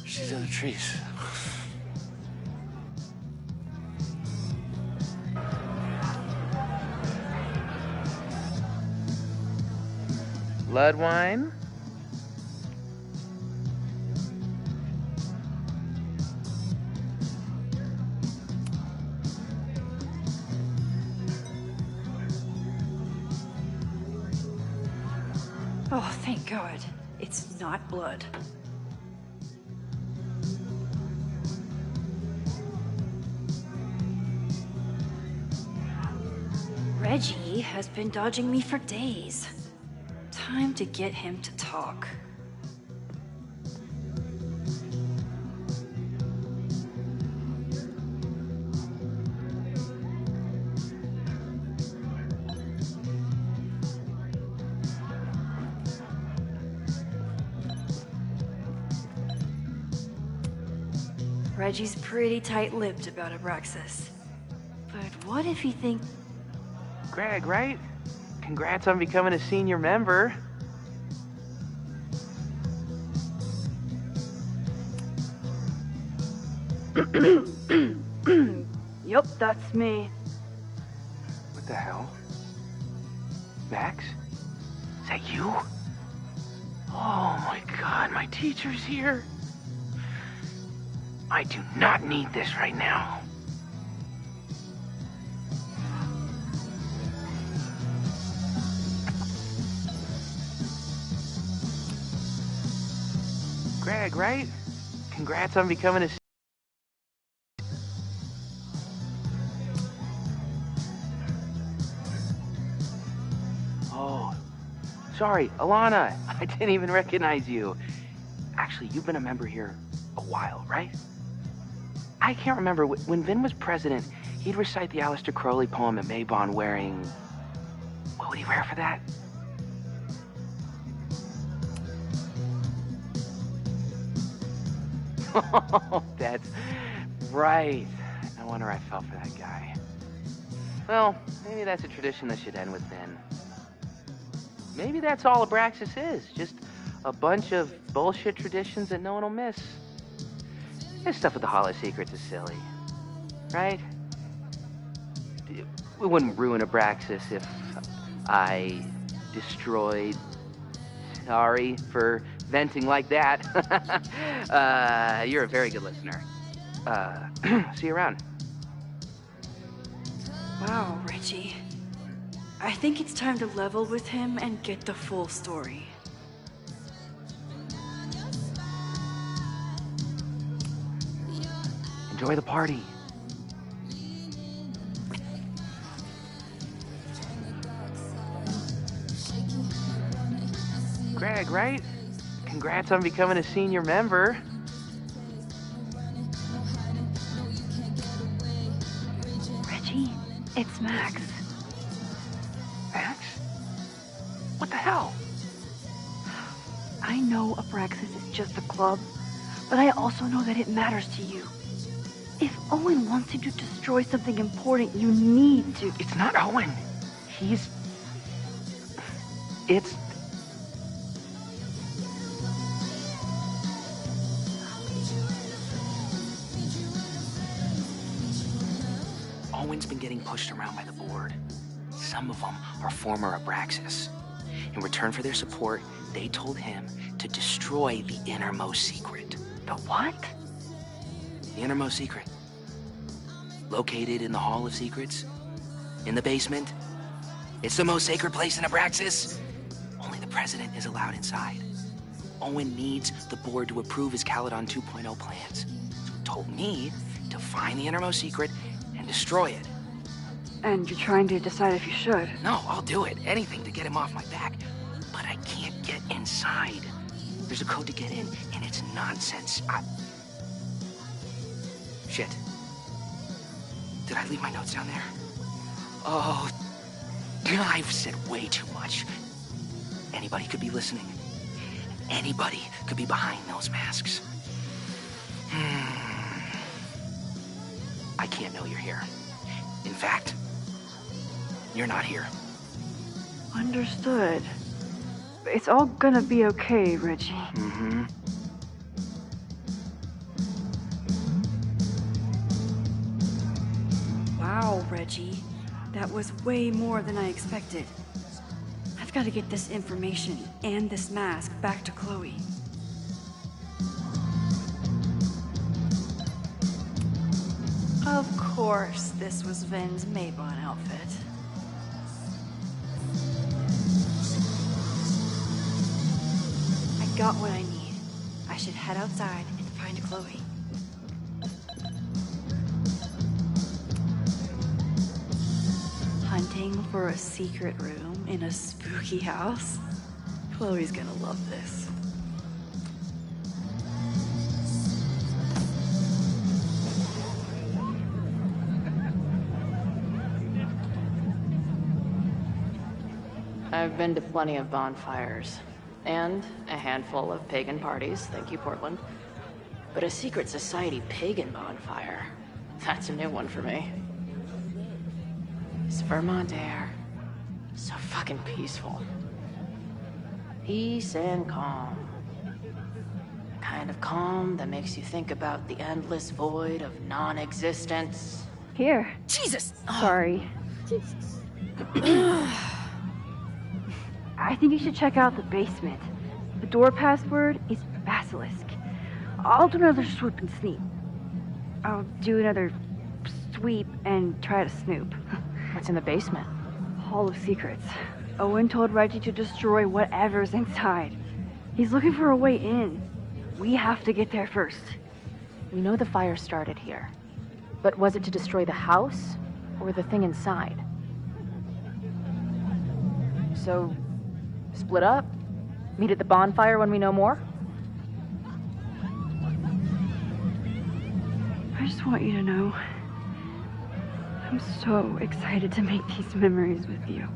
She's in the trees. Blood wine? Oh, thank God. It's not blood. Reggie has been dodging me for days. Time to get him to talk. Reggie's pretty tight-lipped about Abraxas. But what if he thinks... Greg, right? Congrats on becoming a senior member. Yup, that's me. What the hell? Max? Is that you? Oh my God, my teacher's here. I do not need this right now. Greg, right? Congrats on becoming a... Oh, sorry, Alana. I didn't even recognize you. Actually, you've been a member here a while, right? I can't remember. When Vin was president, he'd recite the Aleister Crowley poem at Maybon wearing... What would he wear for that? Oh, that's right. No wonder I fell for that guy. Well, maybe that's a tradition that should end with Vin. Maybe that's all Abraxas is. Just a bunch of bullshit traditions that no one will miss. This stuff with the Hall of Secrets is silly. Right? We wouldn't ruin Abraxas if I destroyed... Sorry for venting like that. You're a very good listener. See you around. Wow, Reggie. I think it's time to level with him and get the full story. Enjoy the party. Greg, right? Congrats on becoming a senior member. Reggie, it's Max. Max? What the hell? I know Abraxas is just a club, but I also know that it matters to you. If Owen wants you to destroy something important, you need to... It's not Owen. It's... Owen's been getting pushed around by the board. Some of them are former Abraxas. In return for their support, they told him to destroy the innermost secret. The what? The innermost secret. Located in the Hall of Secrets. In the basement. It's the most sacred place in Abraxas. Only the president is allowed inside. Owen needs the board to approve his Caledon 2.0 plans. So he told me to find the innermost secret and destroy it. And you're trying to decide if you should? No, I'll do it. Anything to get him off my back. But I can't get inside. There's a code to get in, and it's nonsense. Shit. Did I leave my notes down there? Oh, I've said way too much. Anybody could be listening. Anybody could be behind those masks. I can't know you're here. In fact, you're not here. Understood. It's all gonna be okay, Reggie. Mm-hmm. Wow, Reggie. That was way more than I expected. I've got to get this information and this mask back to Chloe. Of course, this was Vin's Maybon outfit. I got what I need. I should head outside and find Chloe. Hunting for a secret room in a spooky house? Chloe's gonna love this. I've been to plenty of bonfires, and a handful of pagan parties, thank you, Portland. But a secret society pagan bonfire, that's a new one for me. This Vermont air, so fucking peaceful. Peace and calm. Kind of calm that makes you think about the endless void of non-existence. Here. Jesus! Sorry. I think you should check out the basement. The door password is Basilisk. I'll do another swoop and sneak. I'll do another sweep and try to snoop. What's in the basement? Hall of Secrets. Owen told Reggie to destroy whatever's inside. He's looking for a way in. We have to get there first. We know the fire started here. But was it to destroy the house or the thing inside? So, split up? Meet at the bonfire when we know more? I just want you to know, I'm so excited to make these memories with you.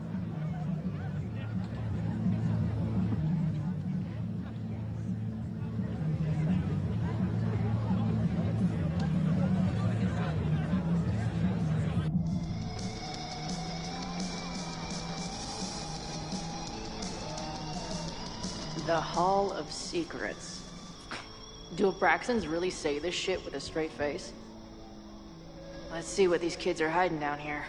The Hall of Secrets. Do Abraxans really say this shit with a straight face? Let's see what these kids are hiding down here.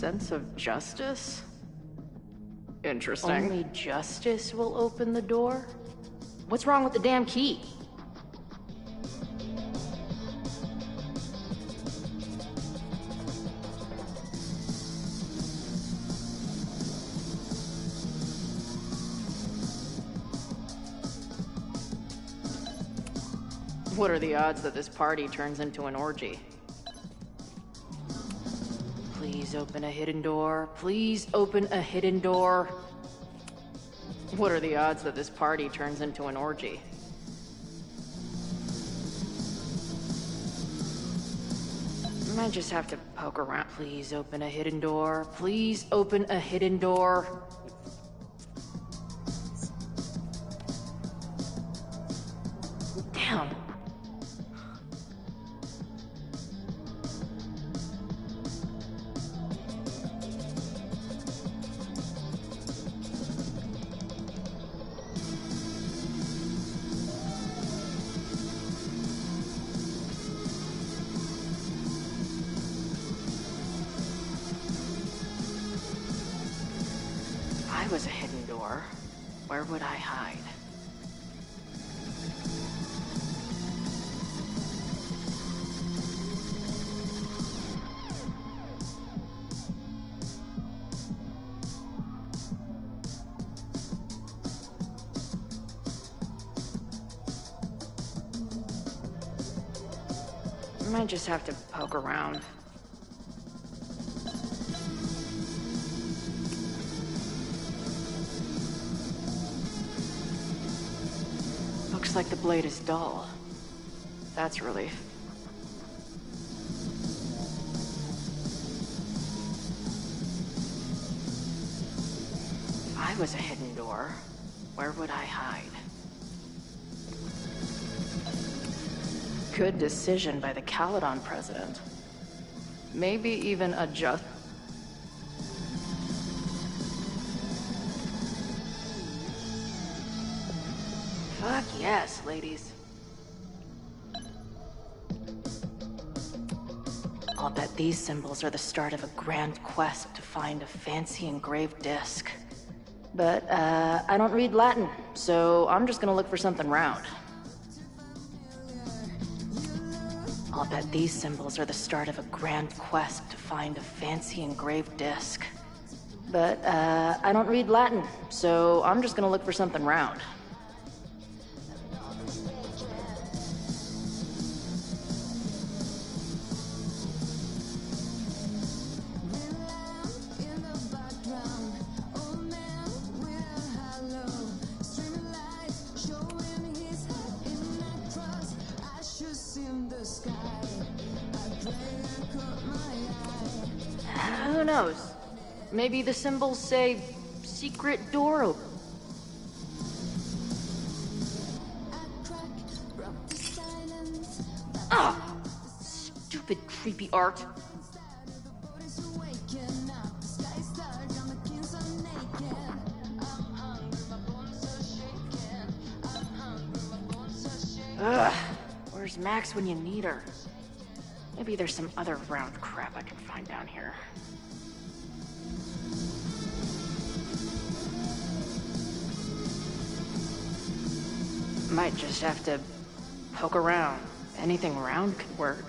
sense of justice? Interesting. Only justice will open the door? What's wrong with the damn key? What are the odds that this party turns into an orgy? Please open a hidden door. Please open a hidden door. What are the odds that this party turns into an orgy? Might just have to poke around. Please open a hidden door. Please open a hidden door. Damn. If I was a hidden door, where would I hide? Might just have to poke around. Looks like the blade is dull. That's a relief. If I was a hidden door, where would I hide? Good decision by the Caledon president. Maybe even a just... Fuck yes, ladies. I'll bet these symbols are the start of a grand quest to find a fancy engraved disc. But, I don't read Latin, so I'm just gonna look for something round. I'll bet these symbols are the start of a grand quest to find a fancy engraved disc. But, I don't read Latin, so I'm just gonna look for something round. Who knows? Maybe the symbols say secret door open. Ah! Stupid creepy art. Ugh. Where's Max when you need her? Maybe there's some other round crap I can find down here. Might just have to poke around. Anything round could work.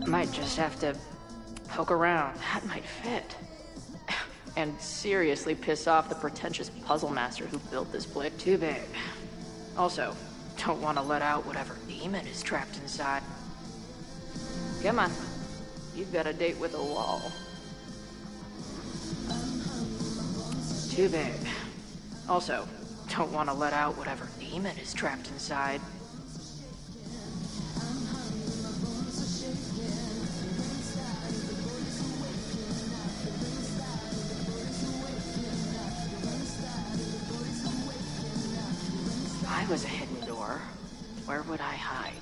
Might just have to poke around. That might fit. And seriously piss off the pretentious puzzle master who built this place. Too big. Also, don't want to let out whatever demon is trapped inside. Come on. You've got a date with a wall. Too big. Also, don't want to let out whatever demon is trapped inside. If I was a hidden door, where would I hide?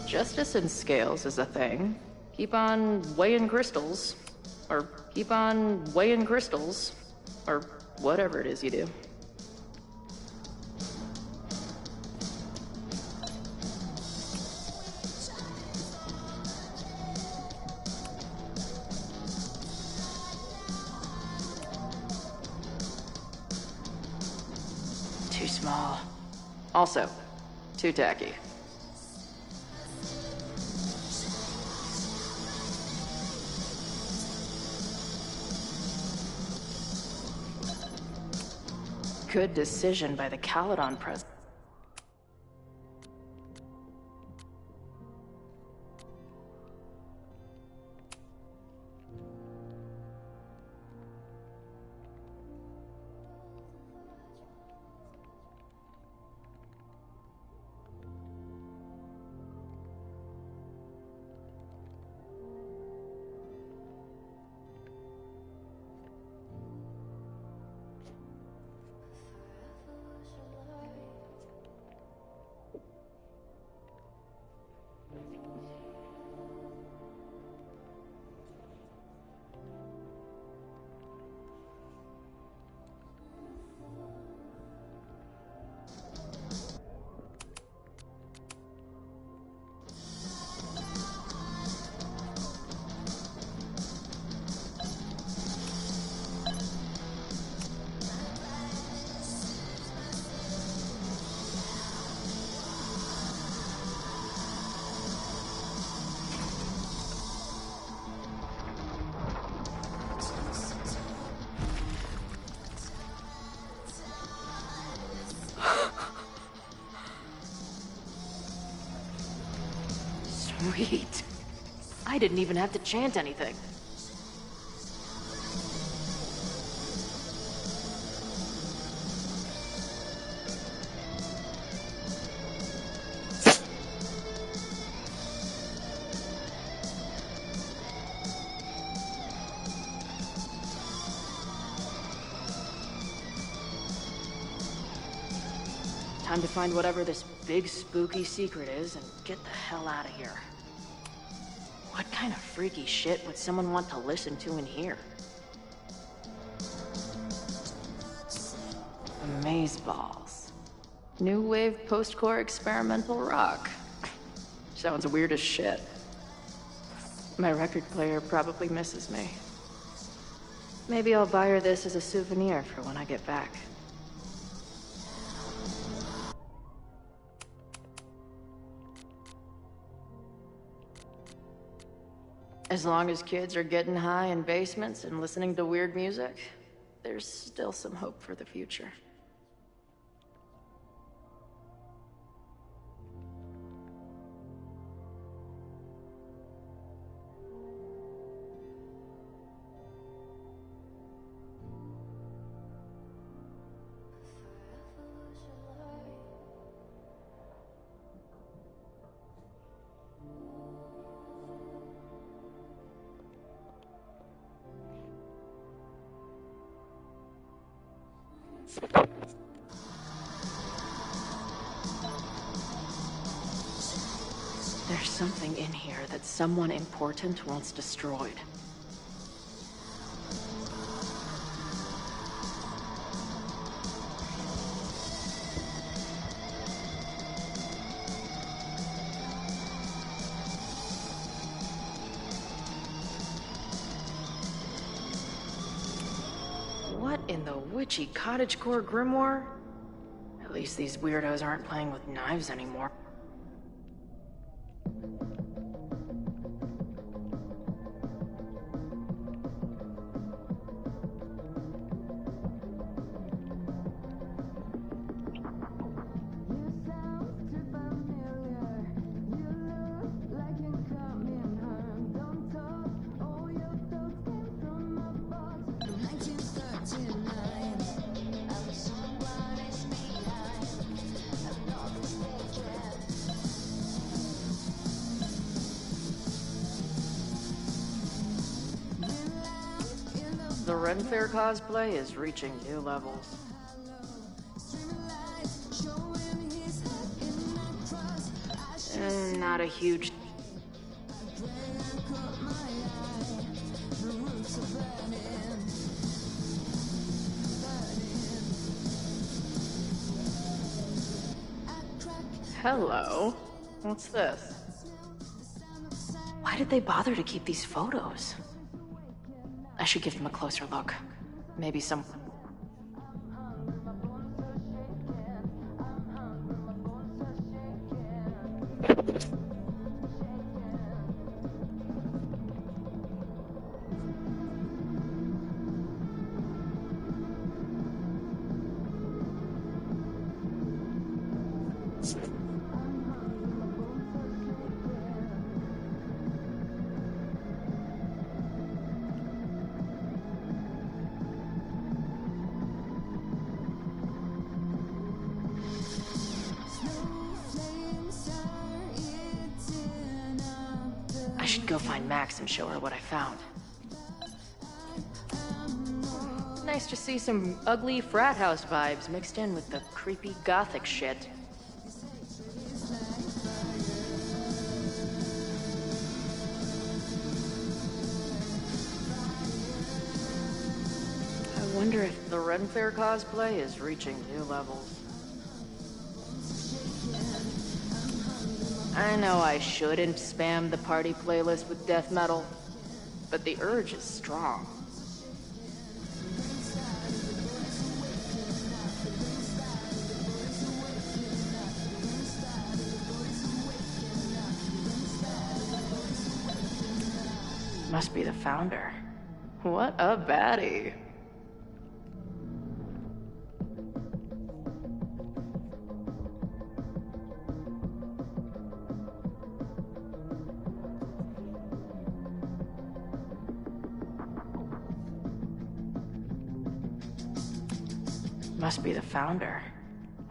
justice in scales is a thing, keep on weighing crystals. Or keep on weighing crystals. Or whatever it is you do. Too small. Also, too tacky. Good decision by the Caledon president. Sweet. I didn't even have to chant anything. Time to find whatever this big spooky secret is and get the hell out of here. What kind of freaky shit would someone want to listen to in here? Amazeballs. New wave post-core experimental rock. Sounds weird as shit. My record player probably misses me. Maybe I'll buy her this as a souvenir for when I get back. As long as kids are getting high in basements and listening to weird music, there's still some hope for the future. There's something in here that someone important wants destroyed. What in the witchy cottagecore grimoire? At least these weirdos aren't playing with knives anymore. The Ren Fair cosplay is reaching new levels. not a huge... Hello. What's this? Why did they bother to keep these photos? I should give them a closer look. Maybe some... I should go find Max and show her what I found. Nice to see some ugly frat house vibes mixed in with the creepy gothic shit. I wonder if the Ren Fair cosplay is reaching new levels. I know I shouldn't spam the party playlist with death metal, but the urge is strong. Must be the founder. What a baddie. Must be the founder.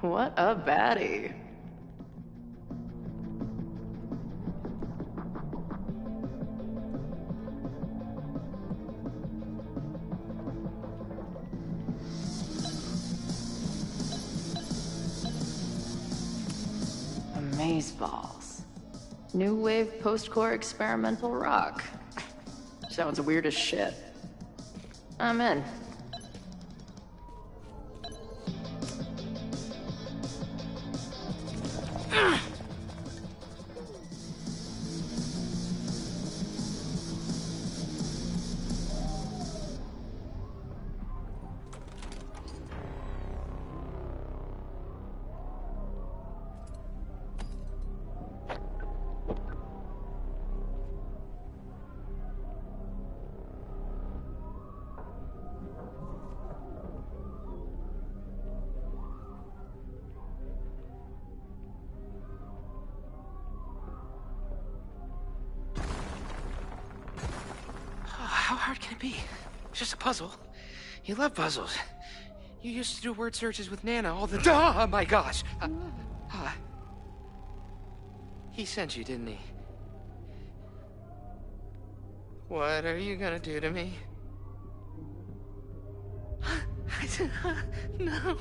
What a baddie. Amazeballs. New wave post-core experimental rock. Sounds weird as shit. I'm in. How hard can it be? It's just a puzzle. You love puzzles. You used to do word searches with Nana all the time. Oh my gosh. He sent you, didn't he? What are you gonna do to me? No.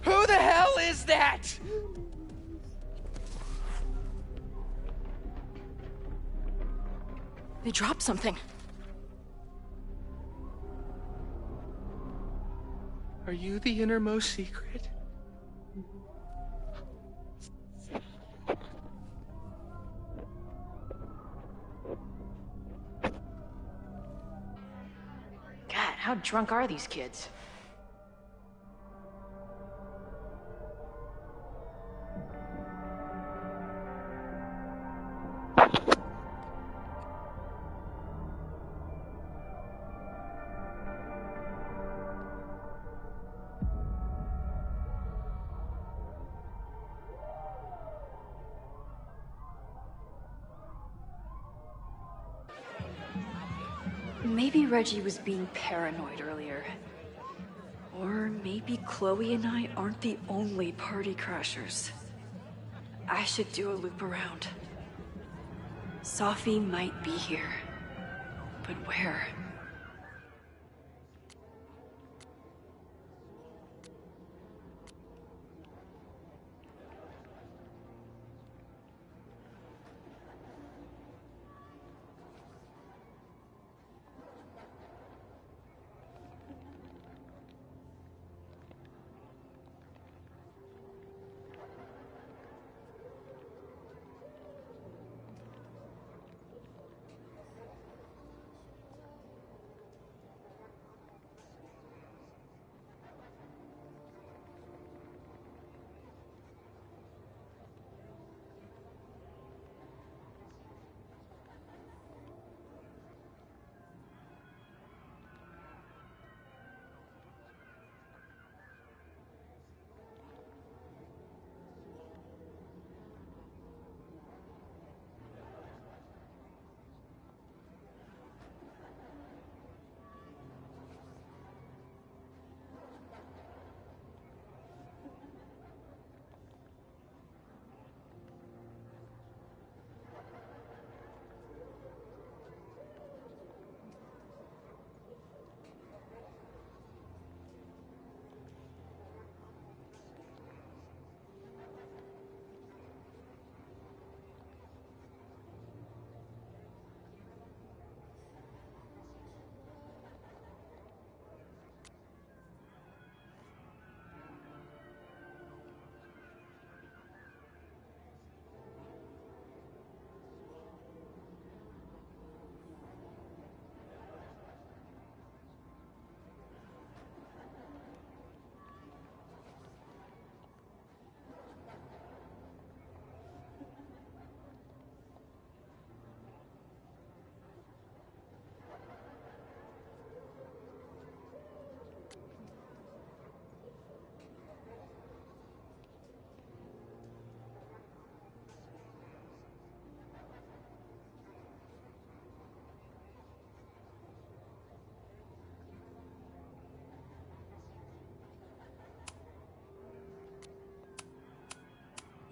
Who the hell is that? They dropped something. Are you the innermost secret? God, how drunk are these kids? Maybe Reggie was being paranoid earlier. Or maybe Chloe and I aren't the only party crashers. I should do a loop around. Sophie might be here. But where?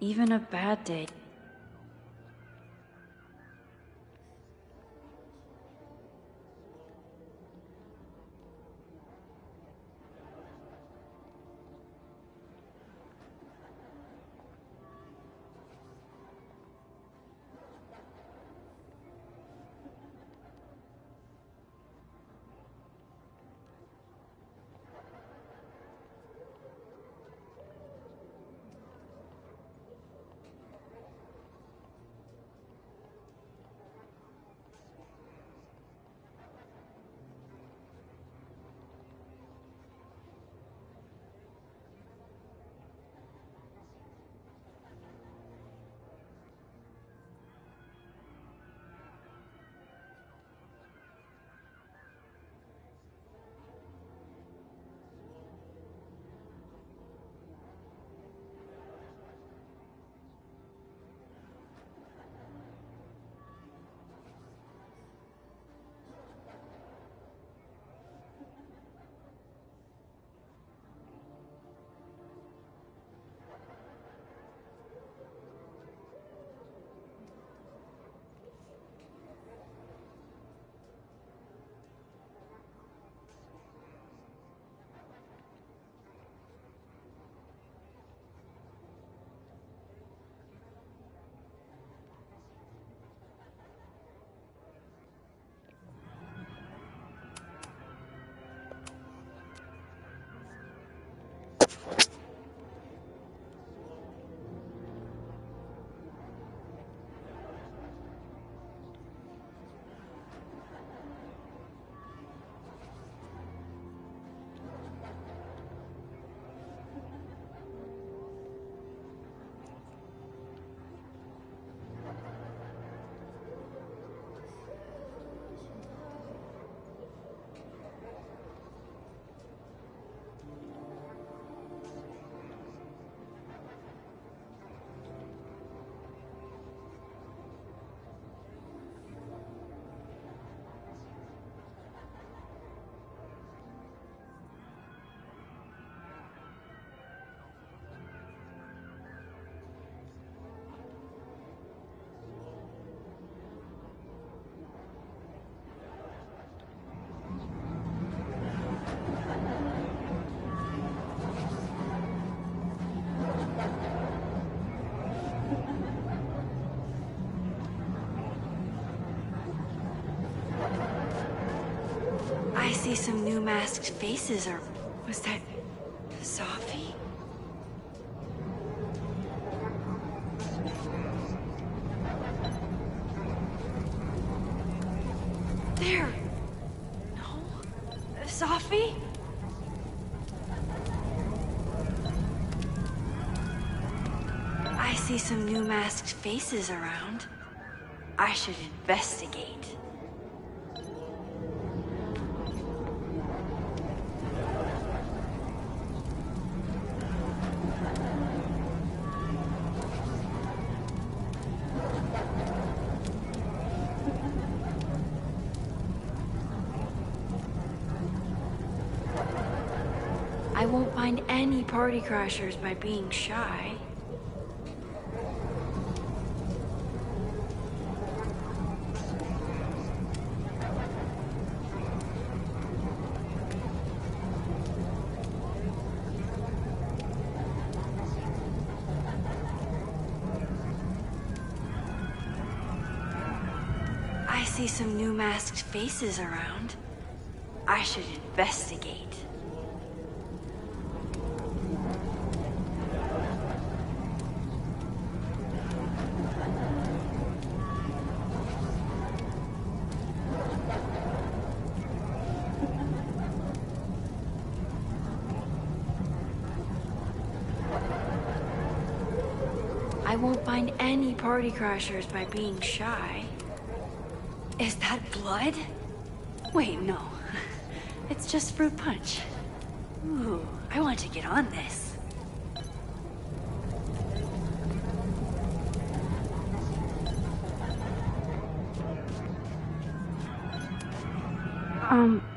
Even a bad day. I see some new masked faces, or was that Sophie? There! No? Sophie? I see some new masked faces around. I should investigate. I won't find any party crashers by being shy. I see some new masked faces around. I should investigate. I won't find any party crashers by being shy. Is that blood? Wait, no. It's just fruit punch. Ooh, I want to get on this.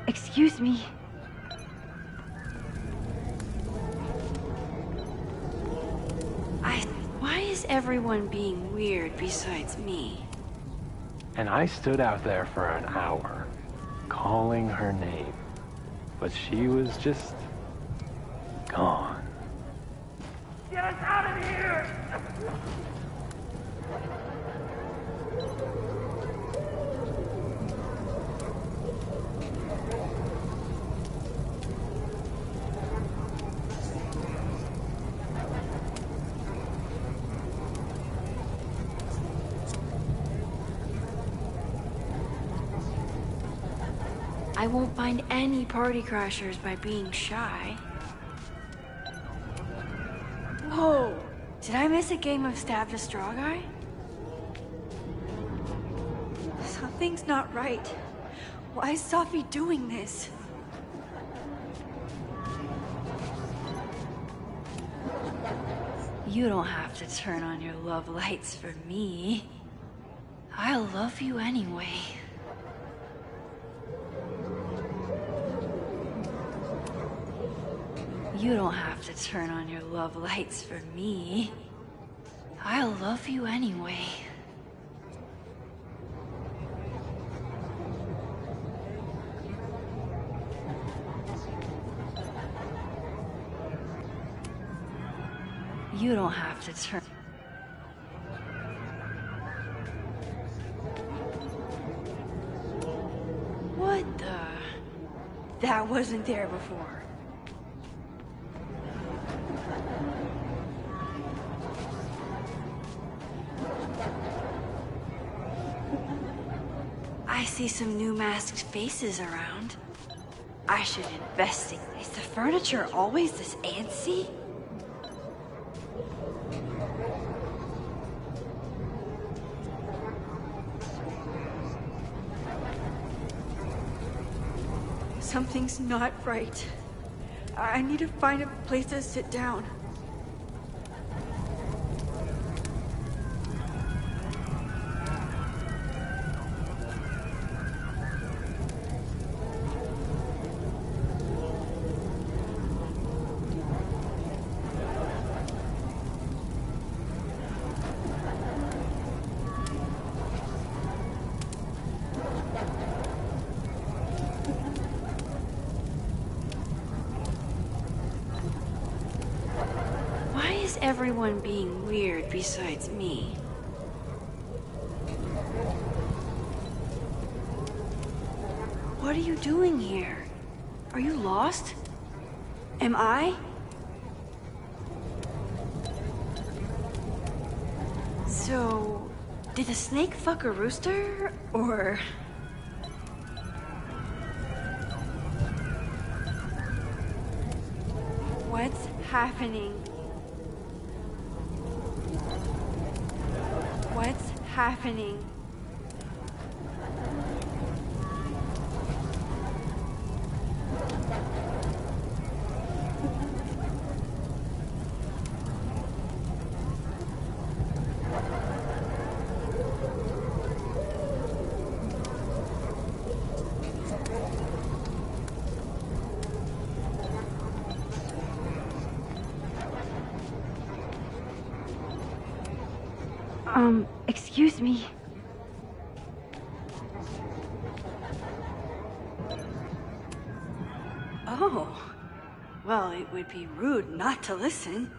Excuse me. Why is everyone being weird besides me? And I stood out there for an hour, calling her name. But she was just gone. Get us out of here! I won't find any party crashers by being shy. Whoa! Did I miss a game of Stab the Straw Guy? Something's not right. Why is Sophie doing this? You don't have to turn on your love lights for me. I'll love you anyway. You don't have to turn on your love lights for me. I'll love you anyway. You don't have to turn... What the... That wasn't there before. I see some new masked faces around. I should investigate. Is the furniture always this antsy? Something's not right. I need to find a place to sit down. Everyone being weird besides me. What are you doing here? Are you lost? Am I? So, did the snake fuck a rooster, or... What's happening? What's happening? Excuse me. Oh. Well, it would be rude not to listen.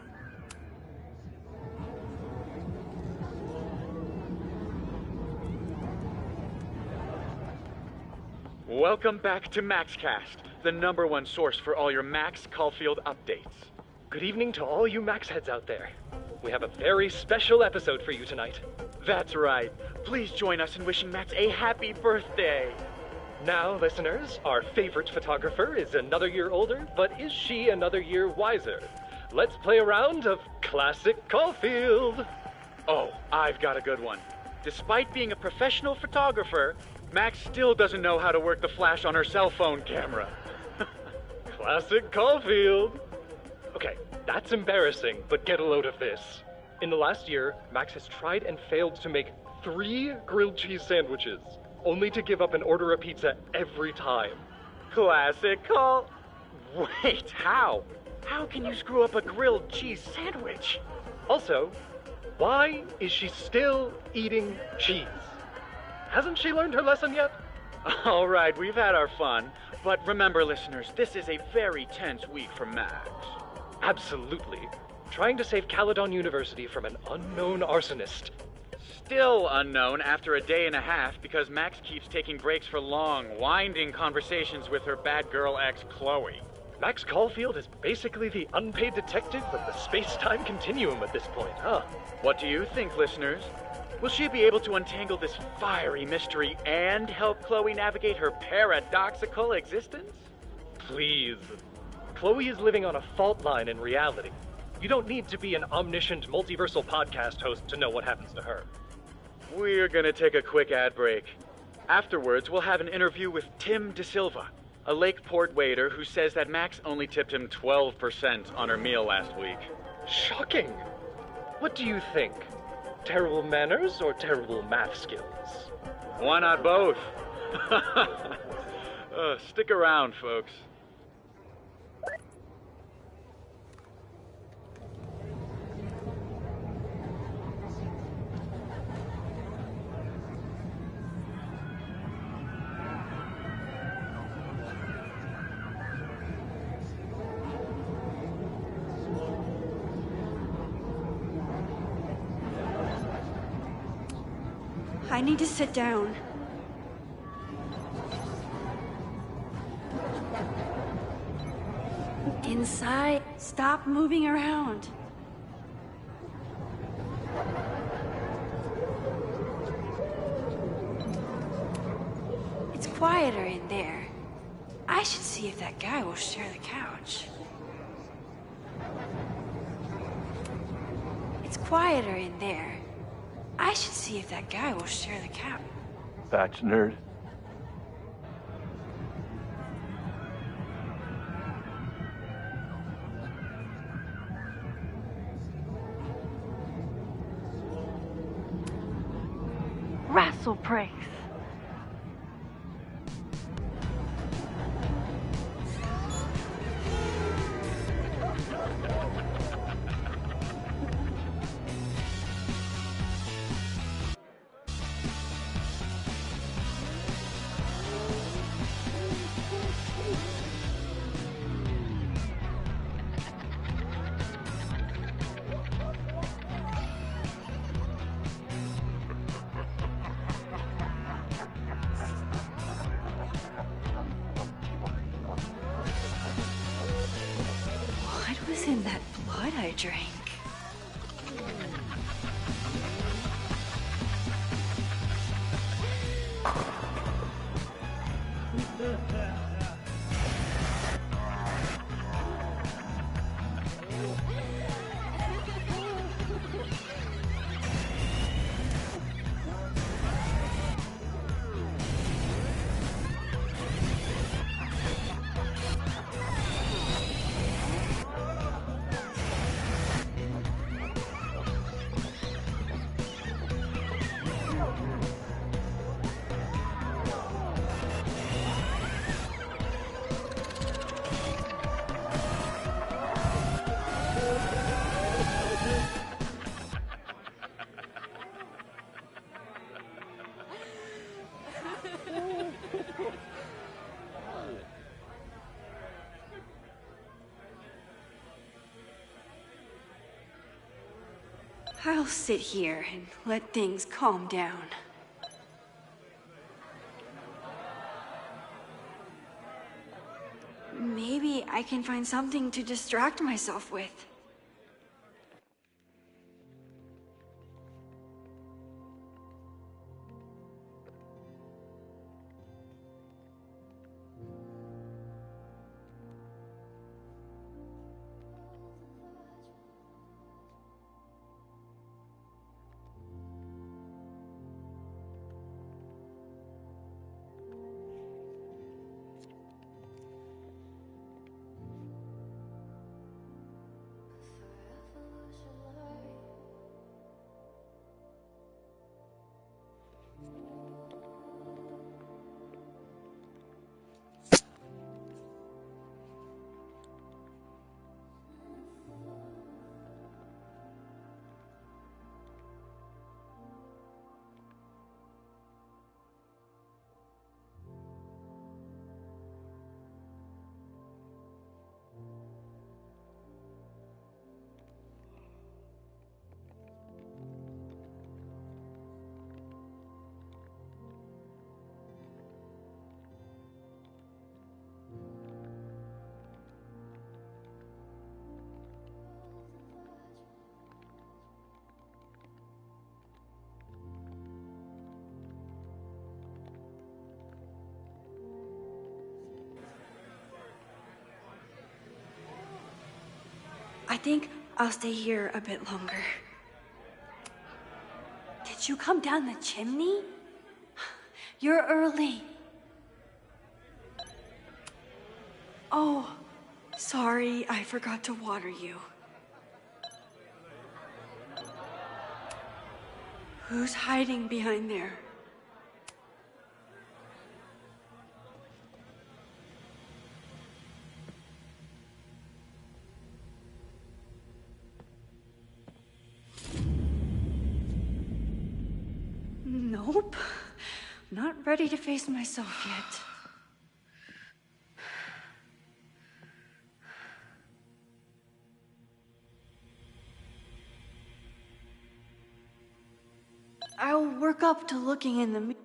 Welcome back to MaxCast, the #1 source for all your Max Caulfield updates. Good evening to all you Max heads out there. We have a very special episode for you tonight. That's right. Please join us in wishing Max a happy birthday. Now, listeners, our favorite photographer is another year older, but is she another year wiser? Let's play a round of Classic Caulfield. Oh, I've got a good one. Despite being a professional photographer, Max still doesn't know how to work the flash on her cell phone camera. Classic Caulfield. Okay, that's embarrassing, but get a load of this. In the last year, Max has tried and failed to make 3 grilled cheese sandwiches, only to give up and order a pizza every time. Classic Caul... Wait, how? How can you screw up a grilled cheese sandwich? Also, why is she still eating cheese? Hasn't she learned her lesson yet? All right, we've had our fun, but remember, listeners, this is a very tense week for Max. Absolutely. Trying to save Caledon University from an unknown arsonist. Still unknown after a day and a half because Max keeps taking breaks for long, winding conversations with her bad girl ex, Chloe. Max Caulfield is basically the unpaid detective of the space-time continuum at this point, huh? What do you think, listeners? Will she be able to untangle this fiery mystery and help Chloe navigate her paradoxical existence? Please. Chloe is living on a fault line in reality. You don't need to be an omniscient multiversal podcast host to know what happens to her. We're gonna take a quick ad break. Afterwards, we'll have an interview with Tim DeSilva, a Lakeport waiter who says that Max only tipped him 12% on her meal last week. Shocking! What do you think? Terrible manners or terrible math skills? Why not both? Stick around, folks. I need to sit down. Inside, stop moving around. It's quieter in there. I should see if that guy will share the couch. It's quieter in there. I should see if that guy will share the couch. Batch nerd. Wrestle pranks. What's in that blood I drank? I'll sit here and let things calm down. Maybe I can find something to distract myself with. I think I'll stay here a bit longer. Did you come down the chimney? You're early. Oh, sorry, I forgot to water you. Who's hiding behind there? Nope. Not ready to face myself yet. I'll work up to looking in the mirror.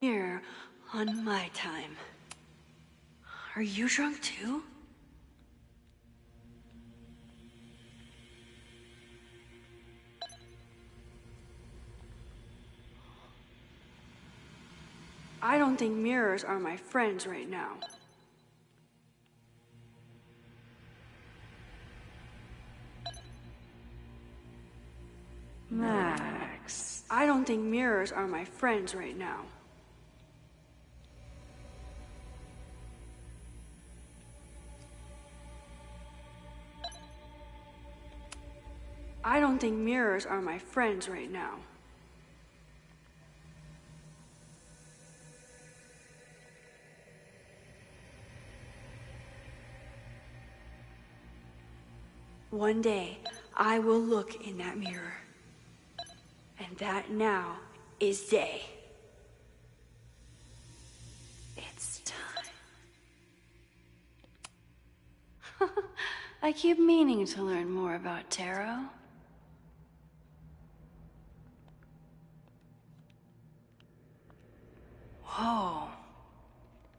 Here on my time. Are you drunk too? I don't think mirrors are my friends right now. Max. I don't think mirrors are my friends right now. I don't think mirrors are my friends right now. One day, I will look in that mirror. And that now is day. It's time. I keep meaning to learn more about tarot. Whoa.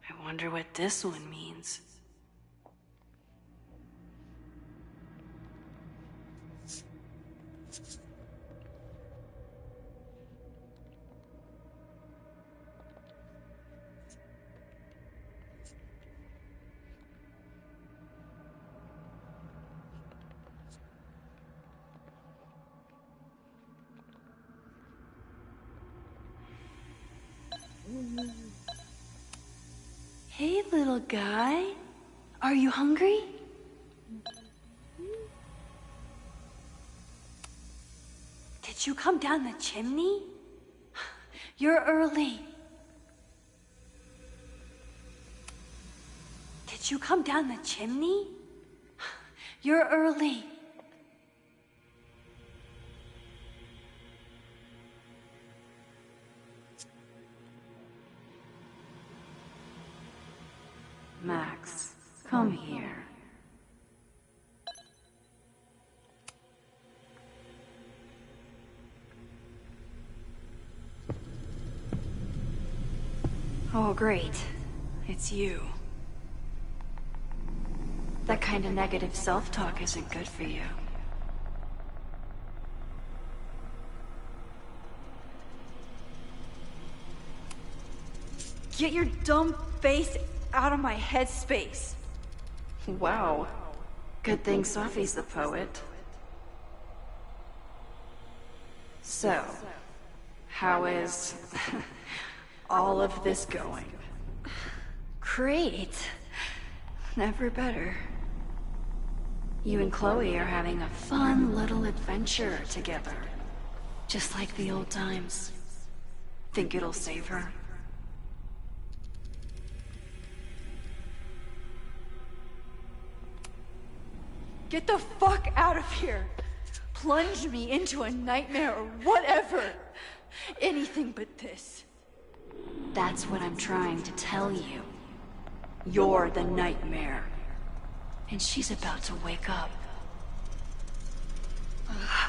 I wonder what this one means. Hey, little guy. Are you hungry? Did you come down the chimney? You're early. Did you come down the chimney? You're early. Max, come here. Oh, great. It's you. That kind of negative self-talk isn't good for you. Get your dumb face out of my headspace. Wow. Good thing Sophie's the poet. So, how is all of this going? Great. Never better. You and Chloe are having a fun little adventure together. Just like the old times. Think it'll save her? Get the fuck out of here! Plunge me into a nightmare or whatever! Anything but this. That's what I'm trying to tell you. You're the nightmare. And she's about to wake up.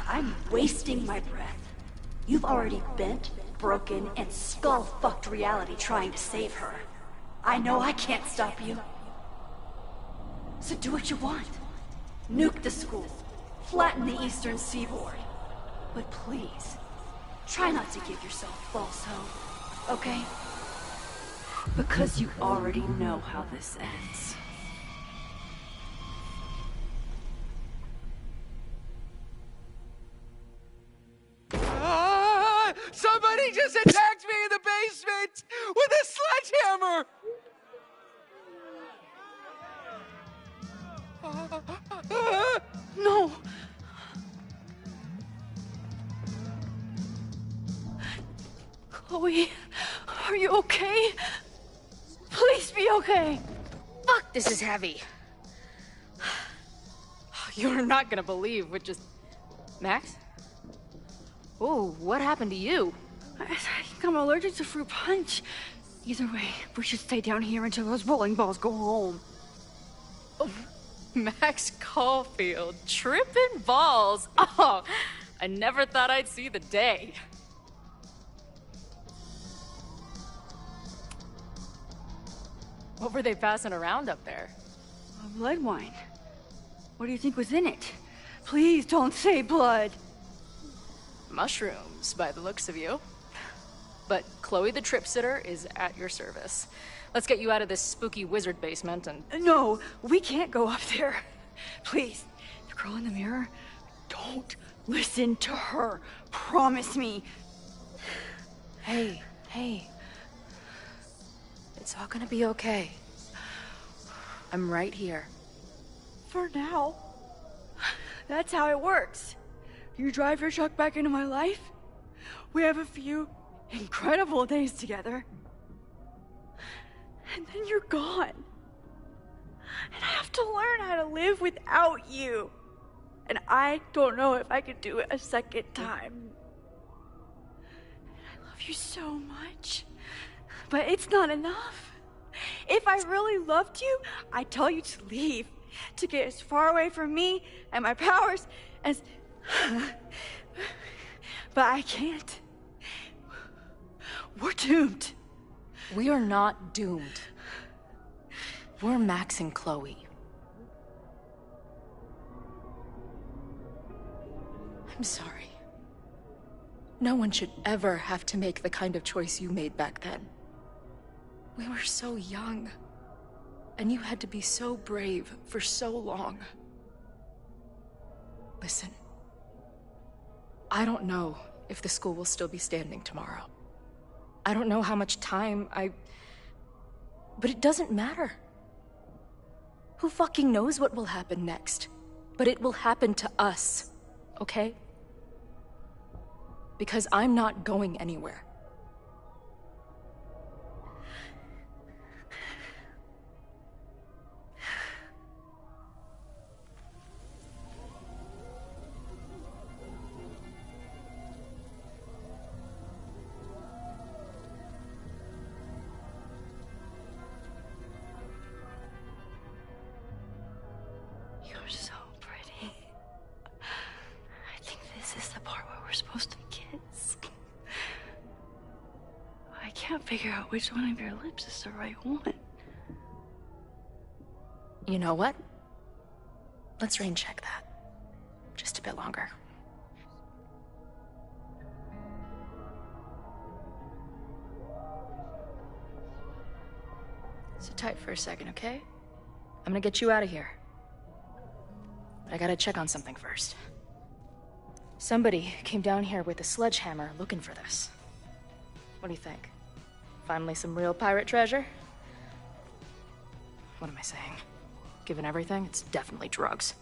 I'm wasting my breath. You've already bent, broken, and skull-fucked reality trying to save her. I know I can't stop you. So do what you want. Nuke the school. Flatten the eastern seaboard. But please, try not to give yourself false hope, okay? Because you already know how this ends. Somebody just attacked me in the basement with a sledgehammer! No! Chloe, are you okay? Please be okay! Fuck, this is heavy. You're not gonna believe what just... Max? Oh, what happened to you? I think I'm allergic to fruit punch. Either way, we should stay down here until those bowling balls go home. Oh, Max Caulfield, tripping balls. Oh, I never thought I'd see the day. What were they passing around up there? Blood wine. What do you think was in it? Please don't say blood. Mushrooms, by the looks of you. But Chloe the Trip Sitter is at your service. Let's get you out of this spooky wizard basement and... No, we can't go up there. Please, the girl in the mirror, don't listen to her. Promise me. Hey. It's all gonna be okay. I'm right here. For now. That's how it works. You drive your truck back into my life. We have a few incredible days together. And then you're gone. And I have to learn how to live without you. And I don't know if I could do it a second time. And I love you so much. But it's not enough. If I really loved you, I'd tell you to leave. To get as far away from me and my powers as... But I can't. We're doomed. We are not doomed. We're Max and Chloe. I'm sorry. No one should ever have to make the kind of choice you made back then. We were so young. And you had to be so brave for so long. Listen. I don't know if the school will still be standing tomorrow. I don't know how much time But it doesn't matter. Who fucking knows what will happen next? But it will happen to us, okay? Because I'm not going anywhere. You're so pretty. I think this is the part where we're supposed to kiss. I can't figure out which one of your lips is the right one. You know what? Let's rain check that. Just a bit longer. Sit tight for a second, okay? I'm gonna get you out of here. But I gotta check on something first. Somebody came down here with a sledgehammer looking for this. What do you think? Finally some real pirate treasure? What am I saying? Given everything, it's definitely drugs.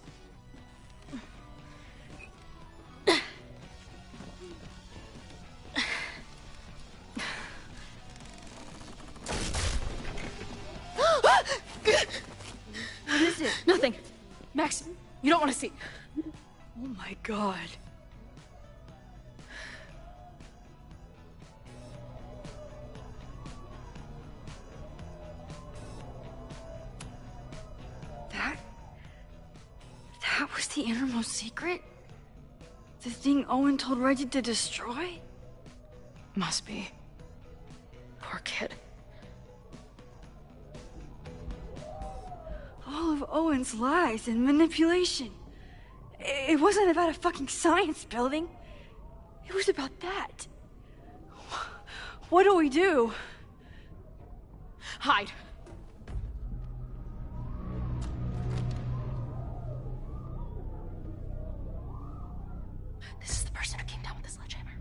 What is it? Nothing. Max, you don't want to see. Oh my god. That was the innermost secret? The thing Owen told Reggie to destroy? Must be. Poor kid. All of Owen's lies and manipulation. It wasn't about a fucking science building. It was about that. What do we do? Hide. This is the person who came down with the sledgehammer.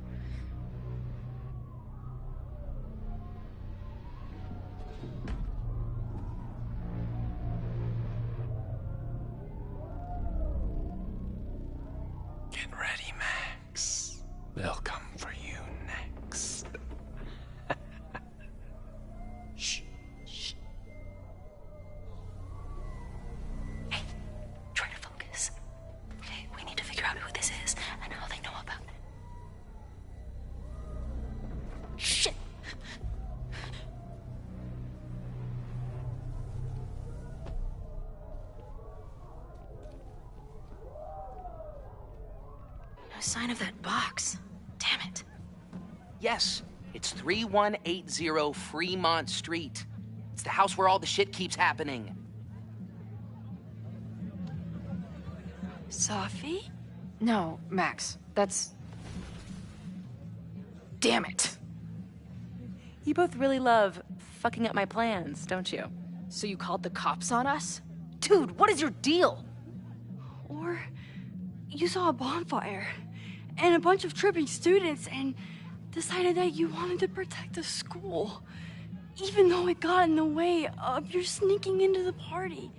Get ready, Max. They'll come for you next. Shh. Shh. Hey, try to focus. Okay, we need to figure out who this is and how they know about it. Shit! No sign of that box. Damn it. Yes, it's 3180 Fremont Street. It's the house where all the shit keeps happening. Sophie? No, Max. That's... Damn it. You both really love fucking up my plans, don't you? So you called the cops on us? Dude, what is your deal? Or you saw a bonfire and a bunch of tripping students and decided that you wanted to protect the school, even though it got in the way of your sneaking into the party.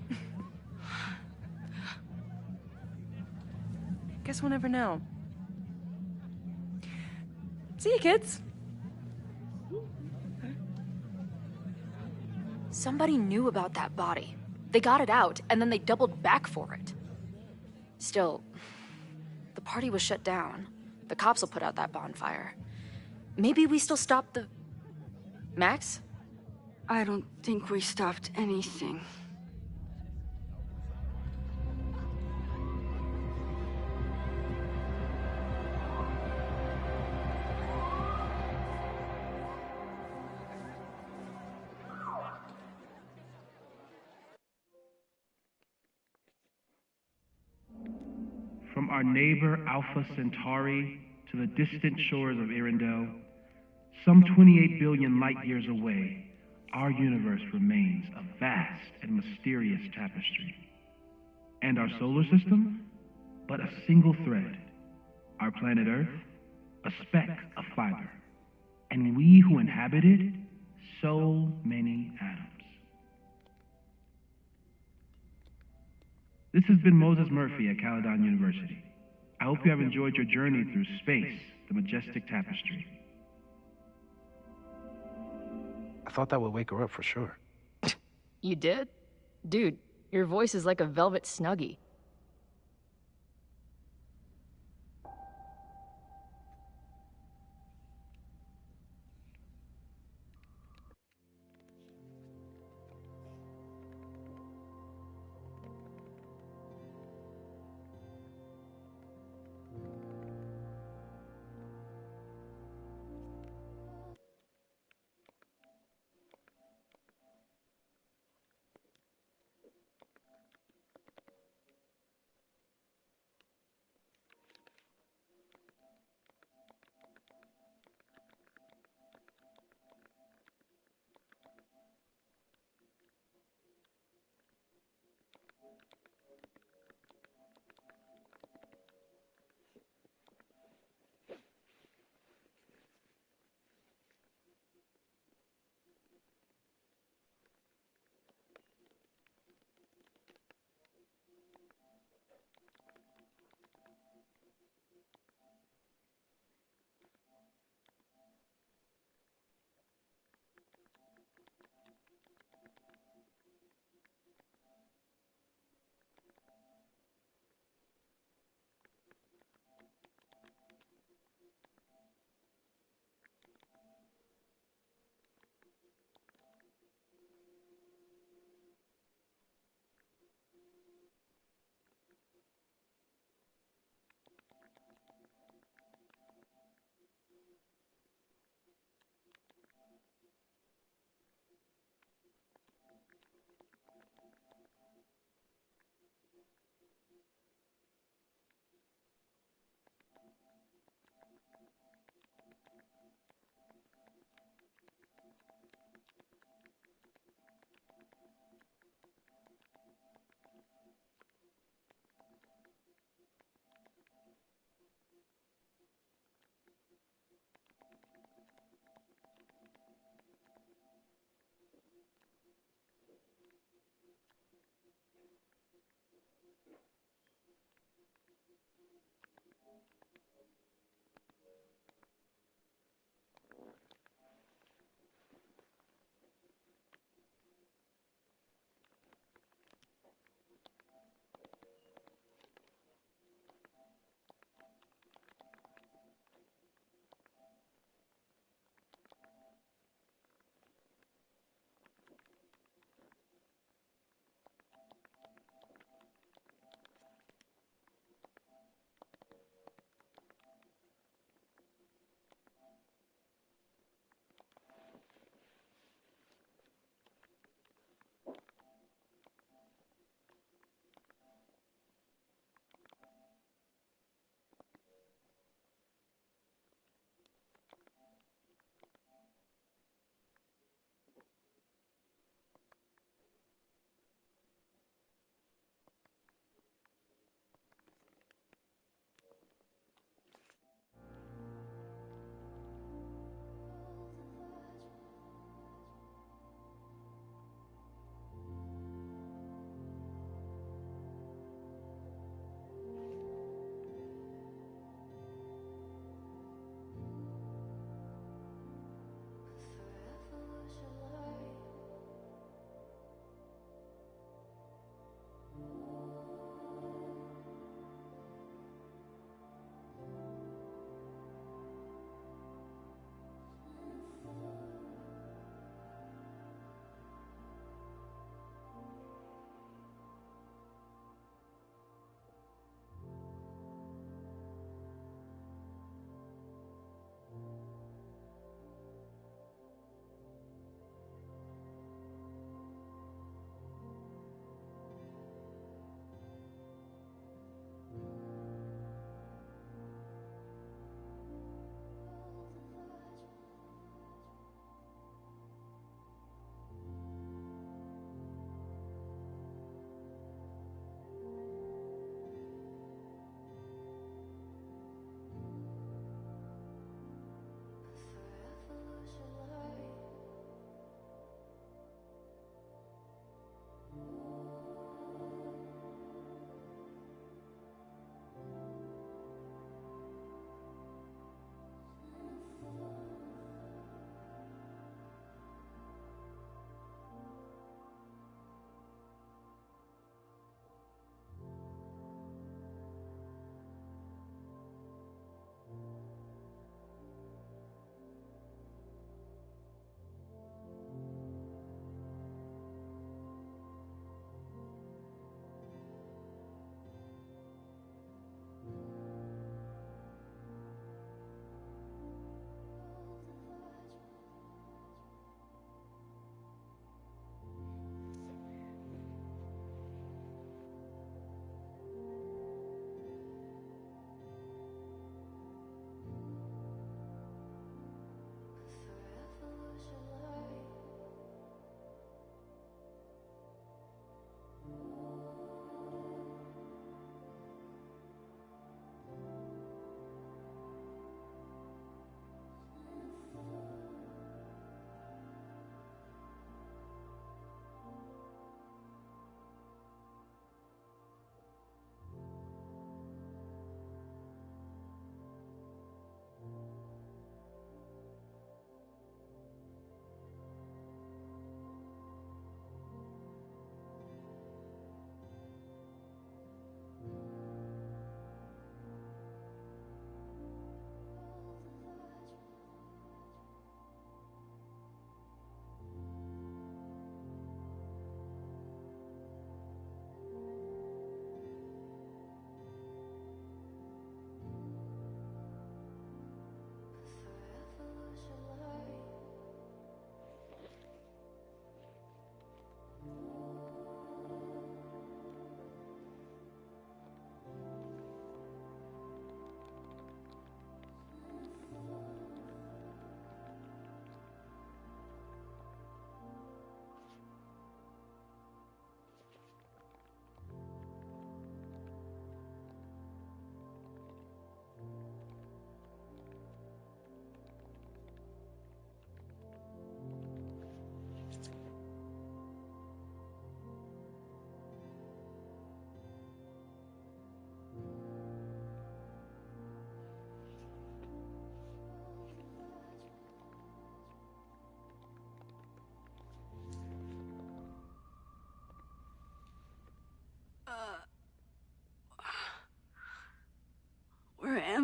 Guess we'll never know. See you, kids. Somebody knew about that body. They got it out, and then they doubled back for it. Still, the party was shut down. The cops will put out that bonfire. Maybe we still stopped the... Max? I don't think we stopped anything. From our neighbor Alpha Centauri to the distant shores of Arendelle, some 28 billion light years away, our universe remains a vast and mysterious tapestry. And our solar system, but a single thread. Our planet Earth, a speck of fiber. And we who inhabit it, so many atoms. This has been Moses Murphy at Caledon University. I hope you have enjoyed your journey through space, the majestic tapestry. I thought that would wake her up for sure. You did? Dude, your voice is like a velvet snuggie.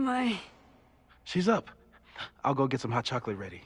am I? She's up. I'll go get some hot chocolate ready.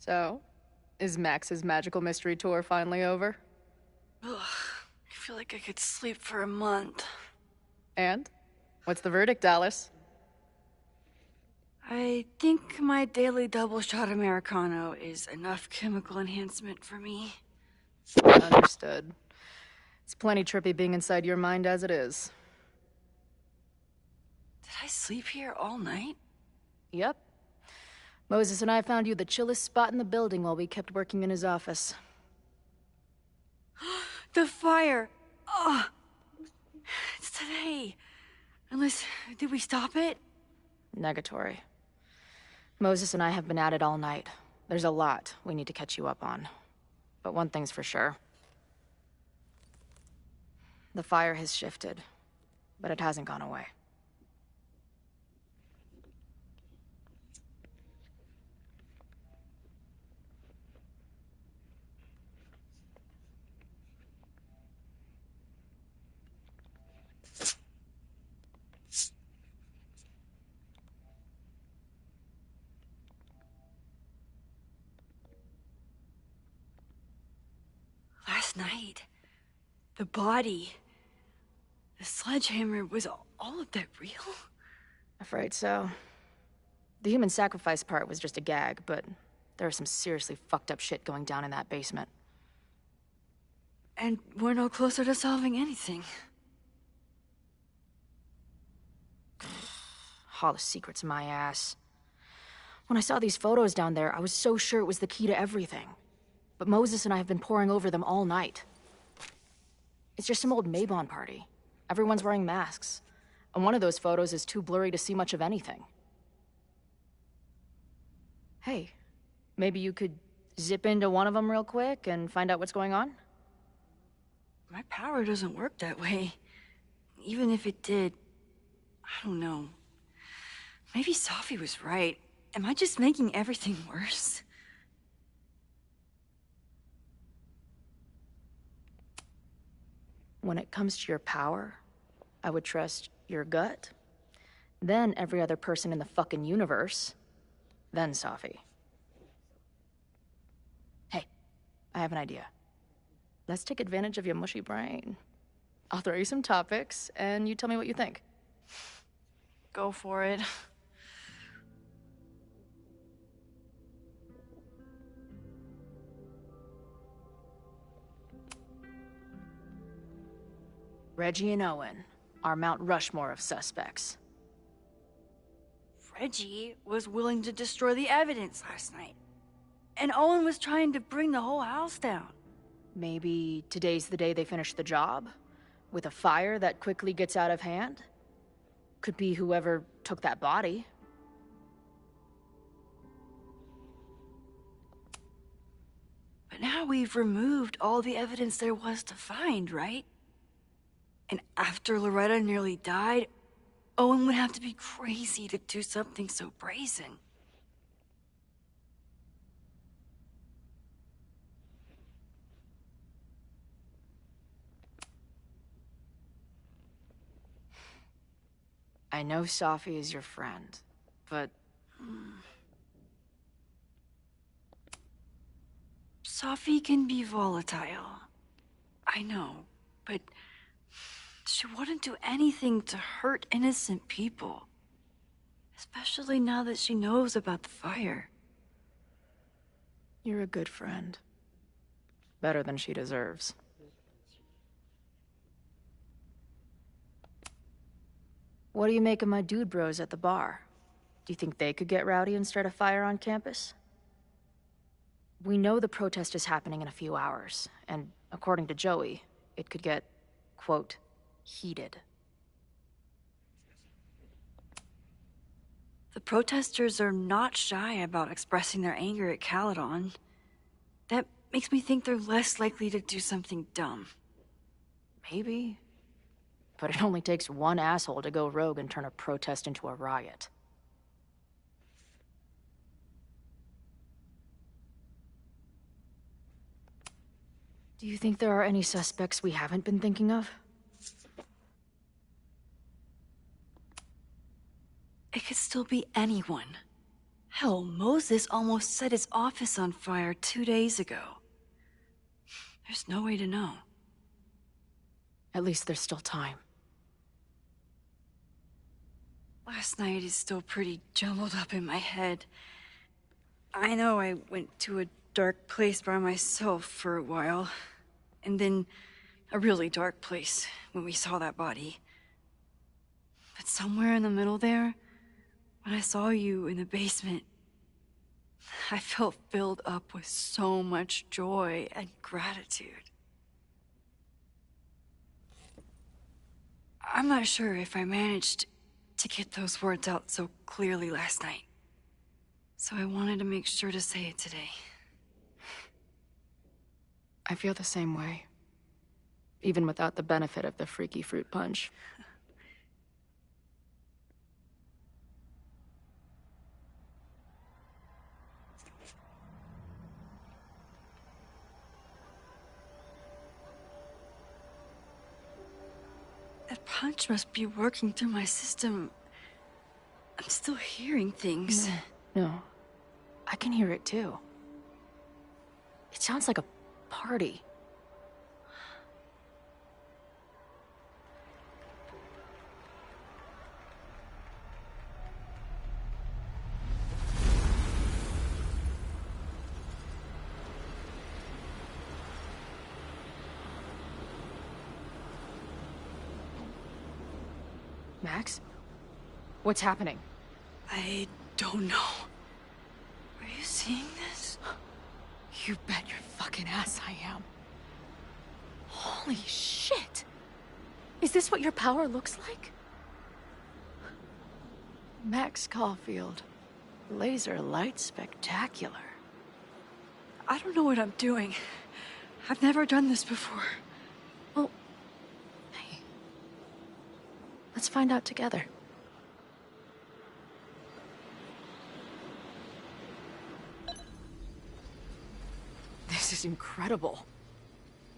So, is Max's magical mystery tour finally over? Ugh, I feel like I could sleep for a month. And? What's the verdict, Alice? I think my daily double shot Americano is enough chemical enhancement for me. Understood. It's plenty trippy being inside your mind as it is. Did I sleep here all night? Yep. Moses and I found you the chillest spot in the building while we kept working in his office. The fire! Oh, it's today. Unless, did we stop it? Negatory. Moses and I have been at it all night. There's a lot we need to catch you up on. But one thing's for sure. The fire has shifted, but it hasn't gone away. last night. The body. The sledgehammer, was all of that real? Afraid so. The human sacrifice part was just a gag, but there was some seriously fucked up shit going down in that basement. And we're no closer to solving anything. All the secrets my ass. When I saw these photos down there, I was so sure it was the key to everything. But Moses and I have been poring over them all night. It's just some old Mabon party. Everyone's wearing masks. And one of those photos is too blurry to see much of anything. Hey, maybe you could zip into one of them real quick and find out what's going on? My power doesn't work that way. Even if it did, I don't know. Maybe Sophie was right. Am I just making everything worse? When it comes to your power, I would trust your gut, then every other person in the fucking universe, then Sophie. Hey, I have an idea. Let's take advantage of your mushy brain. I'll throw you some topics, and you tell me what you think. Go for it. Reggie and Owen are Mount Rushmore of suspects. Reggie was willing to destroy the evidence last night. And Owen was trying to bring the whole house down. Maybe today's the day they finish the job? With a fire that quickly gets out of hand? Could be whoever took that body. But now we've removed all the evidence there was to find, right? And after Loretta nearly died, Owen would have to be crazy to do something so brazen. I know Sophie is your friend, but... Sophie can be volatile. I know, but she wouldn't do anything to hurt innocent people. Especially now that she knows about the fire. You're a good friend. Better than she deserves. What do you make of my dude bros at the bar? Do you think they could get rowdy and start a fire on campus? We know the protest is happening in a few hours, and according to Joey, it could get, quote, heated. The protesters are not shy about expressing their anger at Caledon. That makes me think they're less likely to do something dumb. Maybe. But it only takes one asshole to go rogue and turn a protest into a riot. Do you think there are any suspects we haven't been thinking of? It could still be anyone. Hell, Moses almost set his office on fire 2 days ago. There's no way to know. At least there's still time. Last night is still pretty jumbled up in my head. I know I went to a dark place by myself for a while. And then a really dark place when we saw that body. But somewhere in the middle there, when I saw you in the basement, I felt filled up with so much joy and gratitude. I'm not sure if I managed to get those words out so clearly last night. So I wanted to make sure to say it today. I feel the same way. Even without the benefit of the freaky fruit punch. That punch must be working through my system. I'm still hearing things. No. I can hear it too. It sounds like a party. Max? What's happening? I don't know. Are you seeing this? You bet your fucking ass I am. Holy shit! Is this what your power looks like? Max Caulfield. Laser light spectacular. I don't know what I'm doing. I've never done this before. Well, hey. Let's find out together. This is incredible.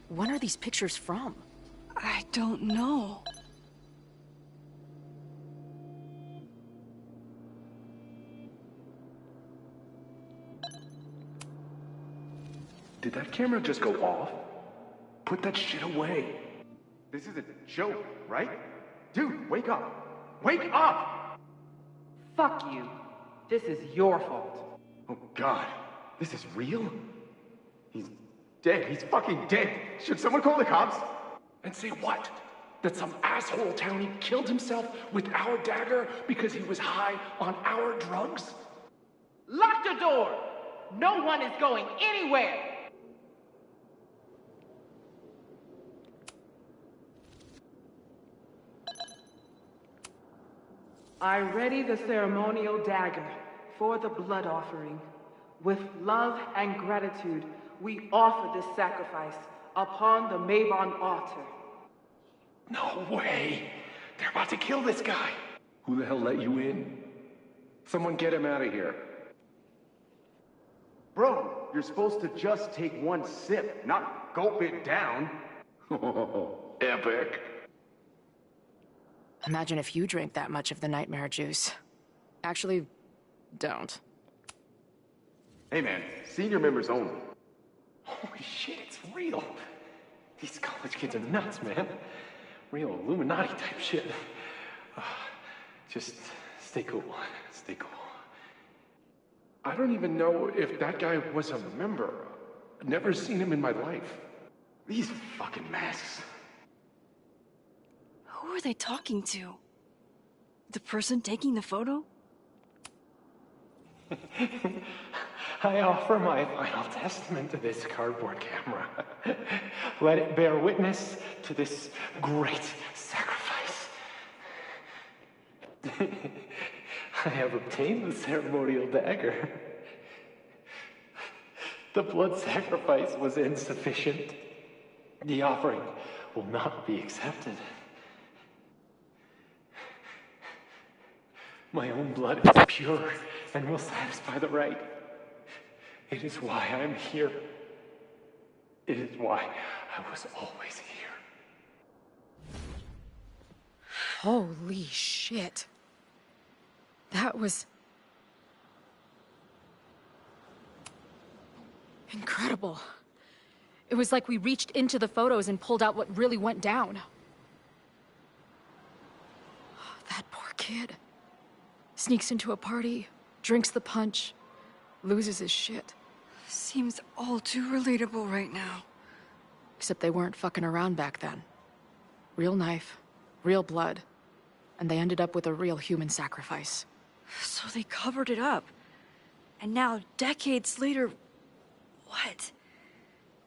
When are these pictures from? I don't know. Did that camera just go off? Put that shit away. This is a joke, right? Dude, wake up. Wake up! Fuck you. This is your fault. Oh God, this is real? He's dead. He's fucking dead. Should someone call the cops? And say what? That some asshole townie killed himself with our dagger because he was high on our drugs? Lock the door! No one is going anywhere! I ready the ceremonial dagger for the blood offering. With love and gratitude, we offer this sacrifice upon the Mavon altar. No way! They're about to kill this guy! Who the hell let you in? Someone get him out of here. Bro, you're supposed to just take one sip, not gulp it down. Epic. Imagine if you drank that much of the nightmare juice. Actually, don't. Hey man, senior members only. Holy shit, it's real. These college kids are nuts, man. Real Illuminati type shit. Just stay cool. Stay cool. I don't even know if that guy was a member. Never seen him in my life. These fucking masks. Who are they talking to? The person taking the photo? I offer my final testament to this cardboard camera. Let it bear witness to this great sacrifice. I have obtained the ceremonial dagger. The blood sacrifice was insufficient. The offering will not be accepted. My own blood is pure and will satisfy the rite. It is why I'm here. It is why I was always here. Holy shit. That was... incredible. It was like we reached into the photos and pulled out what really went down. That poor kid. Sneaks into a party, drinks the punch, loses his shit. Seems all too relatable right now. Except they weren't fucking around back then. Real knife, real blood, and they ended up with a real human sacrifice. So they covered it up. And now, decades later, what?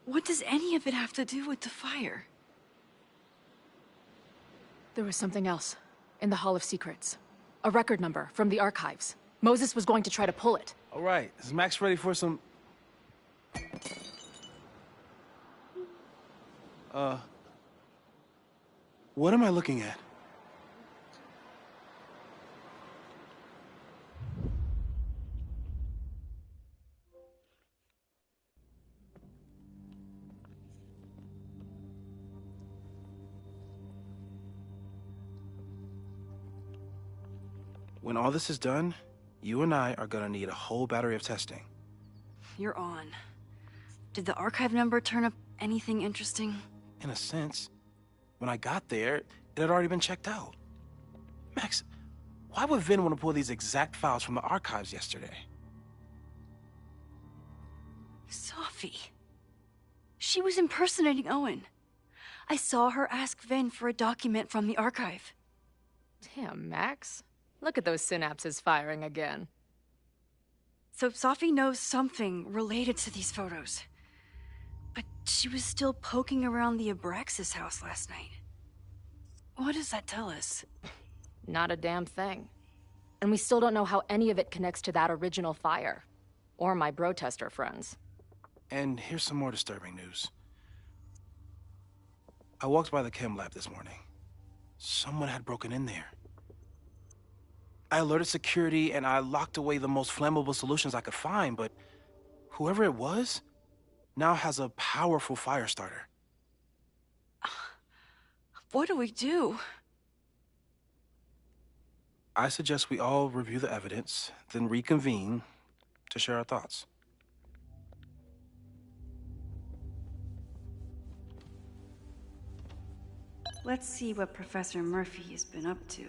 What does any of it have to do with the fire? There was something else in the Hall of Secrets. A record number from the archives. Moses was going to try to pull it. All right, is Max ready for some... What am I looking at? When all this is done, you and I are gonna need a whole battery of testing. You're on. Did the archive number turn up anything interesting? In a sense. When I got there, it had already been checked out. Max, why would Vin want to pull these exact files from the archives yesterday? Sophie. She was impersonating Owen. I saw her ask Vin for a document from the archive. Damn, Max. Look at those synapses firing again. So Safi knows something related to these photos. But she was still poking around the Abraxas house last night. What does that tell us? Not a damn thing. And we still don't know how any of it connects to that original fire. Or my bro-tester friends. And here's some more disturbing news. I walked by the chem lab this morning. Someone had broken in there. I alerted security and I locked away the most flammable solutions I could find, but whoever it was now has a powerful fire starter. What do we do? I suggest we all review the evidence, then reconvene to share our thoughts. Let's see what Professor Murphy has been up to.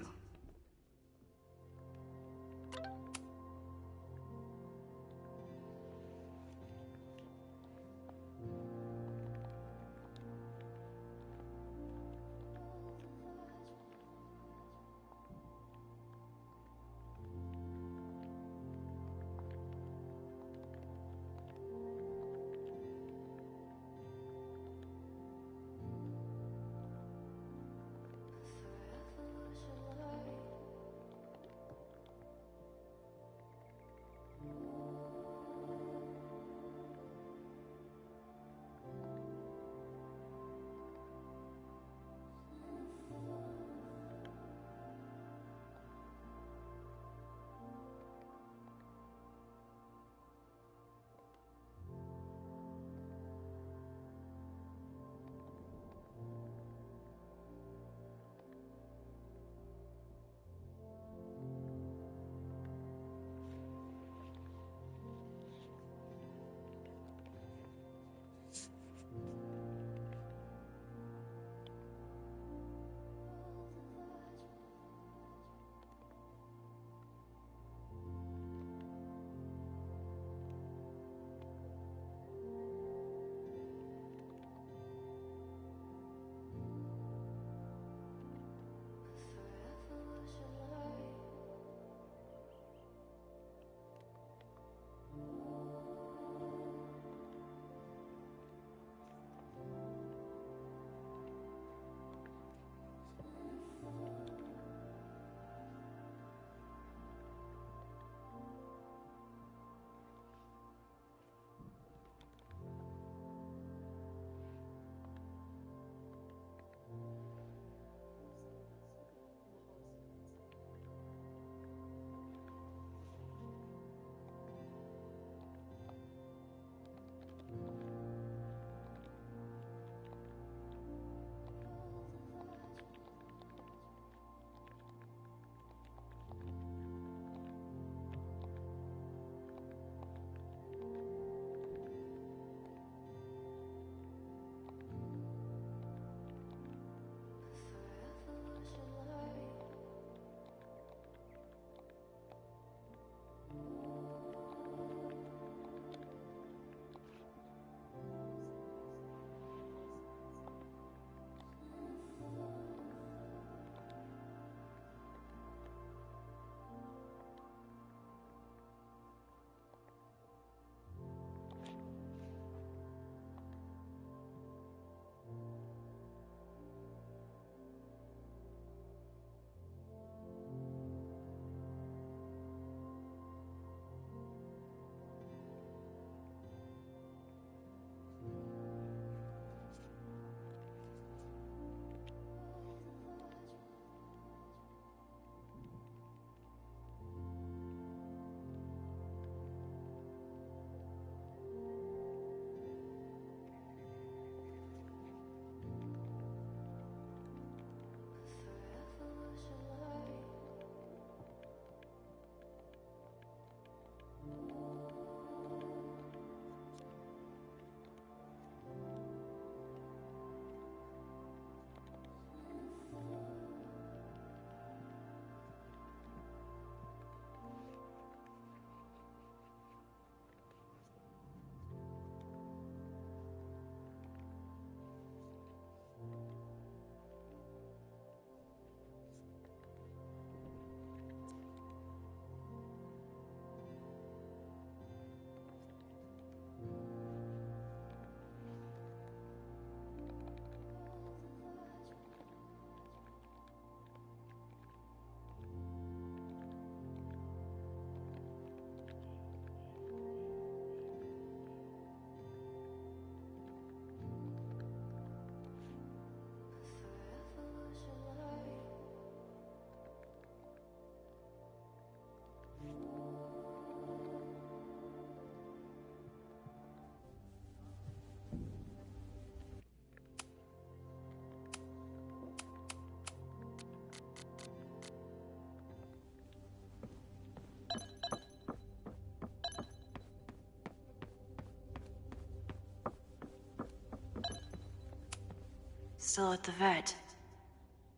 Still at the vet.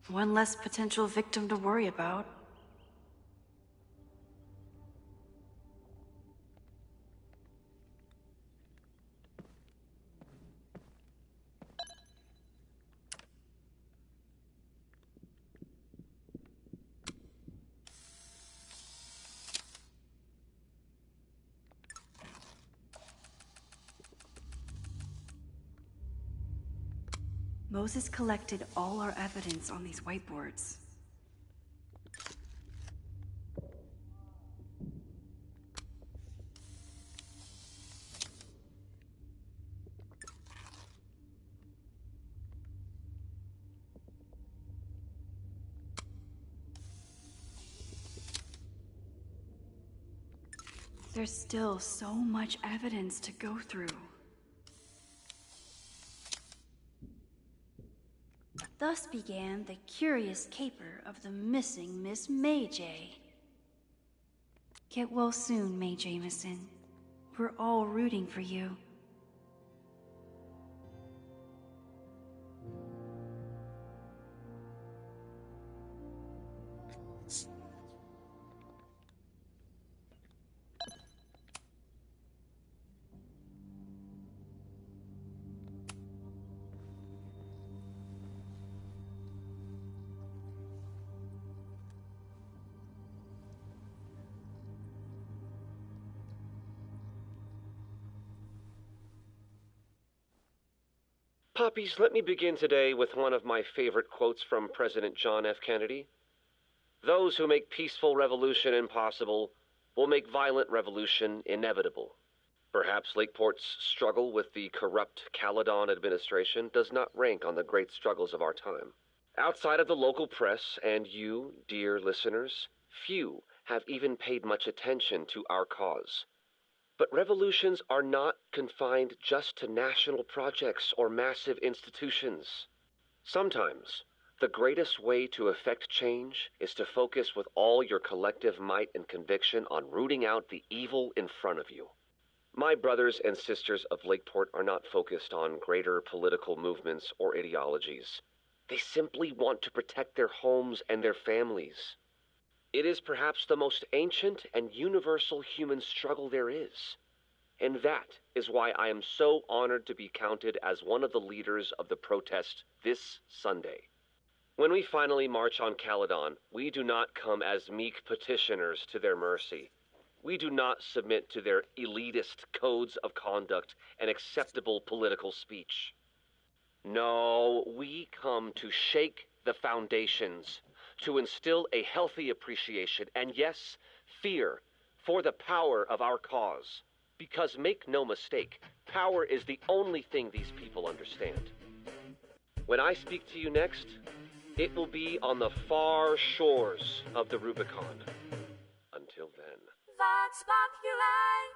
One less potential victim to worry about. Moses collected all our evidence on these whiteboards. There's still so much evidence to go through. Thus began the curious caper of the missing Miss May J. Get well soon, May Jameson. We're all rooting for you. Puppies, let me begin today with one of my favorite quotes from President John F. Kennedy. Those who make peaceful revolution impossible will make violent revolution inevitable. Perhaps Lakeport's struggle with the corrupt Caledon administration does not rank on the great struggles of our time. Outside of the local press and you, dear listeners, few have even paid much attention to our cause. But revolutions are not confined just to national projects or massive institutions. Sometimes, the greatest way to effect change is to focus with all your collective might and conviction on rooting out the evil in front of you. My brothers and sisters of Lakeport are not focused on greater political movements or ideologies. They simply want to protect their homes and their families. It is perhaps the most ancient and universal human struggle there is. And that is why I am so honored to be counted as one of the leaders of the protest this Sunday. When we finally march on Caledon, we do not come as meek petitioners to their mercy. We do not submit to their elitist codes of conduct and acceptable political speech. No, we come to shake the foundations, to instill a healthy appreciation and, yes, fear for the power of our cause. Because make no mistake, power is the only thing these people understand. When I speak to you next, it will be on the far shores of the Rubicon. Until then. Vox Populi.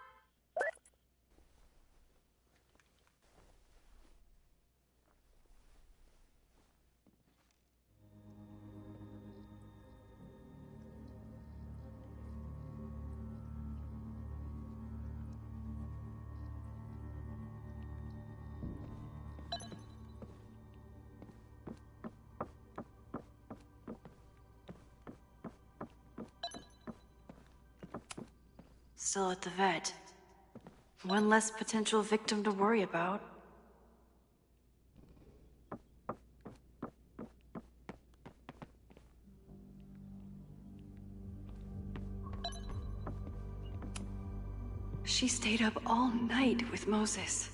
Still at the vet. One less potential victim to worry about. She stayed up all night with Moses.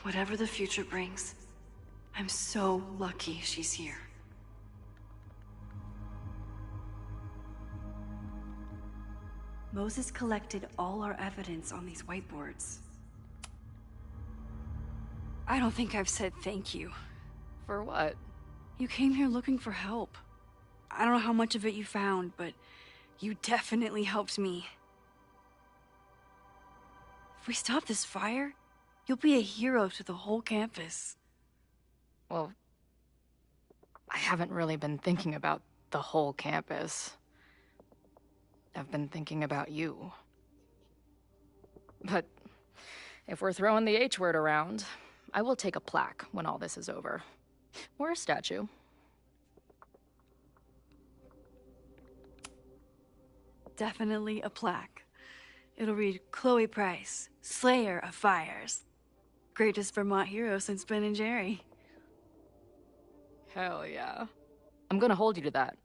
Whatever the future brings, I'm so lucky she's here. Moses collected all our evidence on these whiteboards. I don't think I've said thank you. For what? You came here looking for help. I don't know how much of it you found, but you definitely helped me. If we stop this fire, you'll be a hero to the whole campus. Well, I haven't really been thinking about the whole campus. I've been thinking about you. But if we're throwing the H word around, I will take a plaque when all this is over. Or a statue. Definitely a plaque. It'll read Chloe Price, Slayer of Fires. Greatest Vermont hero since Ben and Jerry. Hell yeah. I'm gonna hold you to that.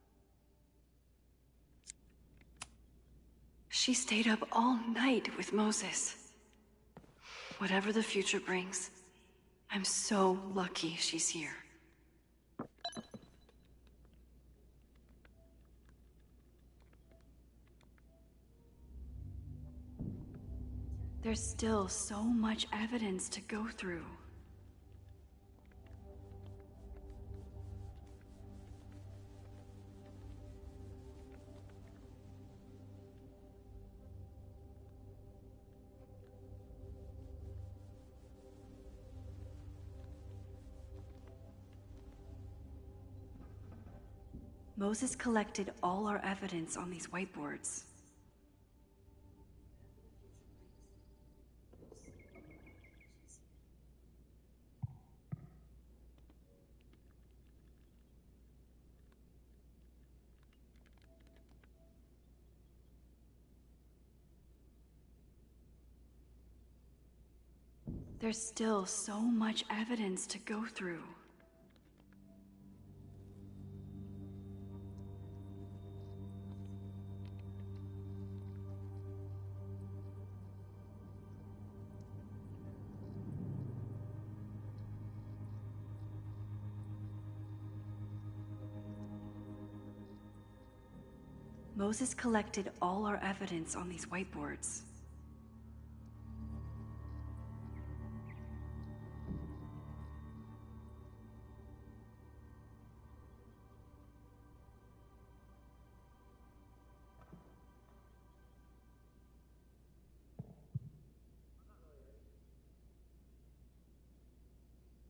She stayed up all night with Moses. Whatever the future brings, I'm so lucky she's here. There's still so much evidence to go through. Moses collected all our evidence on these whiteboards. There's still so much evidence to go through. Moses collected all our evidence on these whiteboards.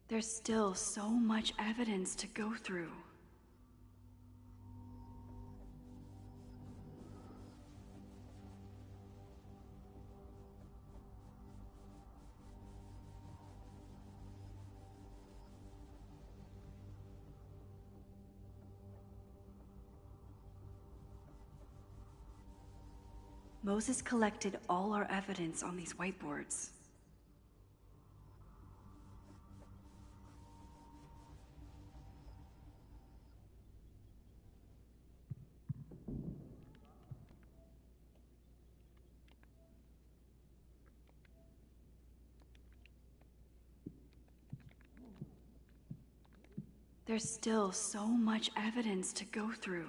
There's still so much evidence to go through. Moses collected all our evidence on these whiteboards. There's still so much evidence to go through.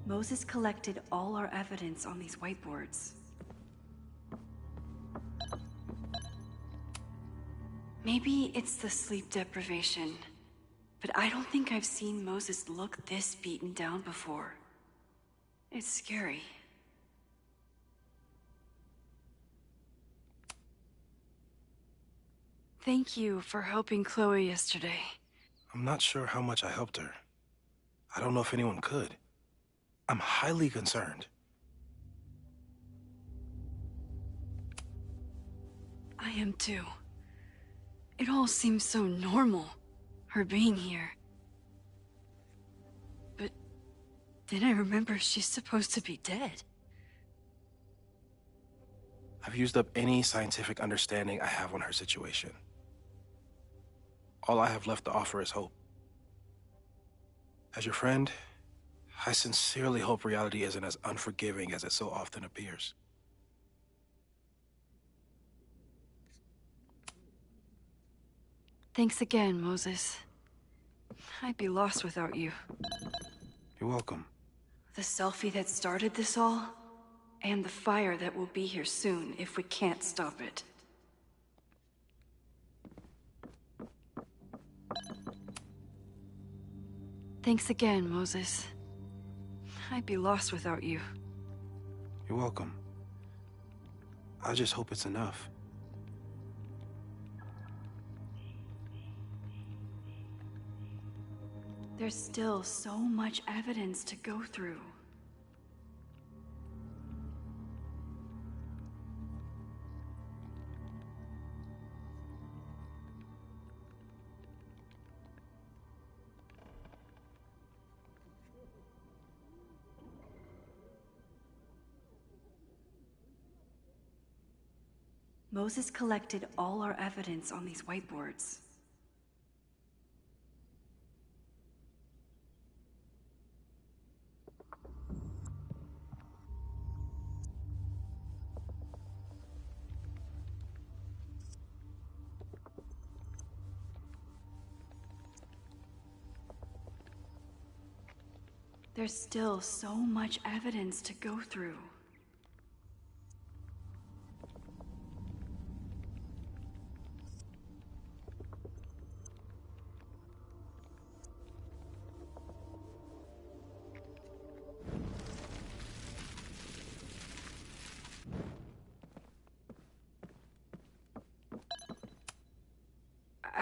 Moses collected all our evidence on these whiteboards. Maybe it's the sleep deprivation, but I don't think I've seen Moses look this beaten down before. It's scary. Thank you for helping Chloe yesterday. I'm not sure how much I helped her. I don't know if anyone could. I'm highly concerned. I am too. It all seems so normal, her being here. But then I remember she's supposed to be dead. I've used up any scientific understanding I have on her situation. All I have left to offer is hope. As your friend, I sincerely hope reality isn't as unforgiving as it so often appears. Thanks again, Moses. I'd be lost without you. You're welcome. The selfie that started this all, and the fire that will be here soon if we can't stop it. Thanks again, Moses. I'd be lost without you. You're welcome. I just hope it's enough. There's still so much evidence to go through. Moses collected all our evidence on these whiteboards. There's still so much evidence to go through.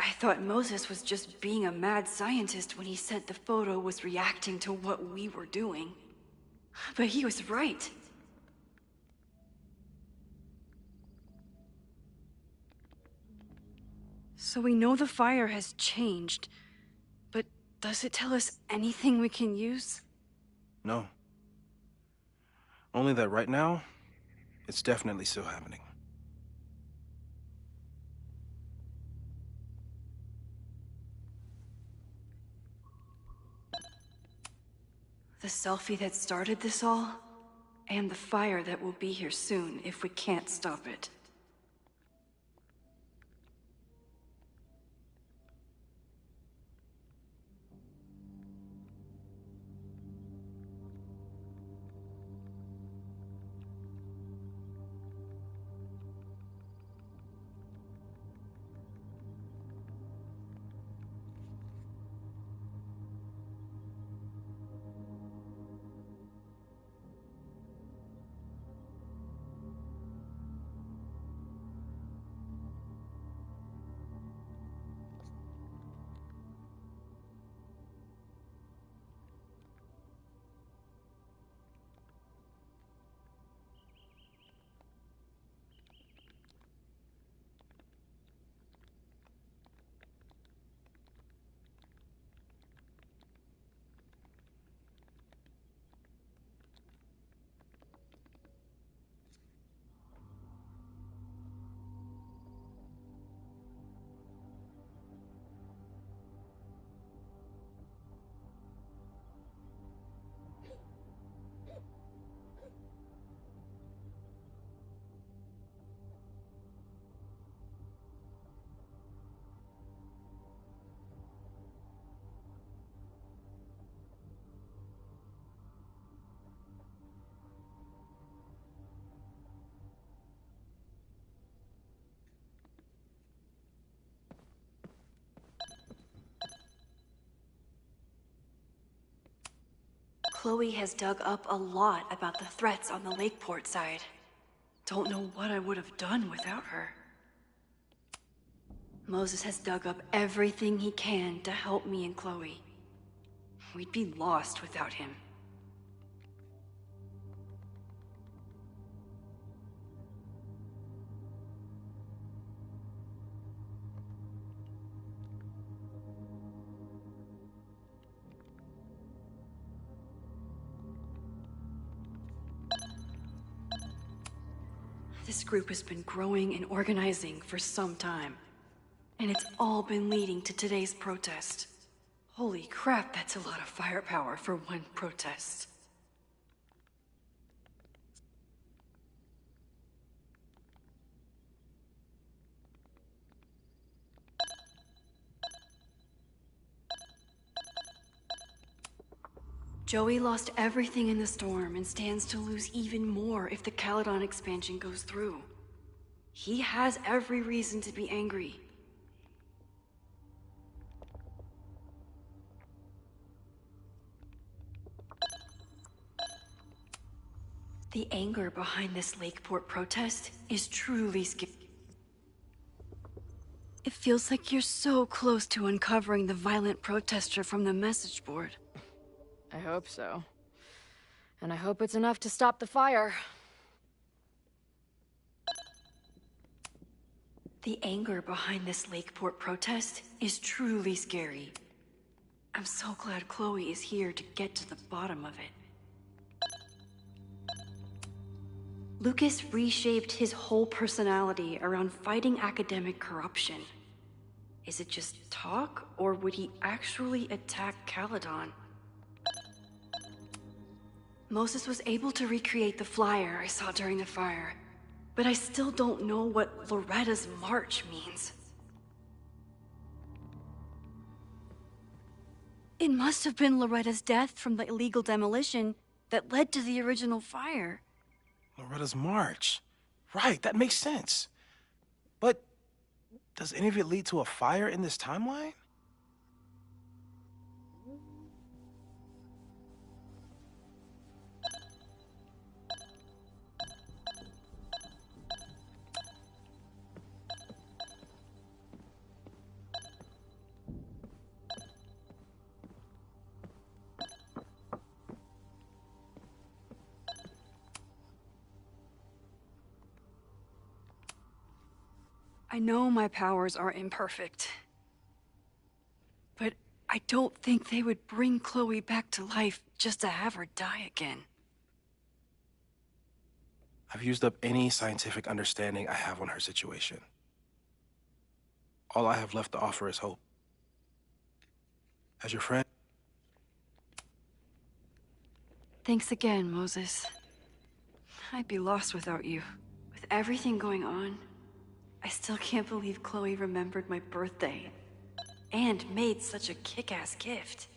I thought Moses was just being a mad scientist when he said the photo was reacting to what we were doing. But he was right. So we know the fire has changed, but does it tell us anything we can use? No. Only that right now, it's definitely still happening. The selfie that started this all, and the fire that will be here soon if we can't stop it. Chloe has dug up a lot about the threats on the Lakeport side. Don't know what I would have done without her. Moses has dug up everything he can to help me and Chloe. We'd be lost without him. This group has been growing and organizing for some time. And it's all been leading to today's protest. Holy crap, that's a lot of firepower for one protest. Joey lost everything in the storm and stands to lose even more if the Caledon expansion goes through. He has every reason to be angry. The anger behind this Lakeport protest is truly It feels like you're so close to uncovering the violent protester from the message board. I hope so. And I hope it's enough to stop the fire. The anger behind this Lakeport protest is truly scary. I'm so glad Chloe is here to get to the bottom of it. Lucas reshaped his whole personality around fighting academic corruption. Is it just talk, or would he actually attack Caledon? Moses was able to recreate the flyer I saw during the fire, but I still don't know what Loretta's march means. It must have been Loretta's death from the illegal demolition that led to the original fire. Loretta's march. Right, that makes sense. But does any of it lead to a fire in this timeline? I know my powers are imperfect, but I don't think they would bring Chloe back to life just to have her die again. I've used up any scientific understanding I have on her situation. All I have left to offer is hope. As your friend... Thanks again, Moses. I'd be lost without you. With everything going on, I still can't believe Chloe remembered my birthday and made such a kick-ass gift.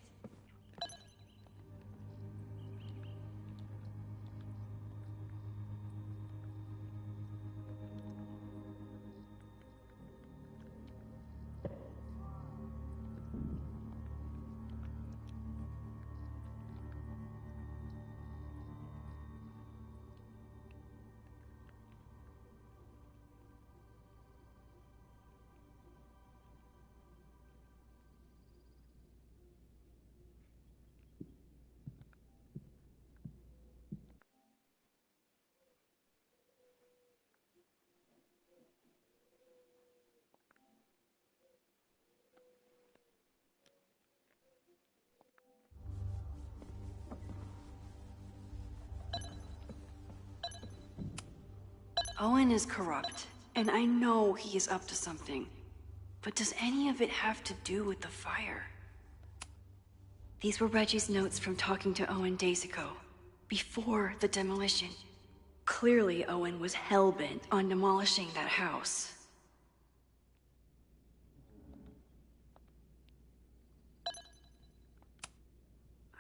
Owen is corrupt, and I know he is up to something. But does any of it have to do with the fire? These were Reggie's notes from talking to Owen days ago, before the demolition. Clearly, Owen was hell-bent on demolishing that house.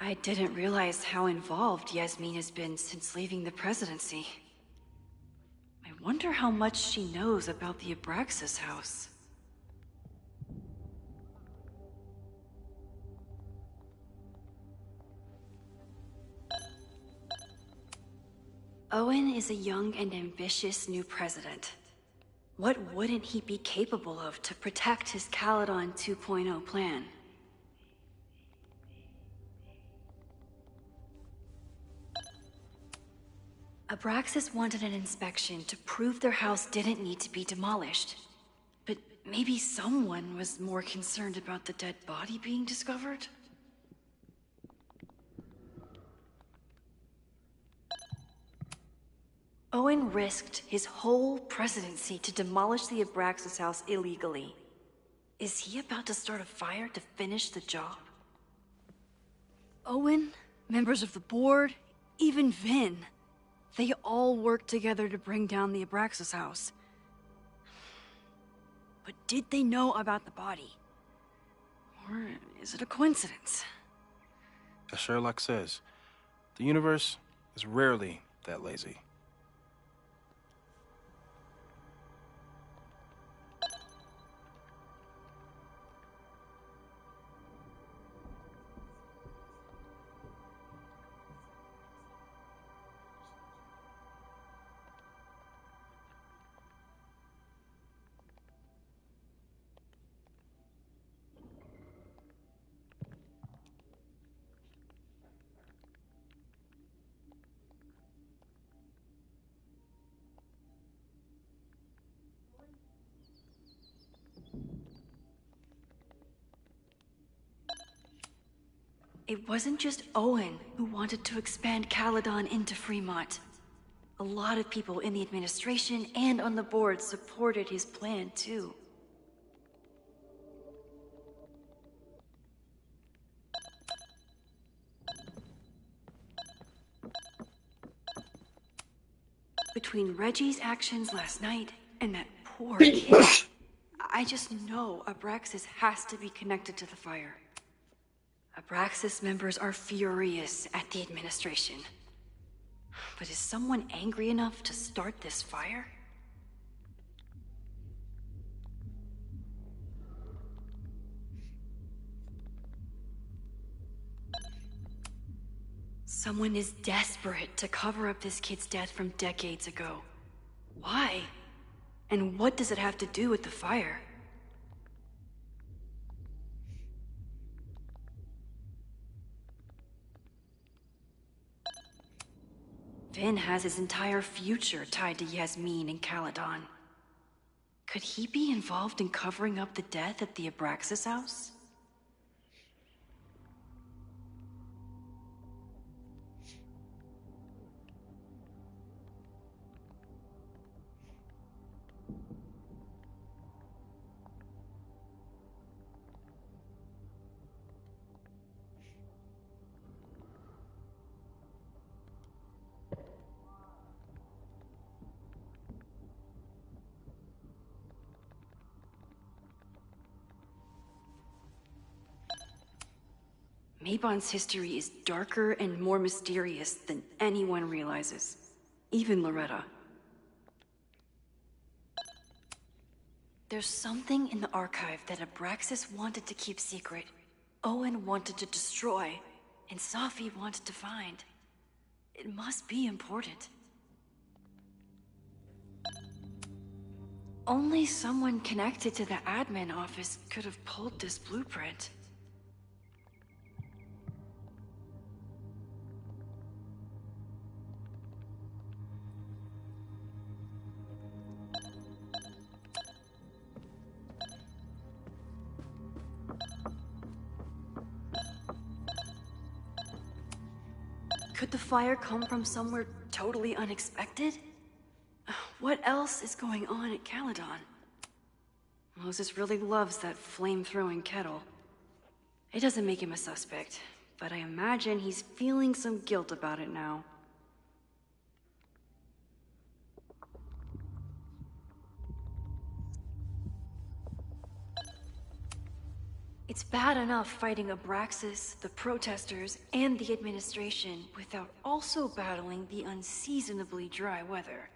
I didn't realize how involved Yasmin has been since leaving the presidency. I wonder how much she knows about the Abraxas house. Owen is a young and ambitious new president. What wouldn't he be capable of to protect his Caledon 2.0 plan? Abraxas wanted an inspection to prove their house didn't need to be demolished. But maybe someone was more concerned about the dead body being discovered? Owen risked his whole presidency to demolish the Abraxas house illegally. Is he about to start a fire to finish the job? Owen, members of the board, even Vin. They all worked together to bring down the Abraxas house. But did they know about the body? Or is it a coincidence? As Sherlock says, the universe is rarely that lazy. It wasn't just Owen who wanted to expand Caledon into Fremont. A lot of people in the administration and on the board supported his plan, too. Between Reggie's actions last night and that poor kid, I just know Abraxas has to be connected to the fire. Abraxas members are furious at the administration. But is someone angry enough to start this fire? Someone is desperate to cover up this kid's death from decades ago. Why? And what does it have to do with the fire? Vin has his entire future tied to Yasmin and Caledon. Could he be involved in covering up the death at the Abraxas house? Mabon's history is darker and more mysterious than anyone realizes. Even Loretta. There's something in the archive that Abraxas wanted to keep secret, Owen wanted to destroy, and Safi wanted to find. It must be important. Only someone connected to the admin office could have pulled this blueprint. Could the fire come from somewhere totally unexpected? What else is going on at Caledon? Moses really loves that flame-throwing kettle. It doesn't make him a suspect, but I imagine he's feeling some guilt about it now. It's bad enough fighting Abraxas, the protesters, and the administration without also battling the unseasonably dry weather.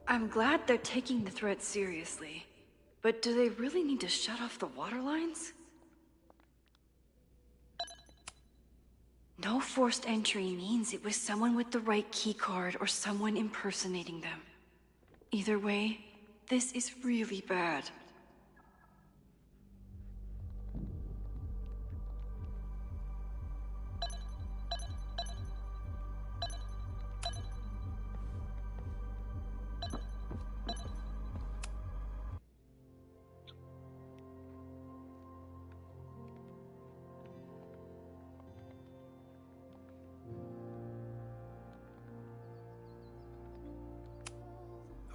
I'm glad they're taking the threat seriously, but do they really need to shut off the water lines? No forced entry means it was someone with the right keycard or someone impersonating them. Either way, this is really bad.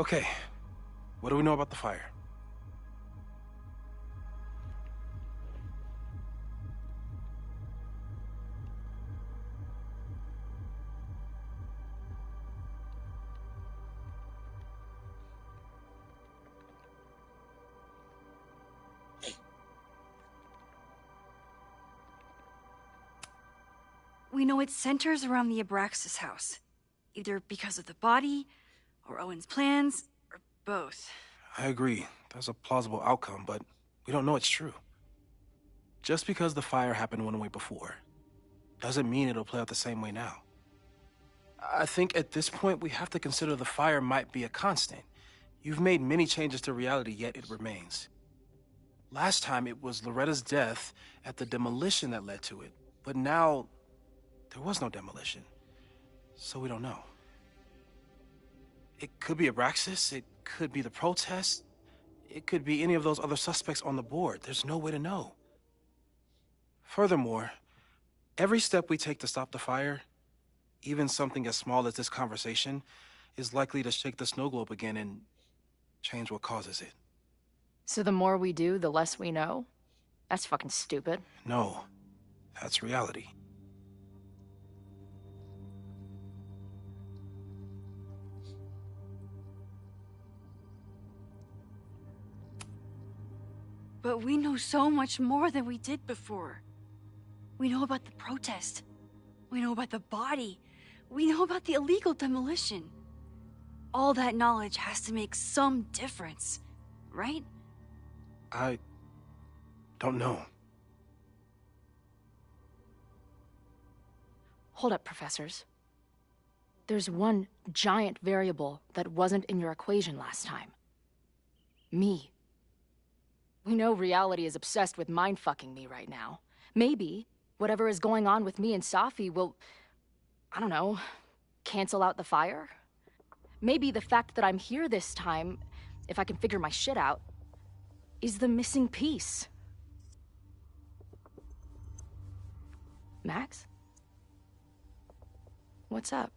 Okay, what do we know about the fire? We know it centers around the Abraxas house, either because of the body, or Owen's plans, or both. I agree. That's a plausible outcome, but we don't know it's true. Just because the fire happened one way before, doesn't mean it'll play out the same way now. I think at this point, we have to consider the fire might be a constant. You've made many changes to reality, yet it remains. Last time, it was Loretta's death at the demolition that led to it, but now There was no demolition, so we don't know. It could be Abraxas, it could be the protest, it could be any of those other suspects on the board. There's no way to know. Furthermore, every step we take to stop the fire, even something as small as this conversation, is likely to shake the snow globe again and change what causes it. So the more we do, the less we know? That's fucking stupid. No, that's reality. But we know so much more than we did before. We know about the protest. We know about the body. We know about the illegal demolition. All that knowledge has to make some difference, right? I don't know. Hold up, professors. There's one giant variable that wasn't in your equation last time. Me. We know reality is obsessed with mind-fucking me right now. Maybe whatever is going on with me and Safi will, I don't know, cancel out the fire? Maybe the fact that I'm here this time, if I can figure my shit out, is the missing piece. Max? What's up?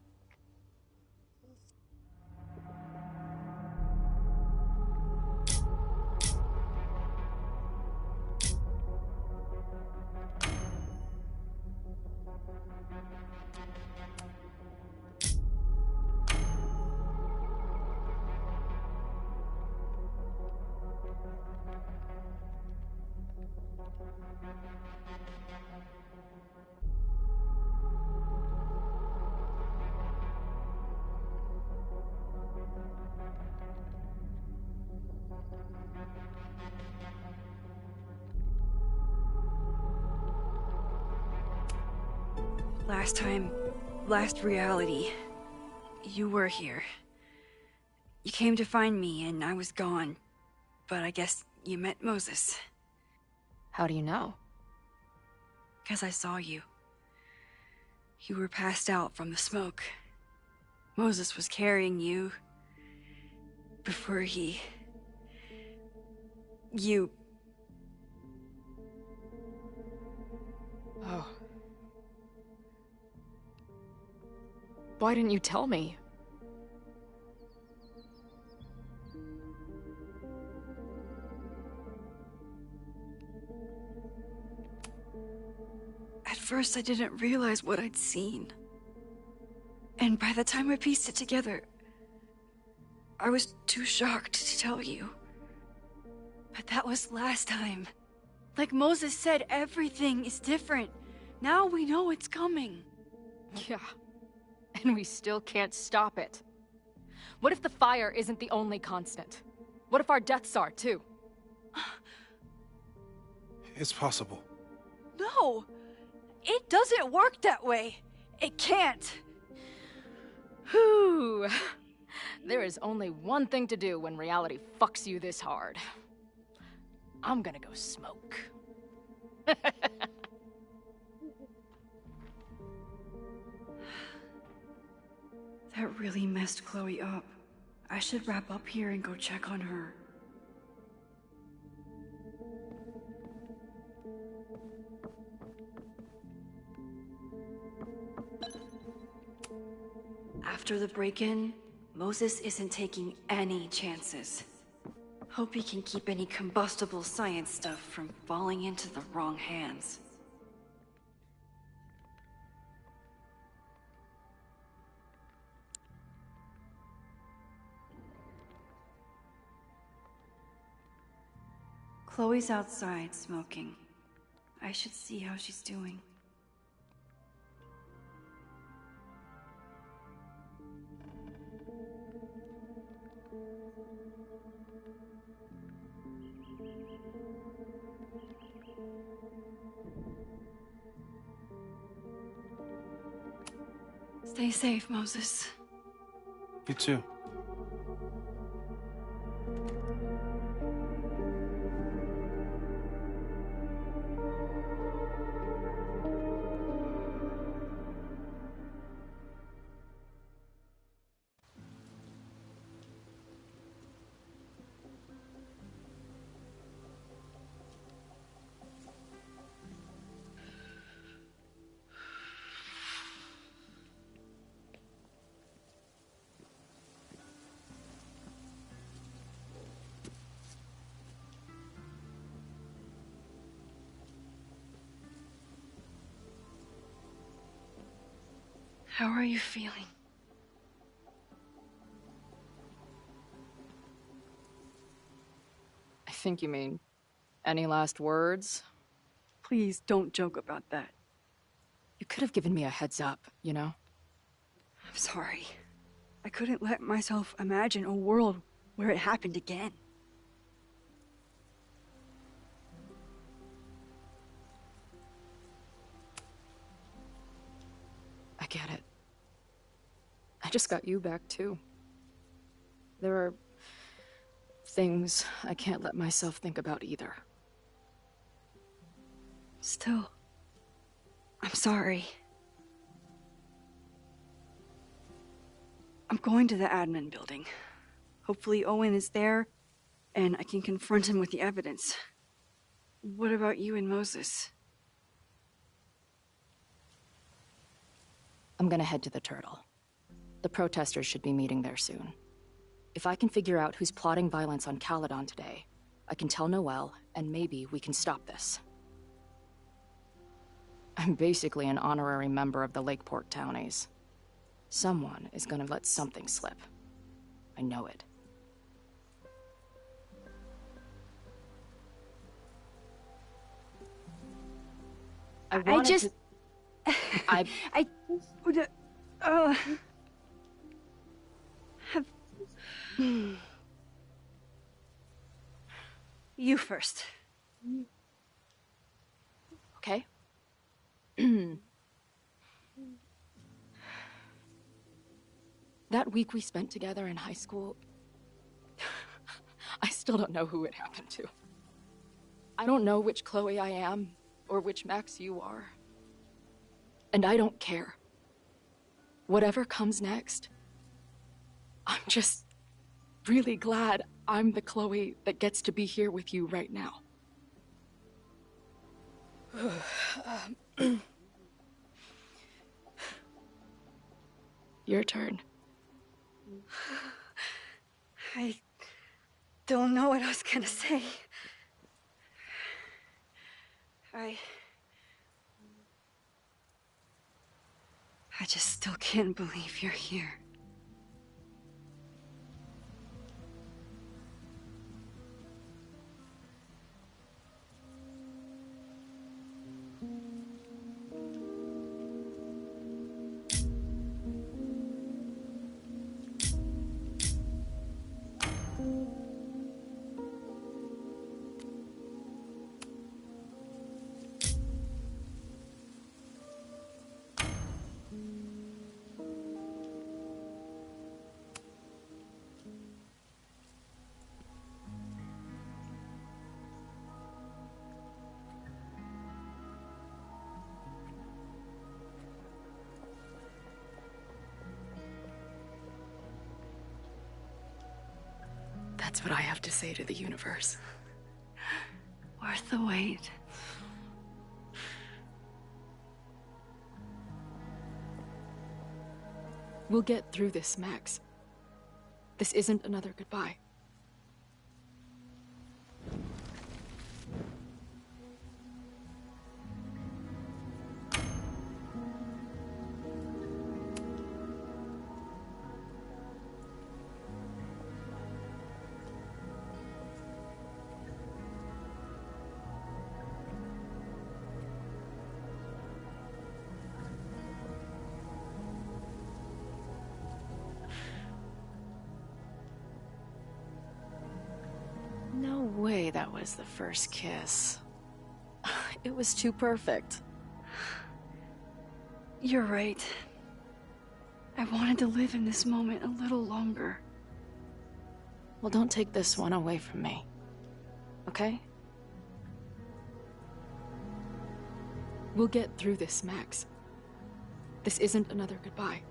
Last reality, you were here. You came to find me and I was gone, but I guess you met Moses. How do you know? 'Cause I saw you. You were passed out from the smoke. Moses was carrying you before you... Oh. Why didn't you tell me? At first, I didn't realize what I'd seen. And by the time I pieced it together, I was too shocked to tell you. But that was last time. Like Moses said, everything is different. Now we know it's coming. Yeah. And we still can't stop it. What if the fire isn't the only constant? What if our deaths are, too? It's possible. No! It doesn't work that way. It can't. Whew. There is only one thing to do when reality fucks you this hard. I'm gonna go smoke. That really messed Chloe up. I should wrap up here and go check on her. After the break-in, Moses isn't taking any chances. Hope he can keep any combustible science stuff from falling into the wrong hands. Chloe's outside smoking. I should see how she's doing. Stay safe, Moses. You too. How are you feeling? I think you mean, any last words? Please don't joke about that. You could have given me a heads up, you know? I'm sorry. I couldn't let myself imagine a world where it happened again. I get it. I just got you back, too. There are things I can't let myself think about either. Still, I'm sorry. I'm going to the admin building. Hopefully Owen is there, and I can confront him with the evidence. What about you and Moses? I'm gonna head to the Turtle. The protesters should be meeting there soon. If I can figure out who's plotting violence on Caledon today, I can tell Noelle, and maybe we can stop this. I'm basically an honorary member of the Lakeport Townies. Someone is gonna let something slip. I know it. I just have you first. Okay. That week we spent together in high school, I still don't know who it happened to. I don't know which Chloe I am, or which Max you are. And I don't care. Whatever comes next, I'm just really glad I'm the Chloe that gets to be here with you right now. Your turn. I don't know what I was gonna say. I just still can't believe you're here. That's what I have to say to the universe. Worth the wait. We'll get through this, Max. This isn't another goodbye. No way that was the first kiss. It was too perfect. You're right. I wanted to live in this moment a little longer. Well, don't take this one away from me. Okay? We'll get through this, Max. This isn't another goodbye.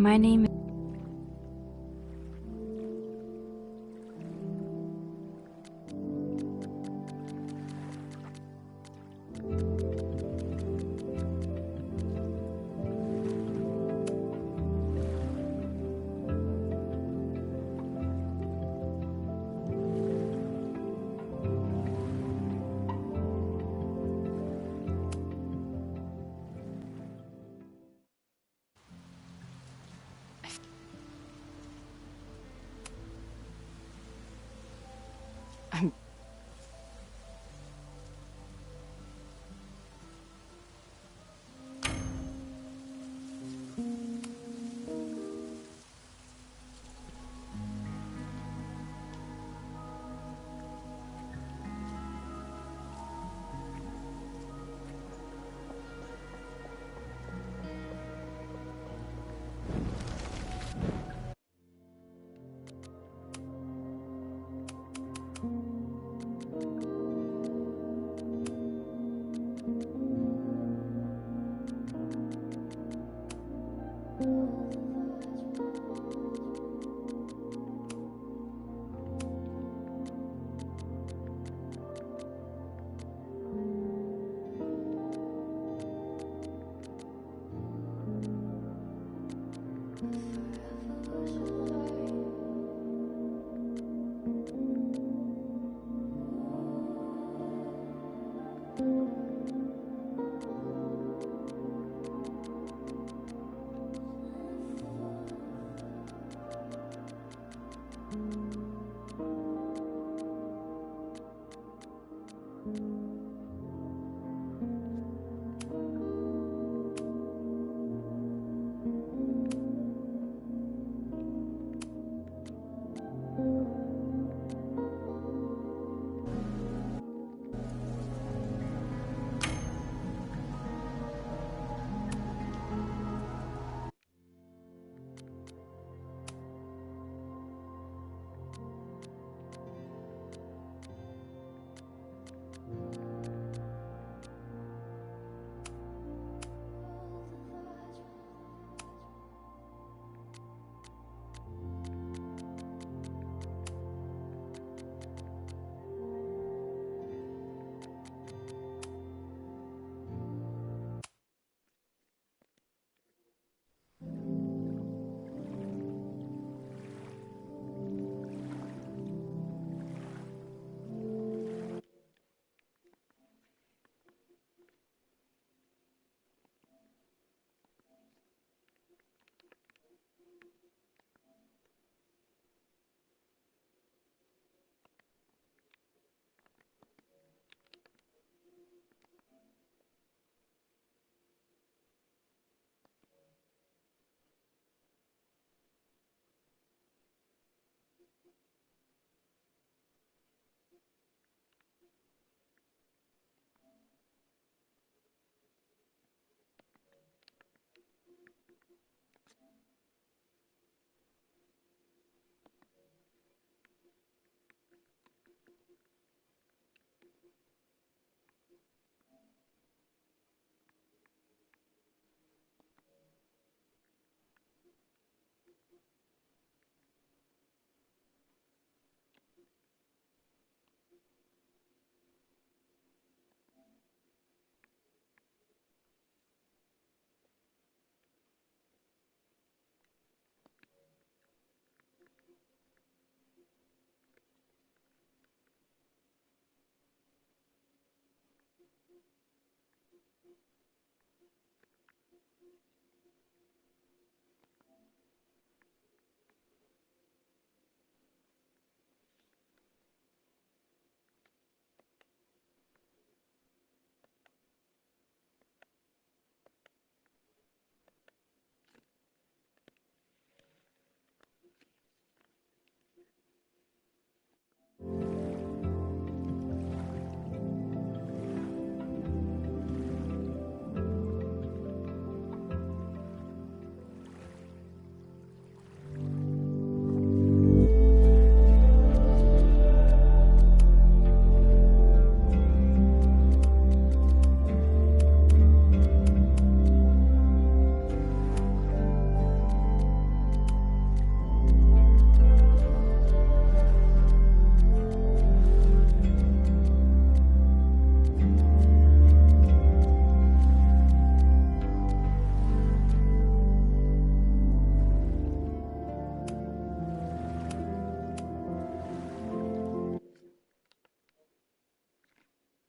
My name is...